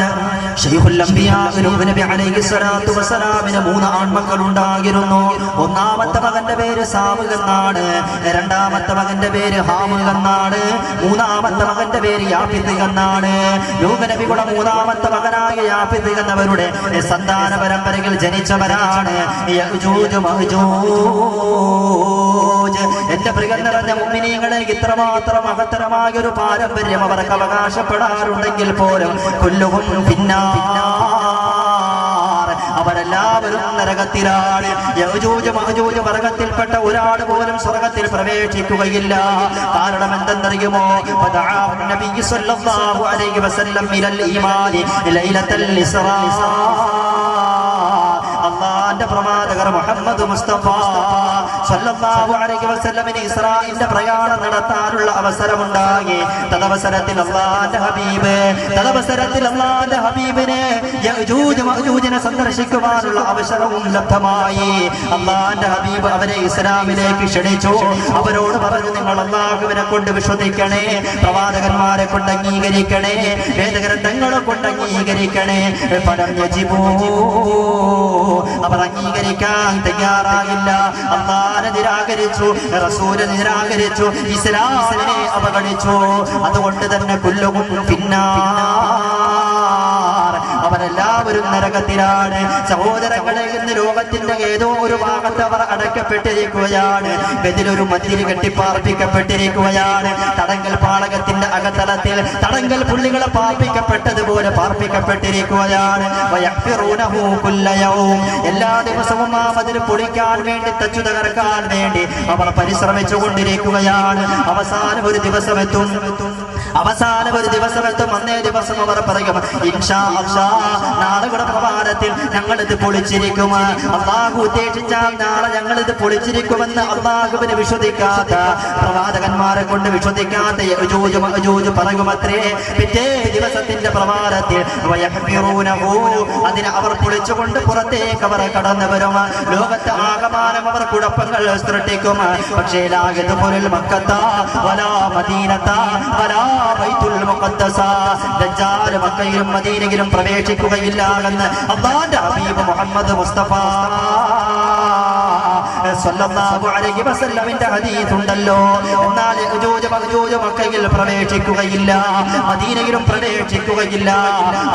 ശൈഖുൽ അംബിയാ നൂഹ് നബി അലൈഹിസ്സലാത്തു വസ്സലാമിന് 3 ആൺമക്കൾ ഉണ്ടായിരുന്നു. ഒന്നാമത്തെ മകന്റെ പേര് സാമ് എന്നാണ്, രണ്ടാമത്തെ മകന്റെ പേര് ഹാമ് എന്നാണ്, മൂന്നാമത്തെ മകന്റെ പേര് യാഫിത്ത് എന്നാണ്. നൂഹ് നബിയുടെ മൂന്നാമത്തെ മകനായ യാഫിത്ത് എന്നവരുടെ സന്താന പരമ്പരയിൽ ജനിച്ചവരാണ് യഅ്ജൂജ് മഅ്ജൂജ്. എന്റെ പ്രിയ നിറഞ്ഞ മുഅ്മിനീങ്ങളെ, ഇത്രമാത്രം മഹത്തരമായ ഒരു പാരമ്പര്യം അവർക്ക് അവകാശപ്പെടാറുണ്ടെങ്കിൽ പോലും കുല്ലുഹും ഫിന്നാർ, അവരെല്ലാവരും നരകത്തിലാണ്. യഅ്ജൂജ് മഅ്ജൂജ് വർഗത്തിൽപ്പെട്ട ഒരാൾ പോലും സ്വർഗത്തിൽ പ്രവേശിക്കുകയില്ല. കാരണം എന്തെന്നറിയുമോ? നബി സല്ലല്ലാഹു അലൈഹി വസല്ലം മിനൽ ഈമാനി ലൈലത്തുൽ ഇസ്റാ. അല്ലാഹുവിന്റെ പ്രവാചകർ മുഹമ്മദ് മുസ്തഫ സല്ലല്ലാഹു അലൈഹി വസല്ലമിന് ഇസ്രായിന്റെ പ്രയാണം നടത്താനുള്ള അവസരമുണ്ടായി. തദവസരത്തിൽ അല്ലാഹുവിന്റെ ഹബീബിനെ യഅ്ജൂജ് മഅ്ജൂജിനെ സന്ദർശിക്കുവാനുള്ള അവസരവും ലഭ്യമായി. അല്ലാഹുവിന്റെ ഹബീബ് അവരെ ഇസ്ലാമിലേക്ക് ക്ഷണിച്ചു. അവരോട് പറഞ്ഞു, നിങ്ങൾ അല്ലാഹുവിനെ കൊണ്ട് വിശ്വസിക്കണേ, പ്രവാചകന്മാരെ കൊണ്ട് അംഗീകരിക്കണേ, വേദഗ്രന്ഥങ്ങളെ കൊണ്ട് അംഗീകരിക്കണേ. ഫലം യജിബൂ, അവർ അംഗീകരിക്കാൻ തയ്യാറായില്ല. അല്ലാഹുവിനെ നിരാകരിച്ചു, റസൂലിനെ നിരാകരിച്ചു, ഇസ്ലാമിനെ അവഗണിച്ചു. അതുകൊണ്ട് തന്നെ കുല്ലുഹും ഫിന്നാർ, അവരെല്ലാവരും നരകത്തിലാണ്. സഹോദരങ്ങളെ, ഇന്ന് ലോകത്തിന്റെ ഏതോ ഒരു ഭാഗത്ത് അവർ അടയ്ക്കപ്പെട്ടിരിക്കുകയാണ്. ബദിലൊരു മന്ദിരം കെട്ടിപ്പാർപ്പിക്കപ്പെട്ടിരിക്കുകയാണ്. തടങ്കൽ പാളകത്തിന്റെ അകത്തളത്തിൽ തടങ്കൽ പുള്ളികളെ പാർപ്പിക്കപ്പെട്ടതുപോലെ പാർപ്പിക്കപ്പെട്ടിരിക്കുകയാണ്. എല്ലാ ദിവസവും ആ മതിൽ പൊളിക്കാൻ വേണ്ടി, തച്ചു തകർക്കാൻ വേണ്ടി അവർ പരിശ്രമിച്ചു കൊണ്ടിരിക്കുകയാണ്. അവസാനം ഒരു ദിവസം എത്തും, അവസാനം ഒരു ദിവസം എത്തും. അന്നേ ദിവസം അവർ പറയും ഇൻഷാ അല്ലാഹ് നാളെ പ്രഭാതത്തിൽ ഞങ്ങളിത് പൊളിച്ചിരിക്കും. അള്ളാഹു ഉദ്ദേശിച്ചാൽ നാളെ ഞങ്ങളിത് പൊളിച്ചിരിക്കുമെന്ന് അള്ളാഹുവിന് വിശ്വസിക്കാത്ത പ്രവാചകന്മാരെ കൊണ്ട് വിശ്വസിക്കാത്ത യജൂജ് മഅജൂജ് പറയുമത്രേ. പിറ്റേ ദിവസത്തിന്റെ പ്രഭാതത്തിൽ അതിനെ അവർ പൊളിച്ചുകൊണ്ട് പുറത്തേക്ക് അവർ കടന്നു വരും. ലോകത്ത് ആകമാനം അവർ കുഴപ്പങ്ങൾ സൃഷ്ടിക്കും. പക്ഷേ മക്കത്ത വലാ മദീനത വലാ ബൈത്തുൽ മുഖദ്ദസ ദജ്ജാൽ മക്കയിലും മദീനയിലും പ്രവേശിക്കുകയില്ല എന്ന് അല്ലാഹുവിന്റെ ഹബീബ് മുഹമ്മദ് മുസ്തഫ സല്ലല്ലാഹു അലൈഹി വസല്ലമിന്റെ ഹദീസ് ഉണ്ടല്ലോ. എന്നാൽ യജൂജ് മഅജൂജ് മക്കയിൽ പ്രവേശിക്കുകയില്ല, മദീനയിലും പ്രവേശിക്കുകയില്ല.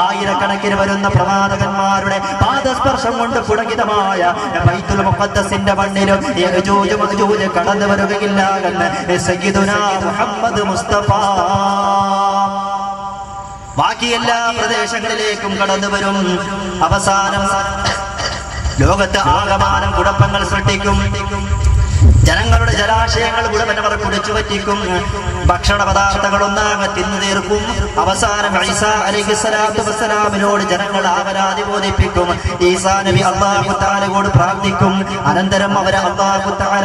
ആയിരക്കണക്കിന് വരുന്ന പ്രവാചകന്മാരുടെ പാദസ്പർശം കൊണ്ട് പുളകിതമായ ബൈത്തുൽ മുഖദ്ദസിന്റെ മണ്ണിലും യജൂജ് മഅജൂജ് കടന്നു വരികയില്ല എന്ന് സയ്യിദുനാ മുഹമ്മദ് മുസ്തഫ ബാക്കി എല്ലാ പ്രദേശങ്ങളിലേക്കും കടന്നു വരും. അവസാനം ലോകത്ത് ആകമാനം കുഴപ്പങ്ങൾ സൃഷ്ടിക്കും. ജനങ്ങളുടെ ജലാശയങ്ങൾ മുഴുവൻ അവർ കുടിച്ചു പറ്റിക്കും. ഭക്ഷണ പദാർത്ഥങ്ങളൊന്നാകെ തിന്നു തീർക്കും. അവസാനം ഈസാ അലൈഹിസ്സലാത്തു വസ്സലാമിനോട് ജനങ്ങൾ ആവരാതി ബോധിപ്പിക്കും. ഈസാ നബി അല്ലാഹു തആലയോട് പ്രാർത്ഥിക്കും. അനന്തരം അവരെ അല്ലാഹു തആല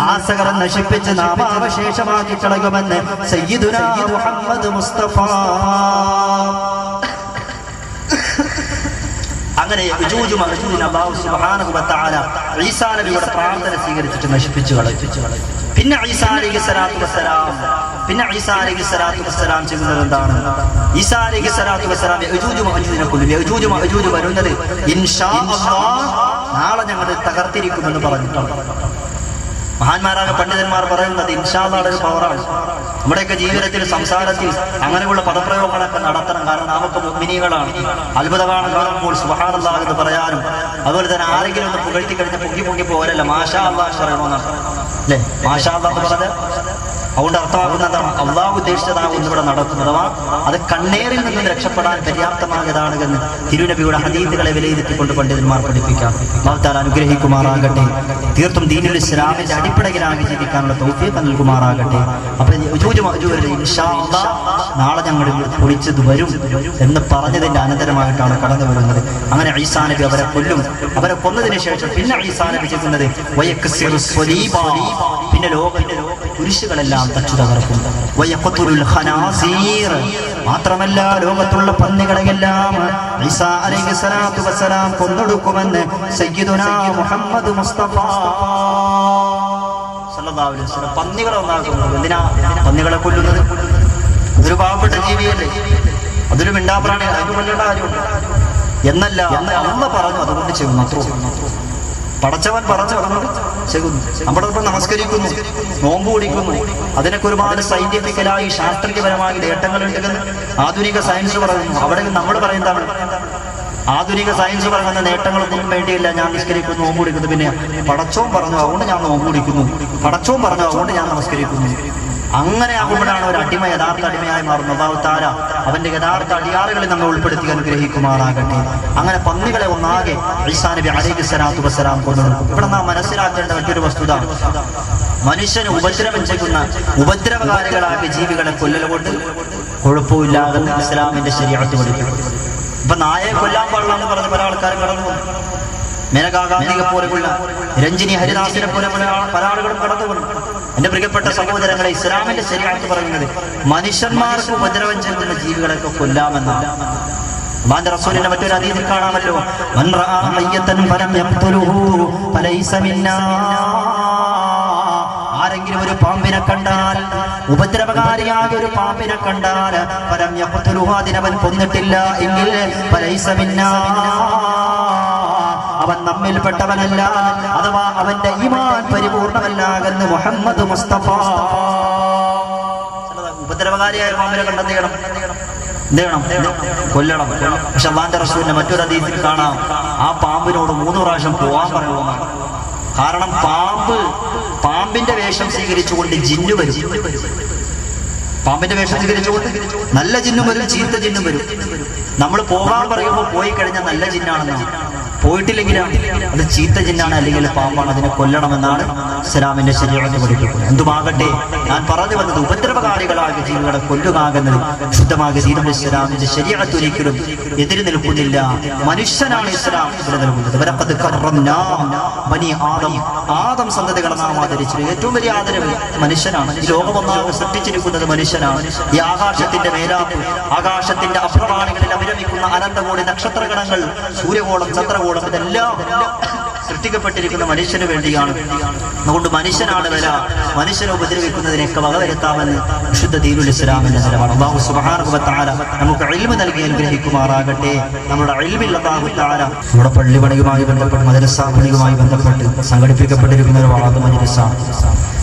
ആസകരം നശിപ്പിച്ച് നാമാവശേഷമാക്കി കളയുമെന്ന് സയ്യിദുനാ മുഹമ്മദ് മുസ്തഫ. അങ്ങനെ യജൂജ് മഅജൂജിനെ അല്ലാഹു സുബ്ഹാനഹു വ തആല ഈസാ നബിയുടെ പ്രാർത്ഥന സ്വീകരിച്ചിട്ട് നശിപ്പിച്ചു കളയും. പിന്നെ ഈസാ അലൈഹിസ്സലാത്തു വസ്സലാം ചെയ്യുന്നത് എന്താണ്? ഈസാ അലൈഹിസ്സലാത്തു വസ്സലാം യജൂജ് മഅജൂജിനെ കൊല്ലും. യജൂജ് മഅജൂജ് വരുന്നത് ഇൻഷാ അല്ലാഹ് നാളെ ഞങ്ങൾ തകർത്തിരിക്കുമെന്ന് പറഞ്ഞിട്ടുണ്ട്. മഹാന്മാരായ പണ്ഡിതന്മാർ പറയുന്നത് ഇൻഷാ അല്ലാഹുടെ ഒരു പവറാണ്. നമ്മുടെയൊക്കെ ജീവിതത്തിൽ സംസാരത്തിൽ അങ്ങനെയുള്ള പദപ്രയോഗങ്ങളൊക്കെ നടത്തണം. കാരണം നമുക്ക് മുഅ്മിനീകളാണ്. അത്ഭുതമാണ് കാണുമ്പോൾ സുബ്ഹാനല്ലാഹ് എന്ന് പറയാനും അതുപോലെ തന്നെ ആരെങ്കിലും ഒന്ന് പുകഴ്ത്തി കഴിഞ്ഞാൽ പൊങ്ങി പോരല്ല മാഷാ അല്ലാഹ് പറയണമെന്നാണ് അല്ലേ? മാഷാ അല്ലാഹ് എന്ന് പറഞ്ഞത് അതുകൊണ്ട് അർത്ഥമാകുന്നതാണ് അള്ളാഹു ഉദ്ദേശിച്ചതാകുന്നു ഇവിടെ നടക്കുന്നത്. അഥവാ അത് കണ്ണേറിൽ നിന്നും രക്ഷപ്പെടാൻ പര്യാപ്തമായതാണ് എന്ന് തിരുനബിയുടെ ഹദീസുകളെ വിലയിരുത്തിക്കൊണ്ട് പണ്ഡിതന്മാർ പഠിപ്പിക്കാം. അല്ലാഹു തആല അനുഗ്രഹിക്കുമാറാകട്ടെ. തീർത്തും ദീനുൽ ഇസ്ലാമിന്റെ അടിപ്പടയിലാകി ജീവിക്കാനുള്ള തൗഫീഖ് നൽകുമാറാകട്ടെ. അപ്പൊ യജൂജ് മഅജൂജ് ഇൻഷാ അല്ലാഹ് നാളെ ഞങ്ങൾ പൊളിച്ചത് വരും എന്ന് പറഞ്ഞതിന്റെ അനന്തരമായിട്ടാണ് കടന്നു വരുന്നത്. അങ്ങനെ ഈസാ നബി അവരെ കൊല്ലും. അവരെ കൊന്നതിന് ശേഷം പിന്നെ ഈസാ നബി ചെയ്യുന്നത് വയക്സിറു സ്വലീബ, പിന്നെ ലോകത്തിന്റെ കുരിശുകളെല്ലാം തച്ചു തകർക്കും. വയഖ്തുലുൽ ഖനാസീർ, മാത്രമല്ല ലോകത്തുള്ള പന്നികളെല്ലാം ഈസാ അലൈഹിസ്സലാത്തു വസ്സലാം കൊന്നൊടുക്കുമെന്ന് സയ്യിദുനാ മുഹമ്മദ് മുസ്തഫ സല്ലല്ലാഹു അലൈഹി വസല്ലം. പന്നികളെ ഒന്നാക്കുന്നത് എന്തിനാ? പന്നികളെ കൊല്ലുന്നത് അതൊരു പാവപ്പെട്ട ജീവിയല്ലേ, അതൊരു മിണ്ടാപ്രാണി, അതിന് കൊല്ലേണ്ട കാര്യമുണ്ട് എന്നല്ല അള്ള പറഞ്ഞു, അതുകൊണ്ട് ചെയ്യുന്നു. അത്രോ പടച്ചവൻ പറഞ്ഞു ചെയ്യുന്നു. നമ്മുടെ ഇപ്പം നമസ്കരിക്കുന്നു, നോമ്പ് കുടിക്കുന്നു, അതിനൊക്കെ ഒരുപാട് സയന്റിഫിക്കലായി ശാസ്ത്രീയപരമായി നേട്ടങ്ങളുണ്ടെന്ന് ആധുനിക സയൻസ് പറയുന്നു. അവിടെ നമ്മൾ പറയുന്നതാണ് ആധുനിക സയൻസ് പറയുന്ന നേട്ടങ്ങളൊന്നും വേണ്ടിയില്ല. ഞാൻ നിസ്കരിക്കുന്നു, നോമ്പ് കുടിക്കുന്നു. പിന്നെ പടച്ചോൻ പറഞ്ഞു അതുകൊണ്ട് ഞാൻ നോമ്പ് കുടിക്കുന്നു, പടച്ചോൻ പറഞ്ഞു അതുകൊണ്ട് ഞാൻ നമസ്കരിക്കുന്നു. അങ്ങനെ ആകുമ്പോഴാണ് ഒരു അടിമ യഥാർത്ഥ അടിമയായി മാറുന്നത്. അല്ലാഹു തആല അവന്റെ യഥാർത്ഥ അടിയാറുകളെ നമ്മൾ ഉൾപ്പെടുത്തി അനുഗ്രഹിക്കുമാറാകട്ടെ. അങ്ങനെ പന്നികളെ ഒന്നാകെ ഈസാ നബി അലൈഹിസ്സലാത്തു വസ്സലാം കൊണ്ടുവന്നു. ഇവിടെ നാം മനസ്സിലാക്കേണ്ട മറ്റൊരു വസ്തുത, മനുഷ്യന് ഉപദ്രവം ചെയ്യുന്ന ഉപദ്രവകാരികളായ ജീവികളെ കൊല്ലലുകൊണ്ട് കുഴപ്പമില്ലാതെന്ന് ഇസ്ലാമിന്റെ ശരീഅത്ത് പഠിപ്പിക്കുന്നു. ഇപ്പൊ നായയെ കൊല്ലാൻ പാടില്ല എന്ന് പറഞ്ഞ പല ആൾക്കാരും കടന്നു വന്നു. മേനകാ ഗാന്ധിയെ പോലെയുള്ള രഞ്ജിനി ഹരിദാസിനെ പോലെ പല ആളുകളും കടന്നു വന്നു. എന്റെ പ്രിയപ്പെട്ട സഹോദരങ്ങളെ, ഇസ്ലാമിന്റെ ശരീഅത്ത് പറയുന്നത് മനുഷ്യന്മാർക്ക് ഉപദ്രവം ചെയ്യുന്ന ജീവികളെയൊക്കെ കൊല്ലാമെന്നാണ്. അല്ലാഹുവിന്റെ റസൂലിന്റെ മറ്റൊരു ഹദീസിൽ കാണാമല്ലോ, മൻ റആ മയ്യതൻ ഫലം യഖ്തുലുഹു ഫലൈസ മിന്നാ. ആരെങ്കിലും ഒരു പാമ്പിനെ കണ്ടാൽ, ഉപദ്രവകാരിയായ ഒരു പാമ്പിനെ കണ്ടാൽ, ഫലം യഖ്തുലുഹു, അതിനവൻ കൊന്നിട്ടില്ല എങ്കിൽ ഫലൈസ മിന്നാ, അവൻ നമ്മിൽപ്പെട്ടവനല്ല, അഥവാ അവന്റെ ഈമാൻ പരിപൂർണമല്ല എന്ന് മുഹമ്മദ് മുസ്തഫ. ഉപദ്രവകാരിയായ പാമ്പിനെ കണ്ടെന്ത് ചെയ്യണം? കൊല്ലണം. പക്ഷെ അല്ലാഹുവിന്റെ റസൂലിന്റെ മറ്റൊരു ഹദീസിൽ കാണാം, ആ പാമ്പിനോട് 3 പ്രാവശ്യം പോവാൻ പറയുമെന്നാണ്. കാരണം പാമ്പിന്റെ വേഷം സ്വീകരിച്ചുകൊണ്ട് ജിന്നു വരും. പാമ്പിന്റെ വേഷം സ്വീകരിച്ചുകൊണ്ട് നല്ല ജിന്നും വരും, ചീത്ത ജിന്നും വരും. നമ്മൾ പോകാൻ പറയുമ്പോൾ പോയി കഴിഞ്ഞാൽ നല്ല ജിന്നാണെന്നാണ്. പോയിട്ടില്ലെങ്കിലാണ് അത് ചീത്ത ജിന്നാണ് അല്ലെങ്കിൽ പാമ്പാണ്, അതിനെ കൊല്ലണമെന്നാണ് ഇസ്ലാമിന്റെ ശരീഅത്ത് പഠിപ്പിക്കുന്നത്. എന്തുമാകട്ടെ, ഞാൻ പറഞ്ഞു വന്നത് ഉപദ്രവകാരികളായ ജീവികളെ കൊല്ലുകാകുന്നത് ശുദ്ധമായ ദീനുൽ ഇസ്ലാമിന്റെ ശരീഅത്ത് ഒരിക്കലും എതിര് നിൽക്കുന്നില്ല. മനുഷ്യനാണ് ഇസ്ലാം എതിര് നിൽക്കുന്നത്. വലഖദ് കറംനാ ബനി ആദം, ആദം സന്തതികളെ നാം ആദരിച്ചു. ഏറ്റവും വലിയ ആദരവ് മനുഷ്യനാണ്. ഈ ലോകമൊന്നാകെ സൃഷ്ടിച്ചിരിക്കുന്നത് മനുഷ്യനാണ്. ഈ ആകാശത്തിന്റെ മേലാപ്പ്, ആകാശത്തിന്റെ അപ്രമാണികളിൽ അഭിരമിക്കുന്ന അനന്തകോടി നക്ഷത്രഗണങ്ങൾ, സൂര്യഗോളം, ചന്ദ്രഗോളം, ഇതെല്ലാം സൃഷ്ടിക്കപ്പെട്ടിരിക്കുന്ന മനുഷ്യന് വേണ്ടിയാണ്. അതുകൊണ്ട് മനുഷ്യനാണ് വില. മനുഷ്യനെ ഉപദ്രവിക്കുന്നതിനൊക്കെ വകവരുത്താമെന്ന് വിശുദ്ധ ദീനുൽ ഇസ്ലാമിന്റെ നിലപാട്. അല്ലാഹു സുബ്ഹാനഹു വ തആല നമുക്ക് ഇൽമ നൽകി അനുഗ്രഹിക്കുമാറാകട്ടെ. നമ്മുടെ ഇൽമിൽ അല്ലാഹു തആല നമ്മുടെ പള്ളി പണിയുമായി ബന്ധപ്പെട്ട്, മദ്രസ പണിയുമായി ബന്ധപ്പെട്ട് സംഘടിപ്പിക്കപ്പെട്ടിരിക്കുന്ന ഒരു വാദ മജ്‌ലിസാണ്.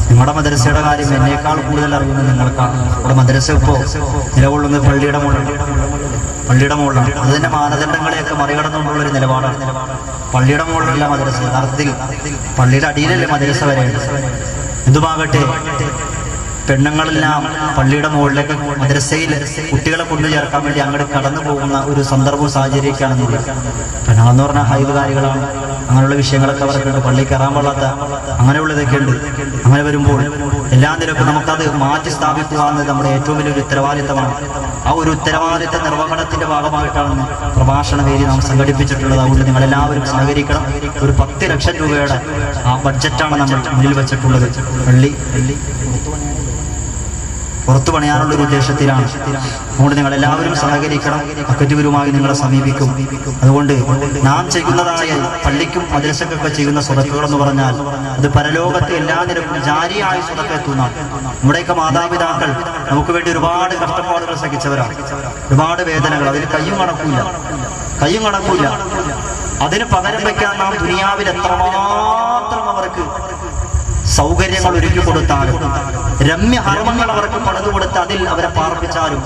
നിങ്ങളുടെ മദ്രസയുടെ കാര്യം എന്നേക്കാൾ കൂടുതൽ അറിയുന്നത് നിങ്ങൾക്കാണ്. നമ്മുടെ മദ്രസ ഇപ്പോൾ നിലകൊള്ളുന്നത് പള്ളിയുടെ മുകളിലാണ്. അത് തന്നെ മാനദണ്ഡങ്ങളെയൊക്കെ മറികടന്നുകൊണ്ടുള്ളൊരു നിലപാടാണ്. പള്ളിയുടെ മുകളിലല്ല മദ്രസ, യഥാർത്ഥത്തിൽ പള്ളിയുടെ അടിയിലല്ലേ മദ്രസ വരെയുണ്ട്. എന്തുമാകട്ടെ, പെണ്ണുങ്ങളെല്ലാം പള്ളിയുടെ മുകളിലേക്ക് മദ്രസയിൽ കുട്ടികളെ കൊണ്ടു ചേർക്കാൻ വേണ്ടി അങ്ങോട്ട് കടന്നു പോകുന്ന ഒരു സന്ദർഭവും സാഹചര്യമൊക്കെയാണെന്നില്ല. പെണ്ണുങ്ങളെന്ന് പറഞ്ഞാൽ ഹൈദുകാരികളാണ്. അങ്ങനെയുള്ള വിഷയങ്ങളൊക്കെ അവർക്കുണ്ട്. പള്ളി കയറാൻ കൊള്ളാത്ത അങ്ങനെയുള്ളതൊക്കെ ഉണ്ട്. അങ്ങനെ വരുമ്പോൾ എല്ലാ നിലക്കും നമുക്കത് മാറ്റി സ്ഥാപിക്കുക എന്നത് നമ്മുടെ ഏറ്റവും വലിയൊരു ഉത്തരവാദിത്തമാണ്. ആ ഒരു ഉത്തരവാദിത്ത നിർവഹണത്തിന്റെ ഭാഗമായിട്ടാണ് പ്രഭാഷണ വേദി നാം സംഘടിപ്പിച്ചിട്ടുള്ളത്. അതുകൊണ്ട് നിങ്ങളെല്ലാവരും സഹകരിക്കണം. ഒരു 10 ലക്ഷം രൂപയുടെ ആ ബഡ്ജറ്റാണ് നമ്മൾ മുന്നിൽ വെച്ചിട്ടുള്ളത്. പള്ളി പുറത്തു പണിയാനുള്ളൊരു ഉദ്ദേശത്തിലാണ്. അതുകൊണ്ട് നിങ്ങൾ എല്ലാവരും സഹകരിക്കണം. അക്കറ്റുപരമായി നിങ്ങളെ സമീപിക്കും. അതുകൊണ്ട് നാം ചെയ്യുന്നതായ പള്ളിക്കും മദ്രസക്കൊക്കെ ചെയ്യുന്ന സ്വതക്കുകൾ എന്ന് പറഞ്ഞാൽ അത് പരലോകത്ത് എല്ലാ നിരക്കും ജാരിയായ സ്വതക്ക എത്തുന്ന. നമ്മുടെയൊക്കെ മാതാപിതാക്കൾ നമുക്ക് വേണ്ടി ഒരുപാട് കഷ്ടപ്പാടുകൾ സഹിച്ചവരാണ്. ഒരുപാട് വേദനകൾ, അതിന് കയ്യും കണക്കൂല. അതിന് പകരം വയ്ക്കാൻ നാം ദുനിയാവിൽ എത്രമാത്രം അവർക്ക് സൗകര്യങ്ങൾ ഒരുക്കി കൊടുത്താലും, രമ്യ ഹർമ്മങ്ങൾ അവർക്ക് പണിതു കൊടുത്ത് അതിൽ അവരെ പാർപ്പിച്ചാലും,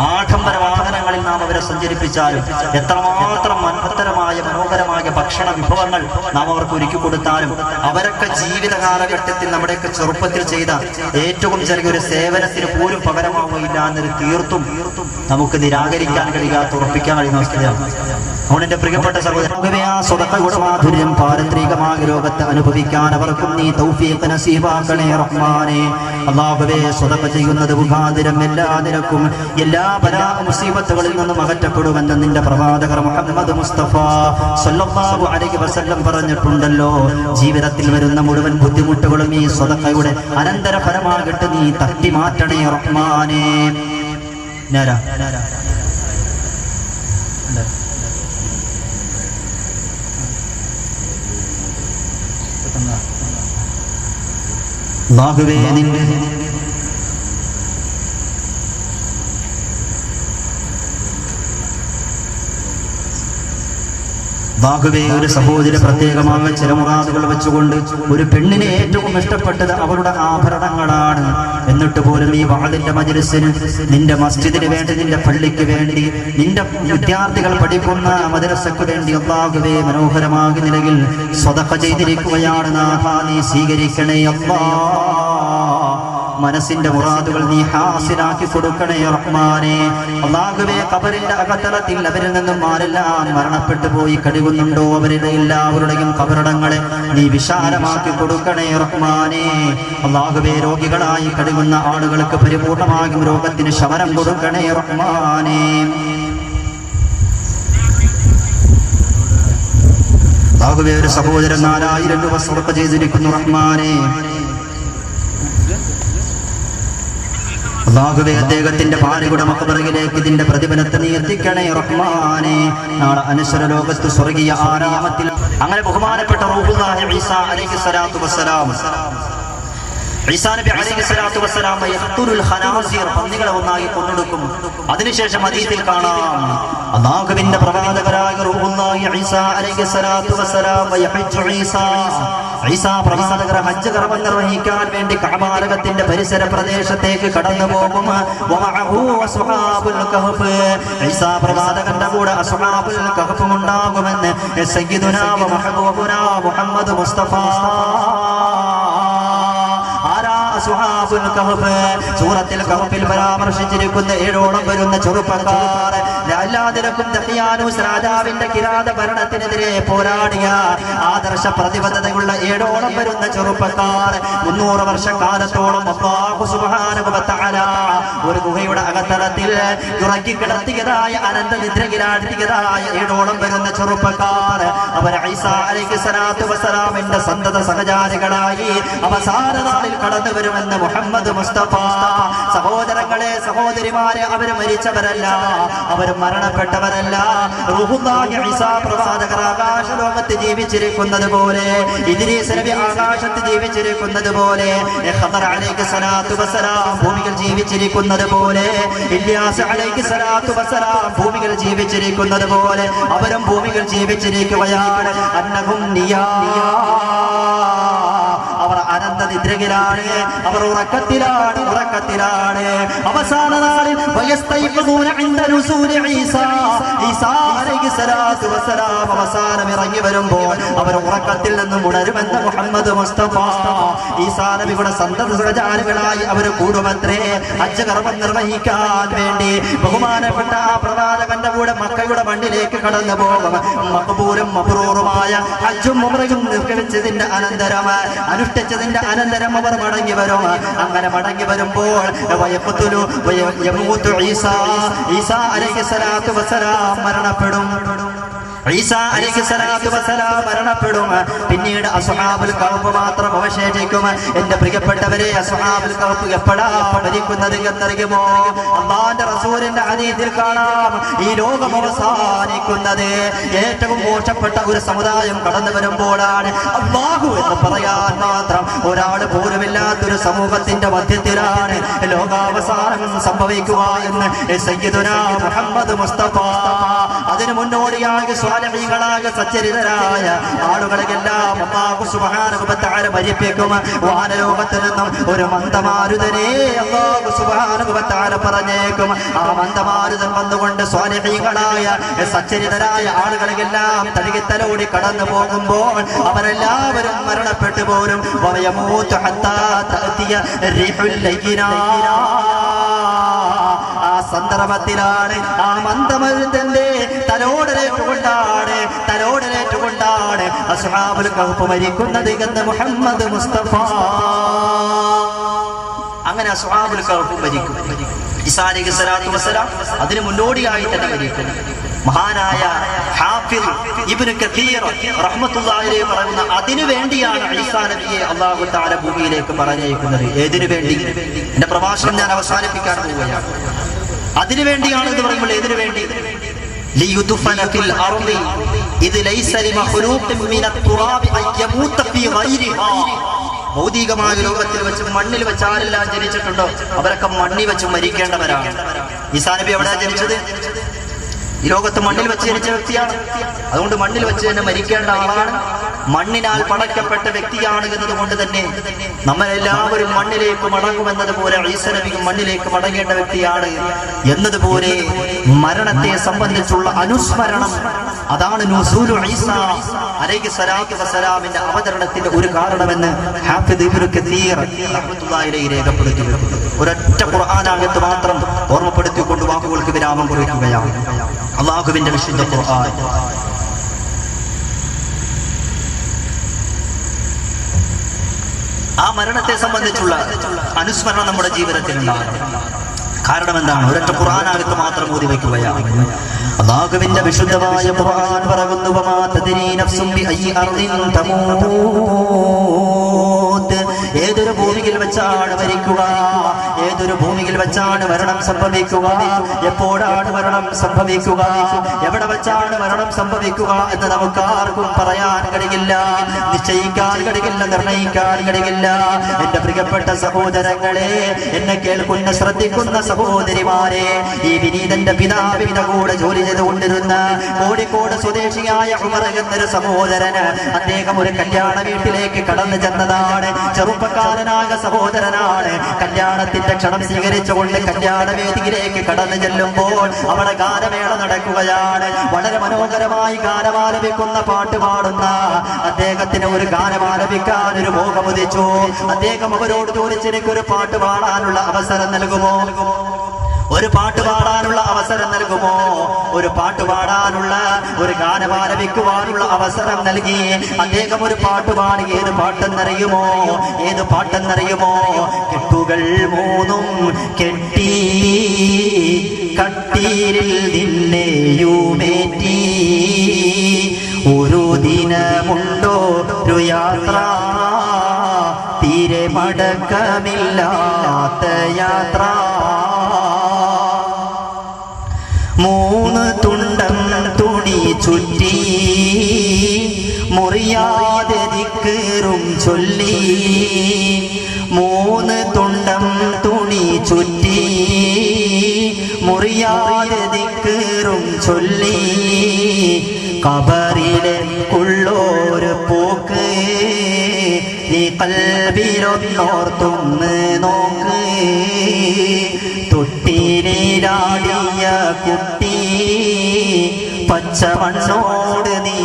ആഡംബര വാഹനങ്ങളിൽ നാം അവരെ സഞ്ചരിപ്പിച്ചാലും, എത്രമാത്രം മനോഹരമായ ഭക്ഷണ വിഭവങ്ങൾ നാം അവർക്ക് ഒരുക്കി കൊടുത്താലും, അവരൊക്കെ ജീവിത കാലഘട്ടത്തിൽ നമ്മുടെയൊക്കെ ചെറുപ്പത്തിൽ ചെയ്ത ഏറ്റവും ചെറിയൊരു സേവനത്തിന് പോലും പകരമാവുകയില്ല എന്നൊരു തീർത്തും നമുക്ക് നിരാകരിക്കാൻ കഴിയാത്ത, ഉറപ്പിക്കാൻ കഴിയുന്ന അവസ്ഥയാണ്. അതുകൊണ്ട് എന്റെ പ്രിയപ്പെട്ട സഹോദരൻ, മാധുര്യം പാരത്രികമായ ലോകത്ത് അനുഭവിക്കാൻ അവർക്കും നീ തൗഫീഖ് നസീബാക്കണേ റഹ്മാനേ. അല്ലാഹുവേ, സ്വതഖ ചെയ്യുന്നത് മുഖാന്തരം എല്ലാ നിരക്കും എല്ലാ ബലാ മുസീബത്തുകളിൽ നിന്നും അകറ്റപ്പെടുമെന്ന് നിന്റെ പ്രവാചകർ മുഹമ്മദ് മുസ്തഫ സല്ലല്ലാഹു അലൈഹി വസല്ലം പറഞ്ഞിട്ടുണ്ടല്ലോ. ജീവിതത്തിൽ വരുന്ന മുഴുവൻ ബുദ്ധിമുട്ടുകളും ഈ സ്വതഖയുടെ അനന്തര ഫലമാകട്ടെ നീ തട്ടി മാറ്റണേ റഹ്മാനേ. അല്ലാഹുവേ, നിന്റെ ഒരു സഹോദരി പ്രത്യേകമായ ചില മുറാദുകൾ വെച്ചുകൊണ്ട് ഒരു പെണ്ണിനെ ഏറ്റവും ഇഷ്ടപ്പെട്ടത് അവരുടെ ആഭരണങ്ങളാണ്. എന്നിട്ട് പോലും ഈ വാദിന്റെ മജ്‌ലിസിന്, നിന്റെ മസ്ജിദിന് വേണ്ടി, നിന്റെ പള്ളിക്ക് വേണ്ടി, നിന്റെ വിദ്യാർത്ഥികൾ പഠിക്കുന്ന മദ്രസക്ക് വേണ്ടി അല്ലാഹുവേ മനോഹരമായ നിലയിൽ സ്വതഖ ചെയ്തിരിക്കുകയാണ്. നാഥാ, നീ സ്വീകരിക്കണേ അല്ലാഹ്. മനസ്സിന്റെ മുറാദുകൾ നീ ഹാസിലാക്കി കൊടുക്കണേ റഹ്മാനേ. അല്ലാഹുവേ, ഖബറിന്റെ അകത്തളത്തിൽ അവരിൽ നിന്നും ആരെല്ലാം മരണപ്പെട്ടു പോയി കഴിയുന്നുണ്ടോ അവരുടെ എല്ലാവരുടെയും ഖബറിടങ്ങളെ നീ വിശാലമാക്കി കൊടുക്കണേ റഹ്മാനേ. അല്ലാഹുവേ, രോഗികളായി കഴിയുന്ന ആളുകൾക്ക് പരിപൂർണമായും രോഗത്തിന് ശമനം കൊടുക്കണേ റഹ്മാനേ. അല്ലാഹുവേ, ഒരു സഹോദരൻ 4000 രൂപ സ്വതഖ ചെയ്തിരിക്കുന്നു റഹ്മാനേ. അല്ലാഹുവേ, അദ്ദേഹത്തിന്റെ ഭാര്യയുടെ മഖബറിലേക്ക് ഇതിന്റെ പ്രതിഫലത്തെ നീ എത്തിക്കണേ റഹ്മാനേ. നാളെ അനശ്വര ലോകത്ത് സ്വർഗീയ ആരാമത്തിൽ അങ്ങനെ ബഹുമാനപ്പെട്ട റൂഹുല്ലാഹി ഈസാ അലൈഹിസ്സലാത്തു വസ്സലാം, ഈസാ നബി അലൈഹിസ്സലാത്തു വസ്സലാം യഖ്തുലുൽ ഖനാസിർ, പന്നികളെ ഒന്നായി കൊന്നൊടുക്കും. അതിനുശേഷം ഹദീസിൽ കാണാം, അല്ലാഹുവിന്റെ പ്രവാചകരായ റൂഹുല്ലാഹി ഈസാ അലൈഹിസ്സലാത്തു വസ്സലാം യഹജ്ജു ഈസാ പ്രവാചകർ ഹജ്ജ് കർമ്മം നിർവഹിക്കാൻ വേണ്ടി കഅബാലകത്തിന്റെ പരിസര പ്രദേശത്തേക്ക് കടന്നു പോകും. വമഅഹു അസ്ഹാബുൽ കഹഫ്, ഈസാ പ്രവാചകന്റെ കൂടെ അസ്ഹാബുൽ കഹഫും ഉണ്ടാകുമെന്ന് സയ്യിദുനാ വ മഹബൂബുനാ മുഹമ്മദ് മുസ്തഫ സൂറത്തുൽ കഹ്ഫ്, സൂറത്തുൽ കഹ്ഫിൽ പരാമർശിച്ചിരിക്കുന്ന 7ഓളം വരുന്ന ചെറുപ്പക്കാർ എല്ലാതിരക്കും ദഹിയാനൂസ് രാജാവിന്റെ കിരാത ഭരണത്തിനെതിരെ പോരാടിയ ആദർശ പ്രതിബദ്ധതയുള്ള 7ഓളം വരുന്ന ചെറുപ്പക്കാർ 300 വർഷക്കാലത്തോളം അല്ലാഹു സുബ്ഹാനഹു വ തആല ഒരു ഗുഹയുടെ അകത്തളത്തിൽ ഉറക്കിക്കിടത്തിയതായ അനന്തനിദ്രയിലാഴ്ത്തിയതായ 7ഓളം വരുന്ന ചെറുപ്പക്കാർ അവർ ഈസാ അലൈഹിസ്സലാത്തു വസ്സലാമിന്റെ സന്തത സഹചാരികളായി അവസാന നാളിൽ കടന്നു വരുമെന്ന് മുഹമ്മദ് മുസ്തഫ. സഹോദരങ്ങളെ, സഹോദരിമാരെ, അവർ മരിച്ചവരല്ല, അവർ മരണപ്പെട്ടവരല്ല. റൂഹുല്ലാഹി ഈസാ പ്രവാചകർ ആകാശലോകത്ത് ജീവിച്ചിരിക്കുന്നത് പോലെ, ഇദ്രീസ് നബി ആകാശത്ത് ജീവിച്ചിരിക്കുന്നത് പോലെ, ഖദർ അലൈഹിസ്സലാത്തു വസ്സലാം ഭൂമിയിൽ ജീവിച്ചിരിക്കുന്നത് പോലെ, ഇല്യാസ് അലൈഹിസ്സലാത്തു വസ്സലാം ഭൂമിയിൽ ജീവിച്ചിരിക്കുന്നത് പോലെ അവരും ഭൂമിയിൽ ജീവിച്ചിരിക്കുകയാണ്. അന്നഹും നിയാ, അവർ അനന്തനിദ്രയിലാണ്, അവർ ഉറക്കത്തിലാണ്. അവസാന നാളിൽ അവസാനം ഇറങ്ങി വരുമ്പോൾ അവർ ഉറക്കത്തിൽ നിന്നും ഉണരുമെന്ന് മുഹമ്മദ് മുസ്തഫ. ഈസാ നബിയുടെ സന്തത സഹചാരികളായി അവർ കൂടുമത്രേ. ഹജ്ജ് കർമ്മം നിർവഹിക്കാൻ വേണ്ടി ബഹുമാനപ്പെട്ട ആ പ്രവാചകന്റെ കൂടെ മക്കയുടെ മണ്ണിലേക്ക് കടന്നു പോകും. മഖബൂലും മബ്റൂറുമായ ഹജ്ജും ഉംറയും നിർവഹിച്ചതിന്റെ അനന്തരം, അനുഷ്ഠിച്ചതിന്റെ അനന്തരം അവർ മടങ്ങി വരും. അങ്ങനെ മടങ്ങി വരുമ്പോൾ ഈസാ അലൈഹിസ്സലാത്തു വസ്സലാം മരണപ്പെടും. ഈസാ അലൈഹിസ്സലാത്തു വസ്സലാം മരണപ്പെടും. പിന്നീട് അസ്ഹാബുൽ കഹ്ഫ് മാത്രം അവശേഷിക്കും. എന്റെ പ്രിയപ്പെട്ടവരെ, അസ്ഹാബുൽ കഹ്ഫ് എപ്പോഴാ മരിക്കുന്നത് എന്നറിയുമോ? അല്ലാഹുവിന്റെ റസൂലിന്റെ ഹദീസിൽ കാണാം, ഈ ലോകം അവസാനിക്കുന്നത് ഏറ്റവും മോശപ്പെട്ട ഒരു സമുദായം കടന്നു വരുമ്പോഴാണ്. അല്ലാഹു എന്ന് പറയാൻ മാത്രം ഒരാൾ പോലുമില്ലാത്തൊരു സമൂഹത്തിന്റെ മധ്യത്തിലാണ് ലോകാവസാനം സംഭവിക്കുക എന്ന് സയ്യിദുനാ മുഹമ്മദ് മുസ്തഫ. അതിന് മുന്നോടിയായി സ്വാലിഹീങ്ങളായ സച്ചരിതരായ ആളുകളെല്ലാം അല്ലാഹു സുബ്ഹാനഹു വ തആല മരിപ്പിക്കും. വാനലോകത്തിൽ നിന്നും ഒരു മന്ദമാരുതനെ അല്ലാഹു സുബ്ഹാനഹു വ തആല പറഞ്ഞേക്കും. ആ മന്ദമാരുതൻ വന്നുകൊണ്ട് സ്വാലിഹീങ്ങളായ സച്ചരിതരായ ആളുകളെല്ലാം തലകിത്തലോടി കടന്നു പോകുമ്പോൾ അവരെല്ലാവരും മരണപ്പെട്ടു പോലും. വയമൂതു ഹത്താ തഅതിയ റീഹുൽ ലയ്യിനാ. ആ സന്ദർഭത്തിലാണ് ആ മന്ദമരുതന്റെ തലോടലേറ്റുകൊണ്ടാണ് അസ്ഹാബുൽ കഹ്ഫ് മരിക്കുന്നത് എന്ന് മുഹമ്മദ് മുസ്തഫ. അങ്ങനെ അസ്ഹാബുൽ കഹ്ഫ് മരിക്കും. ഈസാ അലൈഹിസ്സലാത്തു വസ്സലാം അതിന് മുന്നോടിയായി തന്നെ മരിക്കും. മഹാനായ ഹാഫിദ് ഇബ്നു കതീർ റഹ്മത്തുള്ളാഹി അലൈഹി പറയുന്ന അതിനു വേണ്ടിയാണ് ഈസാ നബിയെ അല്ലാഹു തആല ഭൂമിയിലേക്ക് പറഞ്ഞയക്കുന്നത്. ഏതിനു വേണ്ടി? എന്റെ പ്രഭാഷണം ഞാൻ അവസാനിപ്പിക്കാൻ പോവുകയാണ്. അതിനു വേണ്ടിയാണ് എന്ന് പറയുമ്പോൾ ഏതിനു വേണ്ടി? ലിയുദ്ഫന ഫിൽ അർളി ഇദ് ലൈസ ലിമഖ്ലൂഖിൻ മിനത് തുറാബി അൻ യമൂത ഫീ ഗൈരിഹാ. ഭൗതികമായ ലോകത്തിൽ വെച്ച് മണ്ണിൽ വെച്ച് ആരെല്ലാം ജനിച്ചിട്ടുണ്ടോ അവരൊക്കെ മണ്ണിൽ വെച്ച് മരിക്കേണ്ടവരാണ്. ഈസാ നബി എവിടെയാണ് ജനിച്ചത്? ഈ ലോകത്ത് മണ്ണിൽ വെച്ച് ജനിച്ച വ്യക്തിയാണ്. അതുകൊണ്ട് മണ്ണിൽ വെച്ച് തന്നെ മരിക്കേണ്ട ആളാണ്. മണ്ണിനാൽ പടക്കപ്പെട്ട വ്യക്തിയാണ് എന്നതുകൊണ്ട് തന്നെ നമ്മളെല്ലാവരും മണ്ണിലേക്ക് മടങ്ങുമെന്നതുപോലെ ഈസാ നബിയും മണ്ണിലേക്ക് മടങ്ങേണ്ട വ്യക്തിയാണ് എന്നതുപോലെ മരണത്തെ സംബന്ധിച്ചുള്ള അനുസ്മരണം, അതാണ് നുസൂലു ഈസാ അലൈഹിസ്സലാത്തു വസ്സലാമിന്റെ അവതരണത്തിന്റെ ഒരു കാരണമെന്ന് ഹാഫിദ് ഇബ്നു കതീർ റഹ്മത്തുള്ളാഹി അലൈഹി രേഖപ്പെടുത്തി. ഒരൊറ്റ ഖുർആനായത്ത് മാത്രം ഓർമ്മപ്പെടുത്തിക്കൊണ്ട് വാക്കുകൾക്ക് വിരാമം കുറിക്കുകയാണ്. അല്ലാഹുവിന്റെ വിശുദ്ധ ഖുർആൻ ആ മരണത്തെ സംബന്ധിച്ചുള്ള അനുസ്മരണം നമ്മുടെ ജീവിതത്തിൽ ഉണ്ടാകണം. കാരണം എന്താണ്? ഒരൊറ്റ ഖുർആനായത്ത് മാത്രം ഊതി വയ്ക്കുകയാണ്. അല്ലാഹുവിന്റെ വിശുദ്ധമായ ഖുർആൻ പറയുന്നു, വമാ തദ്രീ നഫ്സും ബിഅയ്യി അർദിൻ തമൂത്. ഏതൊരു ഭൂമിയിൽ വെച്ചാണ് മരിക്കുക, ഏതൊരു ഭൂമിയിൽ വെച്ചാണ് മരണം സംഭവിക്കുക, എപ്പോഴാണ് മരണം സംഭവിക്കുക, എവിടെ വെച്ചാണ് മരണം സംഭവിക്കുക എന്ന് നമുക്ക് ആർക്കും പറയാൻ കഴിയില്ല, നിശ്ചയിക്കാൻ കഴിയില്ല, നിർണയിക്കാൻ കഴിയില്ല. എന്റെ പ്രിയപ്പെട്ട സഹോദരങ്ങളെ, എന്നെ കേൾക്കുന്ന ശ്രദ്ധിക്കുന്ന സഹോദരിമാരെ, ഈ വിനീതന്റെ പിതാവിന്റെ കൂടെ ജോലി ചെയ്തുകൊണ്ടിരുന്ന കോഴിക്കോട് സ്വദേശിയായ ഉമർ എന്നൊരു സഹോദരന് അദ്ദേഹം ഒരു കല്യാണ വീട്ടിലേക്ക് കടന്നു ചെന്നതാണ്. ചെറുപ്പക്കാരനായ സഹോദരനാണ്. കല്യാണത്തിന്റെ ക്ഷണം സ്വീകരിച്ചുകൊണ്ട് കല്യാണ വേദിയിലേക്ക് കടന്നു ചെല്ലുമ്പോൾ അവിടെ ഗാനമേള നടക്കുകയാണ്. വളരെ മനോഹരമായി ഗാനമാലപിക്കുന്ന പാട്ട് പാടുന്ന അദ്ദേഹത്തിന് ഒരു ഗാനമാലപിക്കാൻ ഒരു മോഹമുദിച്ചു. അദ്ദേഹം അവരോട് ചോദിച്ചെനിക്കൊരു പാട്ട് പാടാനുള്ള അവസരം നൽകുമോ? ഒരു പാട്ട് പാടാനുള്ള അവസരം നൽകുമോ? ഒരു പാട്ട് പാടാനുള്ള, ഒരു ഗാനം ആലപിക്കുവാനുള്ള അവസരം നൽകി അദ്ദേഹം ഒരു പാട്ട് പാടി. ഏത് പാട്ടെന്നറിയുമോ? ഏത് പാട്ടെന്നറിയുമോ? കെട്ടുകൾ മൂന്നും കെട്ടി കട്ടീരിൽ നിന്നെയുമേറ്റി ഒരു ദിനമുണ്ടോ ഒരു യാത്ര, തീരെ മടക്കമില്ലാത്ത യാത്ര. മൂന്ന് തുണ്ടം തുണി ചുറ്റി മുറിയാതെ ദിക്റും ചൊല്ലി. മൂന്ന് തുണ്ടം തുണി ചുറ്റി മുറിയാതെ ദിക്റും ചൊല്ലി. ഖബറിലേക്കുള്ളൊരു പോക്ക് നീ ഖൽബിലൊന്നോർത്തുന്ന് നോക്ക്. തൊട്ടിയിലാടിയ കുട്ടി പച്ചമണ്ണോട് നീ